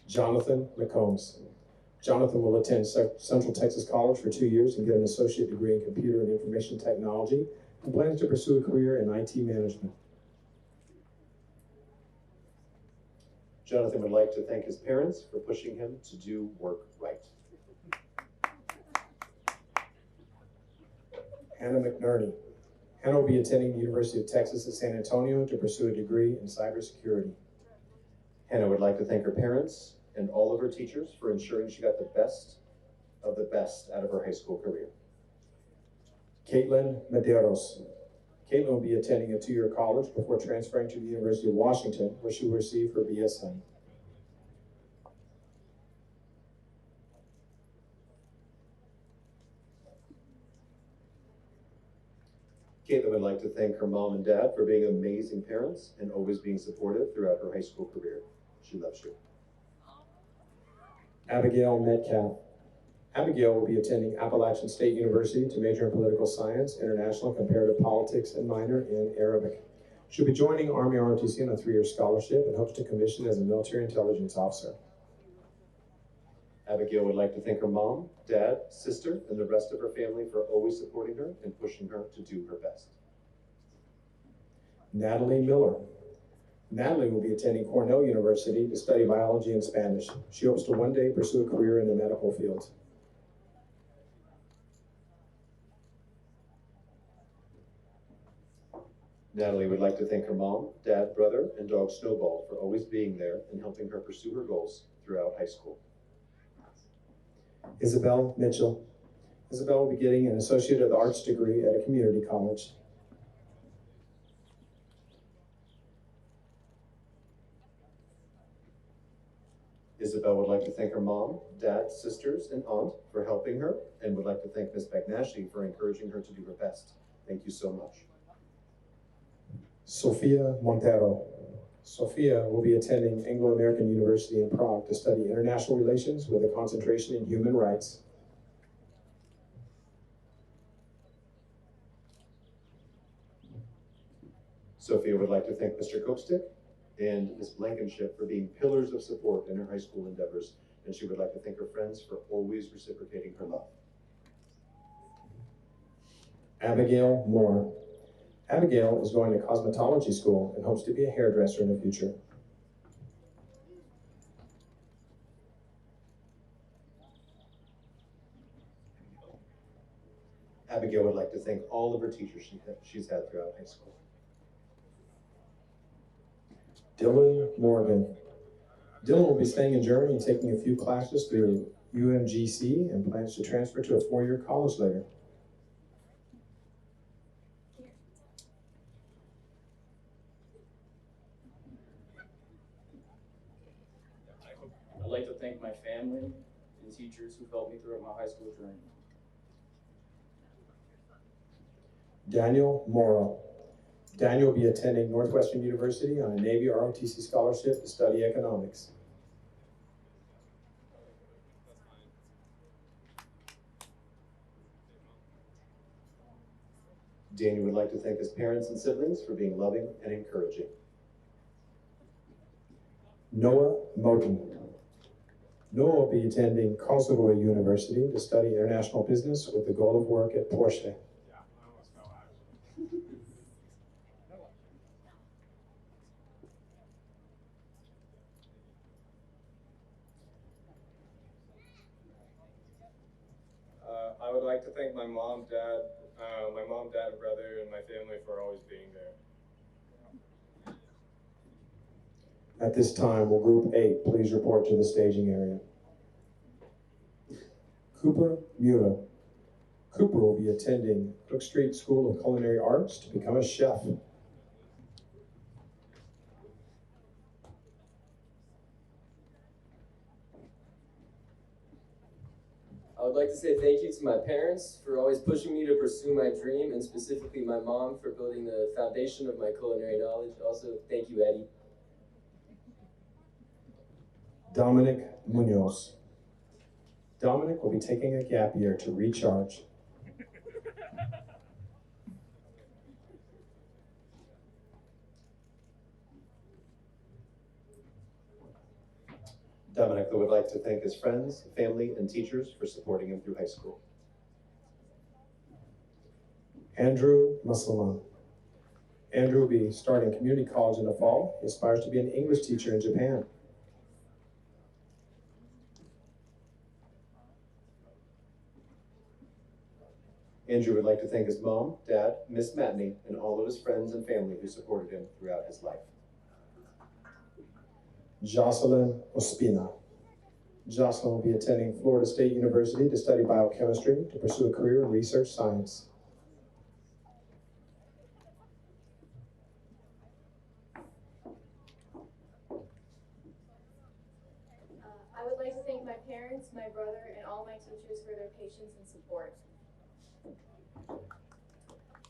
Jonathan McCombs. Jonathan will attend Central Texas College for 2 years and get an associate degree in computer and information technology and plans to pursue a career in IT management. Jonathan would like to thank his parents for pushing him to do work right. Hannah McNerney. Hannah will be attending the University of Texas at San Antonio to pursue a degree in cybersecurity. Hannah would like to thank her parents and all of her teachers for ensuring she got the best of the best out of her high school career. Caitlin Medeiros. Caitlin will be attending a 2-year college before transferring to the University of Washington, where she will receive her BSN. Caitlin would like to thank her mom and dad for being amazing parents and always being supportive throughout her high school career. She loves you. Abigail Metcalf. Abigail will be attending Appalachian State University to major in political science, international comparative politics, and minor in Arabic. She'll be joining Army ROTC on a 3-year scholarship and hopes to commission as a military intelligence officer. Abigail would like to thank her mom, dad, sister, and the rest of her family for always supporting her and pushing her to do her best. Natalie Miller. Natalie will be attending Cornell University to study biology and Spanish. She hopes to one day pursue a career in the medical field. Natalie would like to thank her mom, dad, brother, and dog Snowball for always being there and helping her pursue her goals throughout high school. Isabel Mitchell. Isabel will be getting an Associate of the Arts degree at a community college. Isabel would like to thank her mom, dad, sisters, and aunt for helping her, and would like to thank Ms. Bagnashi for encouraging her to do her best. Thank you so much. Sofia Montero. Sofia will be attending Anglo-American University in Prague to study international relations with a concentration in human rights. Sophia would like to thank Mr. Kopstick and Ms. Blankenship for being pillars of support in her high school endeavors, and she would like to thank her friends for always reciprocating her love. Abigail Moore. Abigail is going to cosmetology school and hopes to be a hairdresser in the future. Abigail would like to thank all of her teachers she's had throughout high school. Dylan Morgan. Dylan will be staying in Germany and taking a few classes through UMGC and plans to transfer to a 4-year college later. I'd like to thank my family and teachers who helped me throughout my high school journey. Daniel Morrow. Daniel will be attending Northwestern University on a Navy ROTC scholarship to study economics. Daniel would like to thank his parents and siblings for being loving and encouraging. Noah Moten. Noah will be attending Karlsruhe University to study international business with the goal of work at Porsche. I would like to thank my mom, dad, and brother, and my family for always being there. At this time, will Group 8 please report to the staging area? Cooper Muta. Cooper will be attending Cook Street School of Culinary Arts to become a chef. I would like to say thank you to my parents for always pushing me to pursue my dream, and specifically my mom for building the foundation of my culinary knowledge. Also, thank you, Eddie. Dominic Munoz. Dominic will be taking a gap year to recharge. Dominic would like to thank his friends, family, and teachers for supporting him through high school. Andrew Musselman. Andrew will be starting community college in the fall. He aspires to be an English teacher in Japan. Andrew would like to thank his mom, dad, Miss Matney, and all of his friends and family who supported him throughout his life. Jocelyn Ospina. Jocelyn will be attending Florida State University to study biochemistry to pursue a career in research science. I would like to thank my parents, my brother, and all my teachers for their patience and support.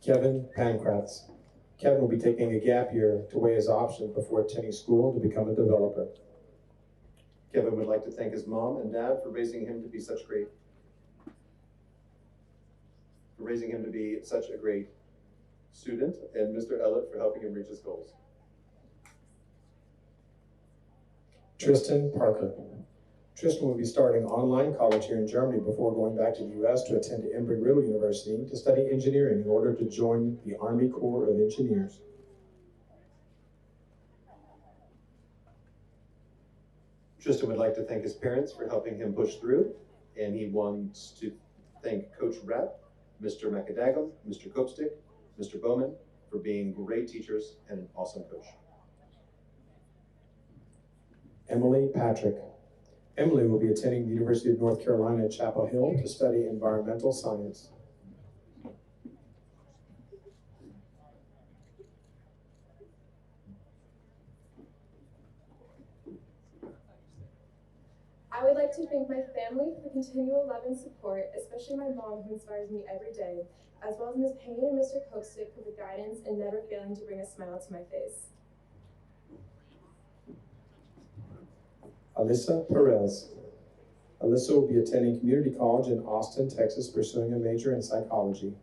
Kevin Pankratz. Kevin will be taking a gap year to weigh his options before attending school to become a developer. Kevin would like to thank his mom and dad for raising him to be such a great student, and Mr. Ellett for helping him reach his goals. Tristan Parker. Tristan will be starting online college here in Germany before going back to the U.S. to attend Embry-Riddle University to study engineering in order to join the Army Corps of Engineers. Tristan would like to thank his parents for helping him push through, and he wants to thank Coach Rapp, Mr. McAdagam, Mr. Kopstick, Mr. Bowman for being great teachers and an awesome coach. Emily Patrick. Emily will be attending the University of North Carolina at Chapel Hill to study environmental science. I would like to thank my family for the continual love and support, especially my mom who inspires me every day, as well as Ms. Payne and Mr. Kostick for the guidance and never failing to bring a smile to my face. Alyssa Perez. Alyssa will be attending community college in Austin, Texas, pursuing a major in psychology.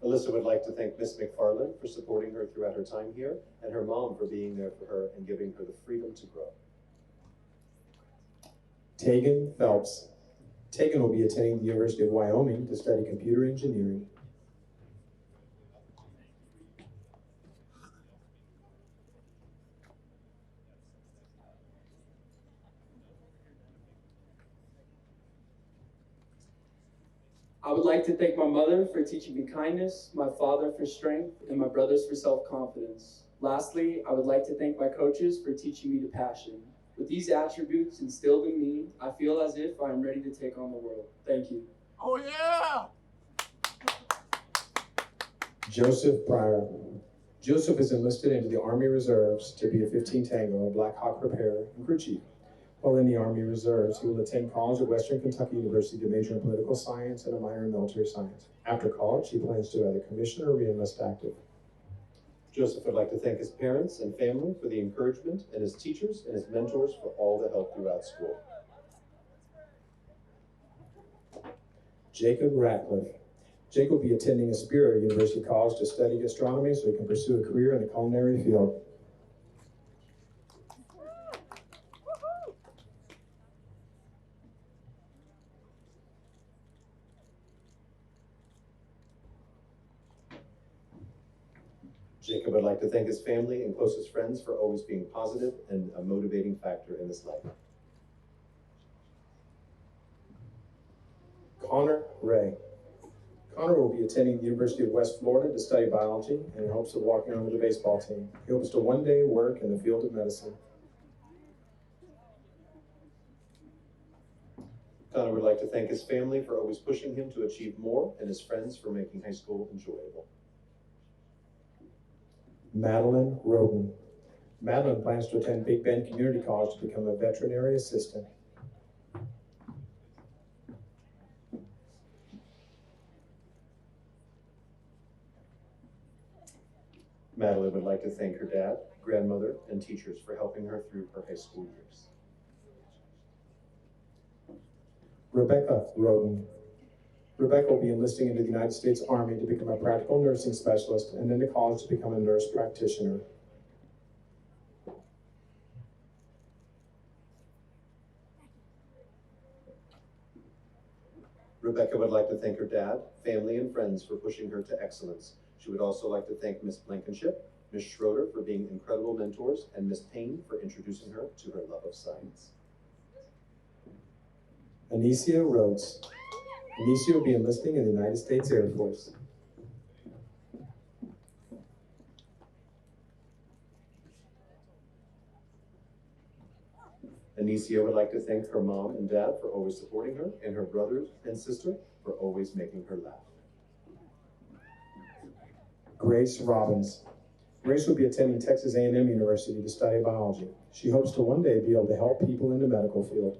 Alyssa would like to thank Miss McFarland for supporting her throughout her time here, and her mom for being there for her and giving her the freedom to grow. Tegan Phelps. Tegan will be attending the University of Wyoming to study computer engineering. I would like to thank my mother for teaching me kindness, my father for strength, and my brothers for self-confidence. Lastly, I would like to thank my coaches for teaching me to passion. With these attributes instilled in me, I feel as if I am ready to take on the world. Thank you. Oh yeah! Joseph Pryor. Joseph is enlisted into the Army Reserves to be a 15 Tango, Black Hawk Repair, and crew chief. While in the Army Reserves, he will attend college at Western Kentucky University to major in political science and a minor in military science. After college, he plans to either commission or re-enlist active. Joseph would like to thank his parents and family for the encouragement, and his teachers and his mentors for all the help throughout school. Jacob Ratcliffe. Jacob will be attending Aspira University College to study gastronomy so he can pursue a career in the culinary field. Jacob would like to thank his family and closest friends for always being positive and a motivating factor in his life. Connor Ray. Connor will be attending the University of West Florida to study biology and in hopes of walking onto the baseball team. He hopes to one day work in the field of medicine. Connor would like to thank his family for always pushing him to achieve more and his friends for making high school enjoyable. Madeline Roden. Madeline plans to attend Big Bend Community College to become a veterinary assistant. Madeline would like to thank her dad, grandmother, and teachers for helping her through her high school years. Rebecca Roden. Rebecca will be enlisting into the United States Army to become a practical nursing specialist and then to college to become a nurse practitioner. Rebecca would like to thank her dad, family, and friends for pushing her to excellence. She would also like to thank Miss Blankenship, Miss Schroeder for being incredible mentors, and Miss Payne for introducing her to her love of science. Anicia Rhodes. Anicia will be enlisting in the United States Air Force. Anicia would like to thank her mom and dad for always supporting her, and her brothers and sister for always making her laugh. Grace Robbins. Grace will be attending Texas A&M University to study biology. She hopes to one day be able to help people in the medical field.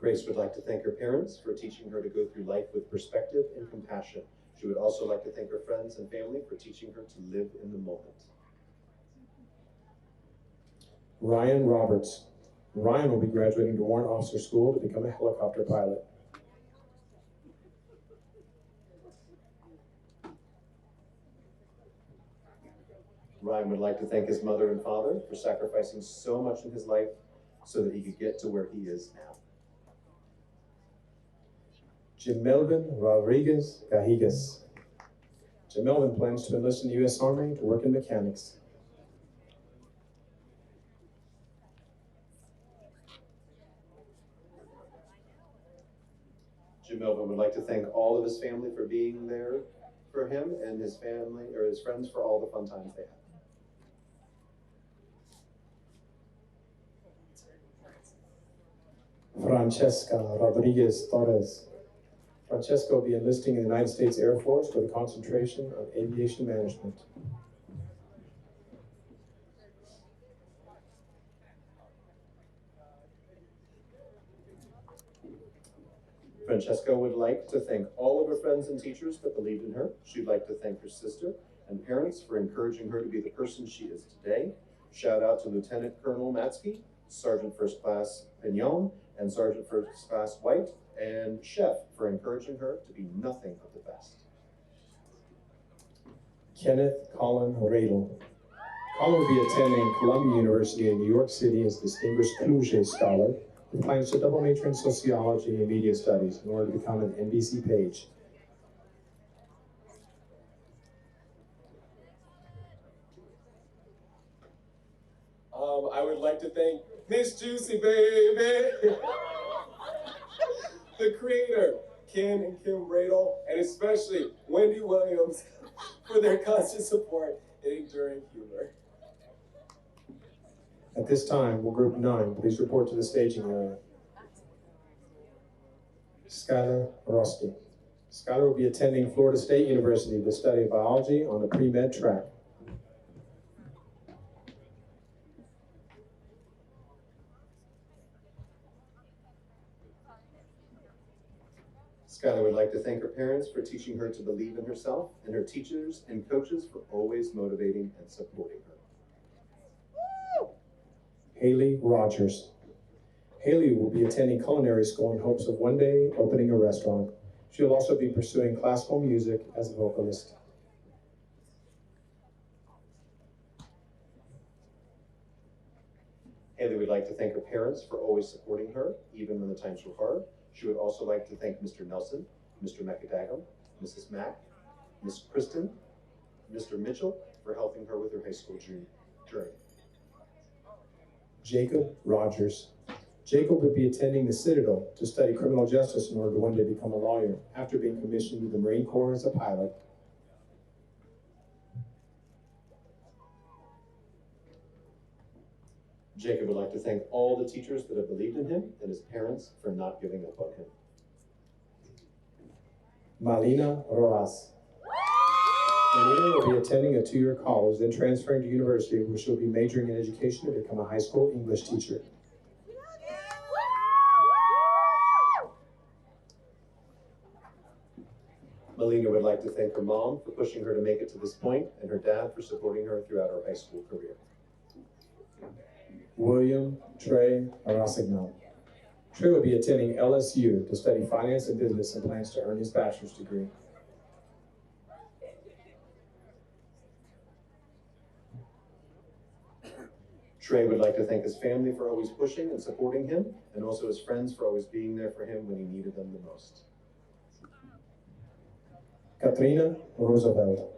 Grace would like to thank her parents for teaching her to go through life with perspective and compassion. She would also like to thank her friends and family for teaching her to live in the moment. Ryan Roberts. Ryan will be graduating to Warrant Officer School to become a helicopter pilot. Ryan would like to thank his mother and father for sacrificing so much in his life so that he could get to where he is now. Jamelvin Rodriguez Cajigas. Jamelvin plans to enlist in the U.S. Army to work in mechanics. Jamelvin would like to thank all of his family for being there for him and his family or his friends for all the fun times they had. Francesca Rodriguez Torres. Francesca will be enlisting in the United States Air Force with a concentration on aviation management. Francesca would like to thank all of her friends and teachers that believed in her. She'd like to thank her sister and parents for encouraging her to be the person she is today. Shout out to Lieutenant Colonel Matsky, Sergeant First Class Pignon, and Sergeant First Class White, and Chef for encouraging her to be nothing but the best. Kenneth Colin Radel. Colin will be attending Columbia University in New York City as Distinguished Kluge Scholar, who plans to double major in sociology and media studies in order to become an NBC page. I would like to thank Miss Juicy Baby, the creator, Ken and Kim Bradle, and especially Wendy Williams for their constant support and enduring humor. At this time, will Group 9 please report to the staging area? Skylar Roski. Skylar will be attending Florida State University to study biology on the pre-med track. Skylar would like to thank her parents for teaching her to believe in herself, and her teachers and coaches for always motivating and supporting her. Haley Rogers. Haley will be attending culinary school in hopes of one day opening a restaurant. She will also be pursuing classical music as a vocalist. Haley would like to thank her parents for always supporting her, even when the times were hard. She would also like to thank Mr. Nelson, Mr. McAdagam, Mrs. Mack, Miss Kristen, Mr. Mitchell for helping her with her high school journey. Jacob Rogers. Jacob will be attending the Citadel to study criminal justice in order to one day become a lawyer after being commissioned to the Marine Corps as a pilot. Jacob would like to thank all the teachers that have believed in him and his parents for not giving up on him. Malina Rojas. Malina will be attending a 2-year college, then transferring to university where she'll be majoring in education to become a high school English teacher. Malina would like to thank her mom for pushing her to make it to this point and her dad for supporting her throughout her high school career. William Trey Arasignal. Trey will be attending LSU to study finance and business and plans to earn his bachelor's degree. Trey would like to thank his family for always pushing and supporting him, and also his friends for always being there for him when he needed them the most. Katrina Roosevelt.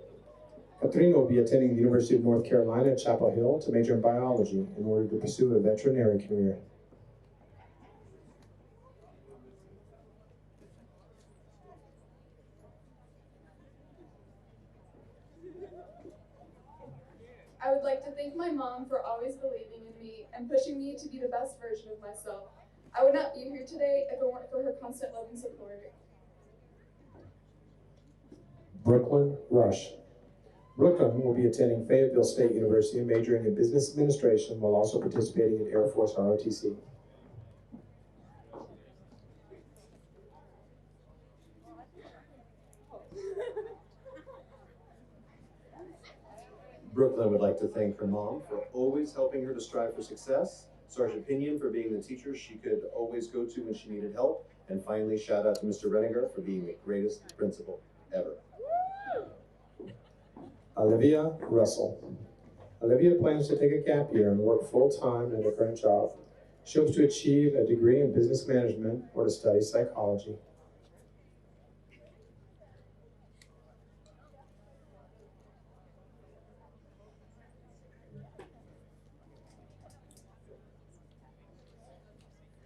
Katrina will be attending the University of North Carolina at Chapel Hill to major in biology in order to pursue a veterinary career. I would like to thank my mom for always believing in me and pushing me to be the best version of myself. I would not be here today if it weren't for her constant love and support. Brooklyn Rush. Brooklyn will be attending Fayetteville State University and majoring in business administration while also participating in Air Force ROTC. Brooklyn would like to thank her mom for always helping her to strive for success, Sergeant Pinion for being the teacher she could always go to when she needed help, and finally shout out to Mr. Reniger for being the greatest principal ever. Olivia Russell. Olivia plans to take a gap year and work full-time at her current job. She hopes to achieve a degree in business management or to study psychology.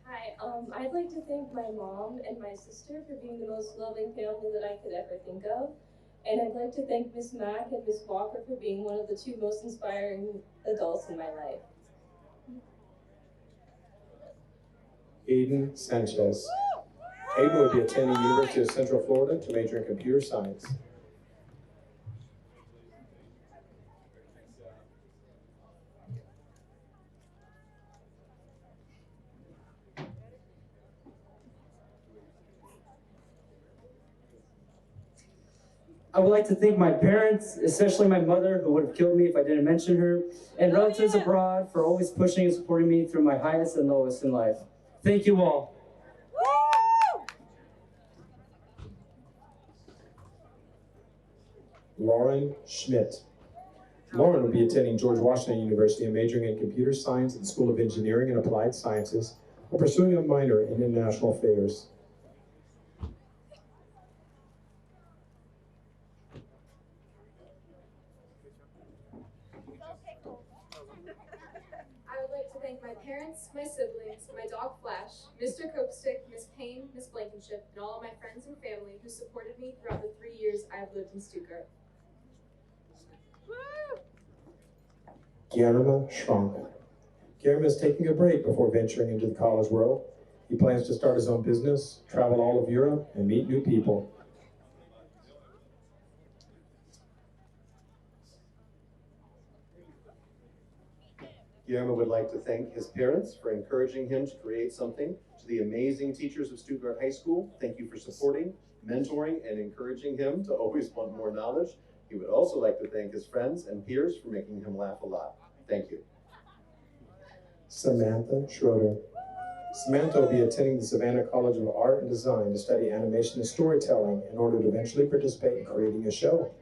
Hi, I'd like to thank my mom and my sister for being the most loving family that I could ever think of. And I'd like to thank Miss Mack and Miss Walker for being one of the 2 most inspiring adults in my life. Aiden Sanchez. Aiden will be attending University of Central Florida to major in computer science. I would like to thank my parents, especially my mother, who would have killed me if I didn't mention her, and relatives abroad for always pushing and supporting me through my highest and lowest in life. Thank you all. Lauren Schmidt. Lauren will be attending George Washington University and majoring in computer science at the School of Engineering and Applied Sciences, while pursuing a minor in international affairs. I would like to thank my parents, my siblings, my dog Flash, Mr. Copestick, Miss Payne, Miss Blankenship, and all of my friends and family who supported me throughout the 3 years I have lived in Stuttgart. Guillermo Schrank. Guillermo is taking a break before venturing into the college world. He plans to start his own business, travel all of Europe, and meet new people. Guillermo would like to thank his parents for encouraging him to create something. To the amazing teachers of Stuttgart High School, thank you for supporting, mentoring, and encouraging him to always want more knowledge. He would also like to thank his friends and peers for making him laugh a lot. Thank you. Samantha Schroeder. Samantha will be attending the Savannah College of Art and Design to study animation and storytelling in order to eventually participate in creating a show.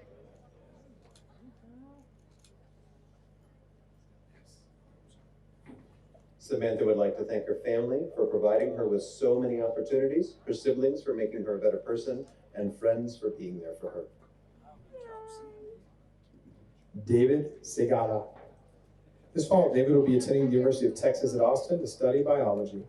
Samantha would like to thank her family for providing her with so many opportunities, her siblings for making her a better person, and friends for being there for her. David Segala. This fall, David will be attending the University of Texas at Austin to study biology.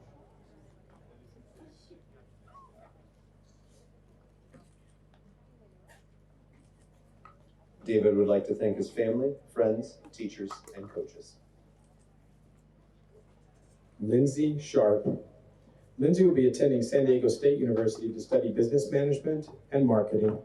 David would like to thank his family, friends, teachers, and coaches. Lindsay Sharp. Lindsay will be attending San Diego State University to study business management and marketing.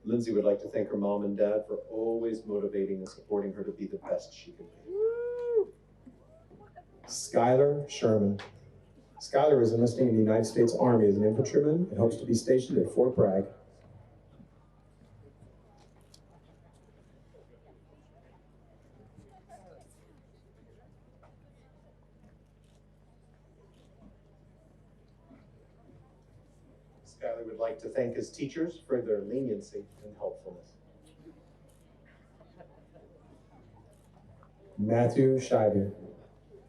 Lindsay would like to thank her mom and dad for always motivating and supporting her to be the best she can be. Skylar Sherman. Skylar is enlisting in the United States Army as an infantryman and hopes to be stationed at Fort Bragg. Skylar would like to thank his teachers for their leniency and helpfulness. Matthew Scheiber.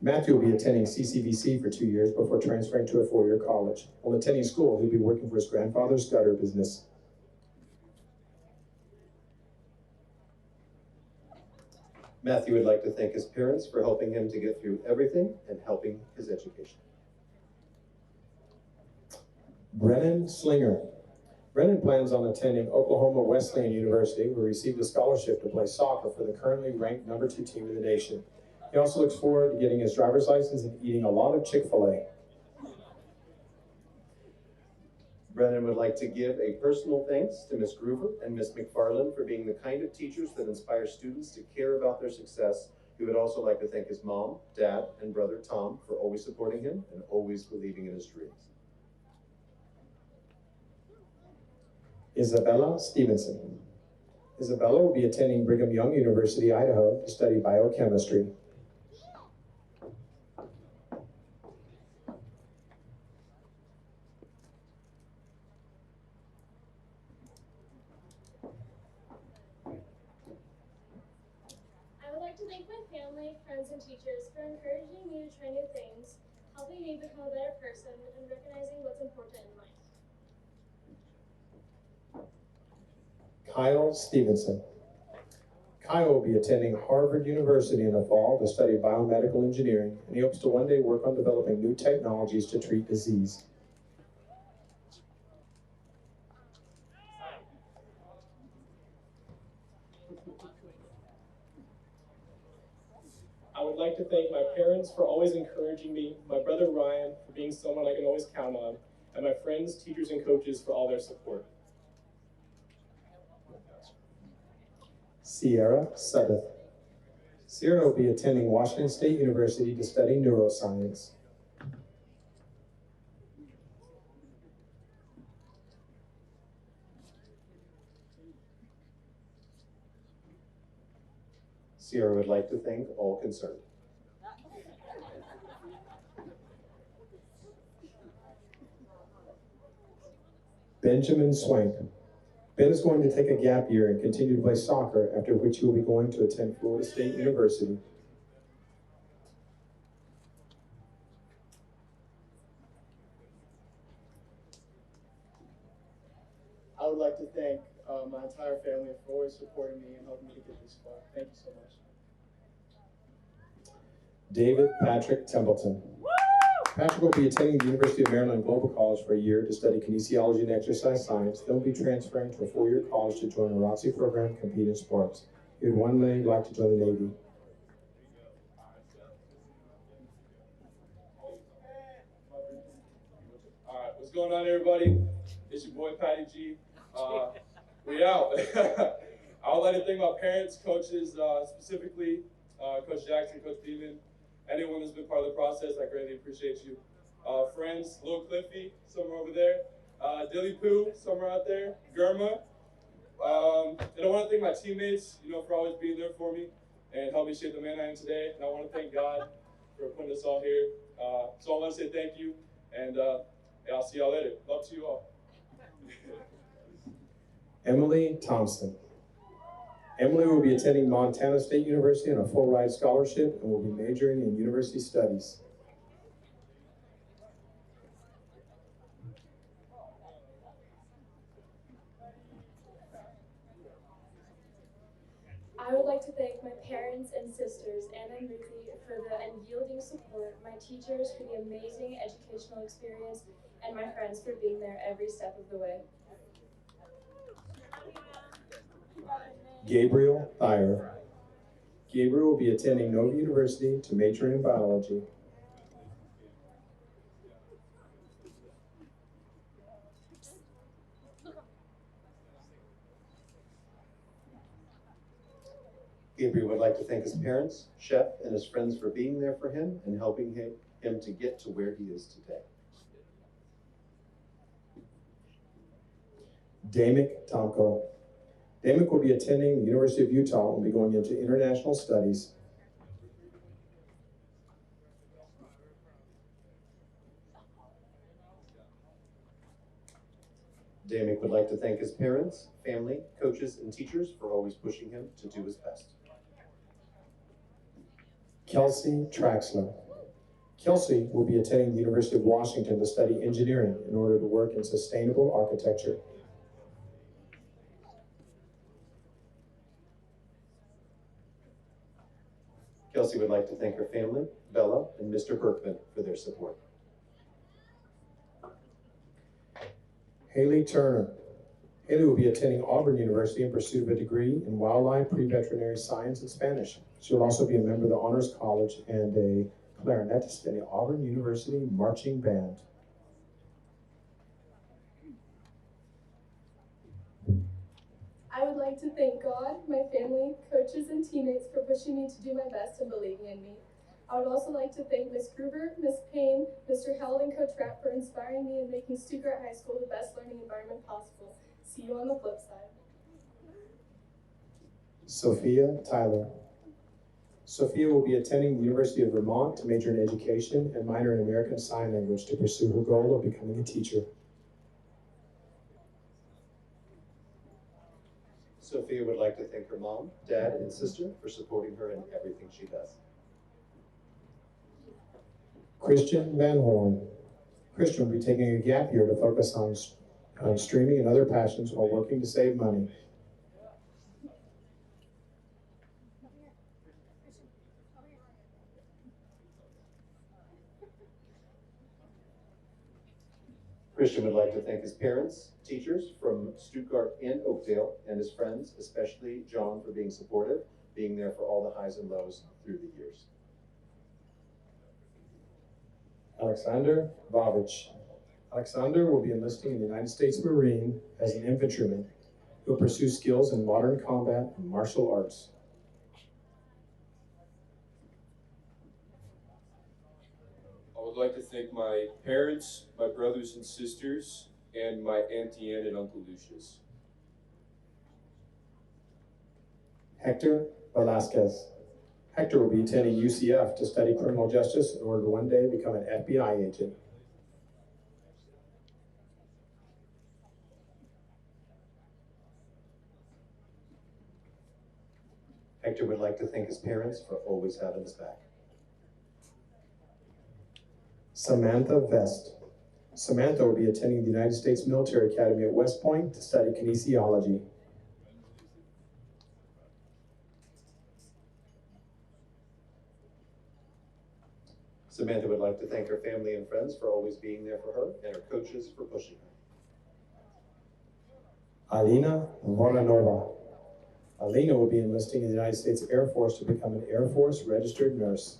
Matthew will be attending CCVC for 2 years before transferring to a 4-year college. While attending school, he'll be working for his grandfather's gutter business. Matthew would like to thank his parents for helping him to get through everything and helping his education. Brennan Slinger. Brennan plans on attending Oklahoma Wesleyan University, where he received a scholarship to play soccer for the currently ranked #2 team in the nation. He also looks forward to getting his driver's license and eating a lot of Chick-fil-A. Brennan would like to give a personal thanks to Miss Groover and Miss McFarland for being the kind of teachers that inspire students to care about their success. He would also like to thank his mom, dad, and brother Tom for always supporting him and always believing in his dreams. Isabella Stevenson. Isabella will be attending Brigham Young University, Idaho to study biochemistry. I would like to thank my family, friends, and teachers for encouraging me to try new things, helping me become a better person, and recognizing what's important in life. Kyle Stevenson. Kyle will be attending Harvard University in the fall to study biomedical engineering, and he hopes to one day work on developing new technologies to treat disease. I would like to thank my parents for always encouraging me, my brother Ryan for being someone I can always count on, and my friends, teachers, and coaches for all their support. Sierra Suddeth. Sierra will be attending Washington State University to study neuroscience. Sierra would like to thank all concerned. Benjamin Swank. Ben is going to take a gap year and continue to play soccer, after which he will be going to attend Florida State University. I would like to thank my entire family for always supporting me and helping me to get this far. Thank you so much. David Patrick Templeton. Patrick will be attending the University of Maryland Global College for a year to study kinesiology and exercise science. Then will be transferring to a 4-year college to join a ROTC program and compete in sports. He would one day like to join the Navy. Alright, what's going on, everybody? It's your boy Patty G. We out. I would like to thank my parents, coaches, specifically Coach Jackson, Coach Beeman, anyone that's been part of the process. I greatly appreciate you. Friends, Lil Cliffy, somewhere over there. Dilly Poo, somewhere out there. Germa. And I want to thank my teammates, for always being there for me and help me shape the man I am today. And I want to thank God for putting us all here. So I want to say thank you, and I'll see y'all later. Love to you all. Emily Thompson. Emily will be attending Montana State University on a full ride scholarship and will be majoring in university studies. I would like to thank my parents and sisters, Anna and Ruthie, for the unyielding support, my teachers for the amazing educational experience, and my friends for being there every step of the way. Gabriel Thayer. Gabriel will be attending Nova University to major in biology. Gabriel would like to thank his parents, Chef, and his friends for being there for him and helping him to get to where he is today. Damick Tomko. Damick will be attending the University of Utah and will be going into international studies. Damick would like to thank his parents, family, coaches, and teachers for always pushing him to do his best. Kelsey Traxler. Kelsey will be attending the University of Washington to study engineering in order to work in sustainable architecture. Kelsey would like to thank her family, Bella, and Mr. Berkman for their support. Haley Turner. Haley will be attending Auburn University in pursuit of a degree in wildlife, pre-veterinary science, and Spanish. She will also be a member of the Honors College and a clarinetist in the Auburn University Marching Band. I would like to thank God, my family, coaches, and teammates for pushing me to do my best and believing in me. I would also like to thank Ms. Gruber, Ms. Payne, Mr. Held, and Coach Rapp for inspiring me and making Stuttgart High School the best learning environment possible. See you on the flip side. Sophia Tyler. Sophia will be attending the University of Vermont to major in education and minor in American Sign Language to pursue her goal of becoming a teacher. Sophia would like to thank her mom, dad, and sister for supporting her in everything she does. Christian Van Horn. Christian will be taking a gap year to focus on streaming and other passions while working to save money. Christian would like to thank his parents, teachers from Stuttgart and Oakdale, and his friends, especially John, for being supportive, being there for all the highs and lows through the years. Alexander Vavich. Alexander will be enlisting in the United States Marine as an infantryman. He'll pursue skills in modern combat and martial arts. I would like to thank my parents, my brothers and sisters, and my Auntie Anne and Uncle Lucius. Hector Velasquez. Hector will be attending UCF to study criminal justice in order to one day become an FBI agent. Hector would like to thank his parents for always having his back. Samantha Vest. Samantha will be attending the United States Military Academy at West Point to study kinesiology. Samantha would like to thank her family and friends for always being there for her and her coaches for pushing her. Alina Voronova. Alina will be enlisting in the United States Air Force to become an Air Force registered nurse.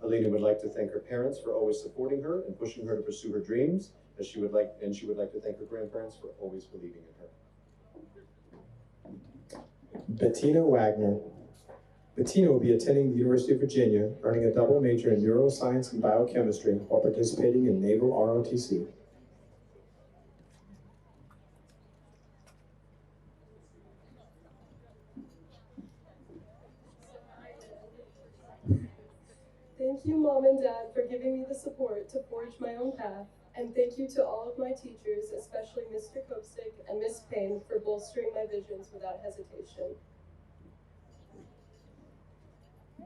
Alina would like to thank her parents for always supporting her and pushing her to pursue her dreams, she would like to thank her grandparents for always believing in her. Bettina Wagner. Bettina will be attending the University of Virginia, earning a double major in neuroscience and biochemistry while participating in Naval ROTC. Thank you, Mom and Dad, for giving me the support to forge my own path. And thank you to all of my teachers, especially Mr. Kopstick and Miss Payne, for bolstering my visions without hesitation.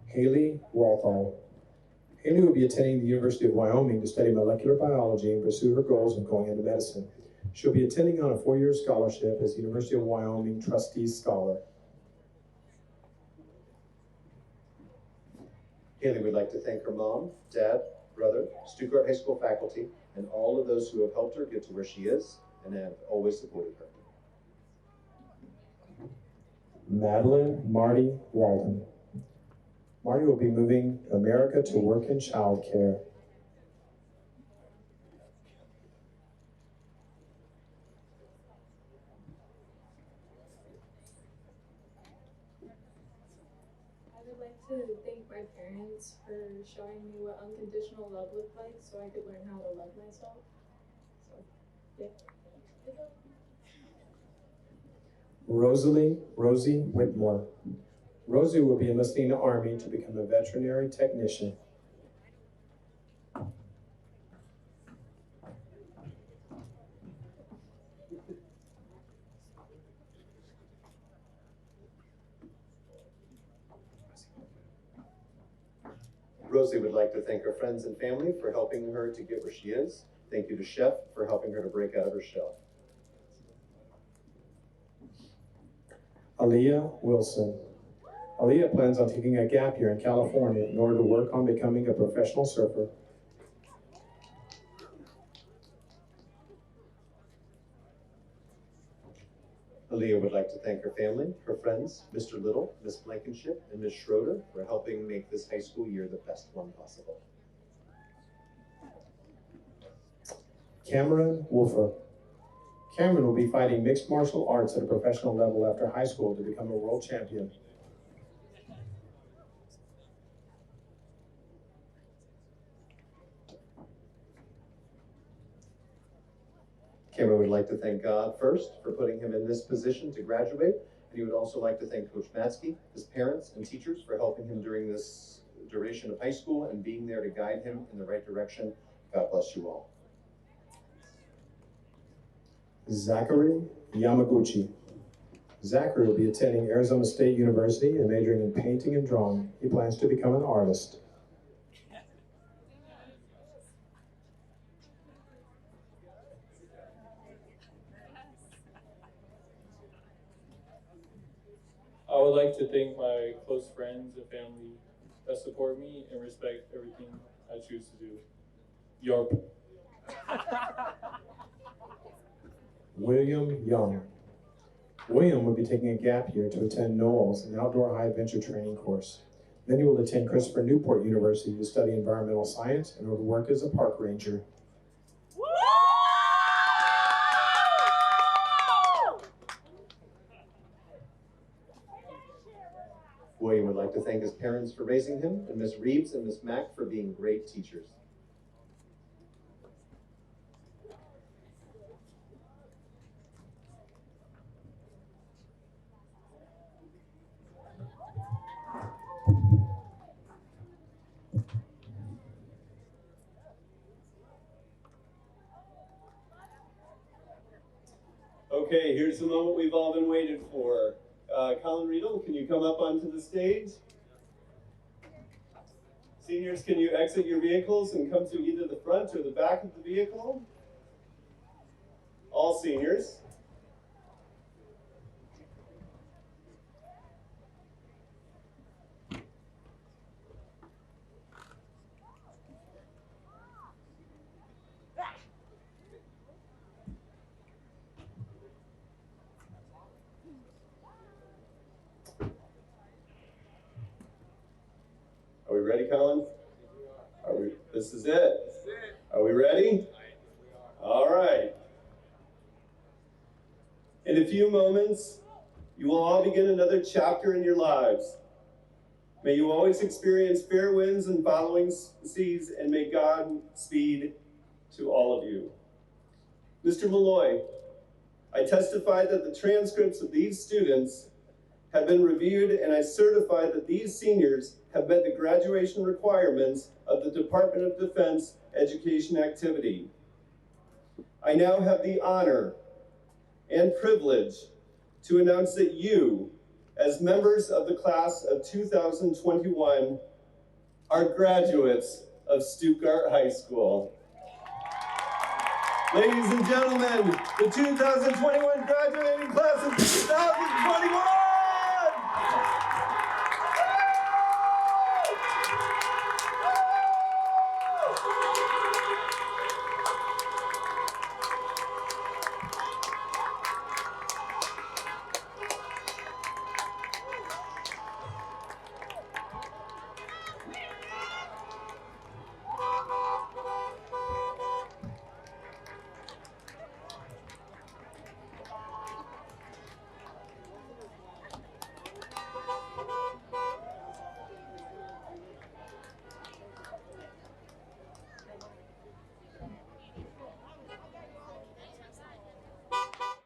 Haley Walthall. Haley will be attending the University of Wyoming to study molecular biology and pursue her goals of going into medicine. She'll be attending on a 4-year scholarship as University of Wyoming Trustee Scholar. Haley would like to thank her mom, dad, brother, Stuttgart High School faculty, and all of those who have helped her get to where she is and have always supported her. Madeline Marty Walden. Marty will be moving to America to work in childcare. I would like to thank my parents for showing me what unconditional love looked like so I could learn how to love myself. So, yeah. Rosie Whitmore. Rosie will be enlisting in the Army to become a veterinary technician. Rosie would like to thank her friends and family for helping her to get where she is. Thank you to Chef for helping her to break out of her shell. Aaliyah Wilson. Aaliyah plans on taking a gap year in California in order to work on becoming a professional surfer. Aaliyah would like to thank her family, her friends, Mr. Little, Miss Blankenship, and Miss Schroeder for helping make this high school year the best one possible. Cameron Wolfer. Cameron will be fighting mixed martial arts at a professional level after high school to become a world champion. Cameron would like to thank God first for putting him in this position to graduate, and he would also like to thank Coach Matsky, his parents, and teachers for helping him during this duration of high school and being there to guide him in the right direction. God bless you all. Zachary Yamaguchi. Zachary will be attending Arizona State University and majoring in painting and drawing. He plans to become an artist. I would like to thank my close friends and family that support me and respect everything I choose to do. Yarp. William Young. William will be taking a gap year to attend Knowles, an outdoor high adventure training course. Then he will attend Christopher Newport University to study environmental science and will work as a park ranger. William would like to thank his parents for raising him, and Miss Reeves and Miss Mack for being great teachers. Okay, here's the moment we've all been waiting for. Colin Riedel, can you come up onto the stage? Seniors, can you exit your vehicles and come to either the front or the back of the vehicle? All seniors. Are we ready, Colin? This is it. Are we ready? All right. In a few moments, you will all begin another chapter in your lives. May you always experience fair winds and following seas, and may God speed to all of you. Mr. Malloy, I testify that the transcripts of these students have been reviewed, and I certify that these seniors have met the graduation requirements of the Department of Defense education activity. I now have the honor and privilege to announce that you, as members of the class of 2021, are graduates of Stuttgart High School. Ladies and gentlemen, the 2021 graduating class of 2021!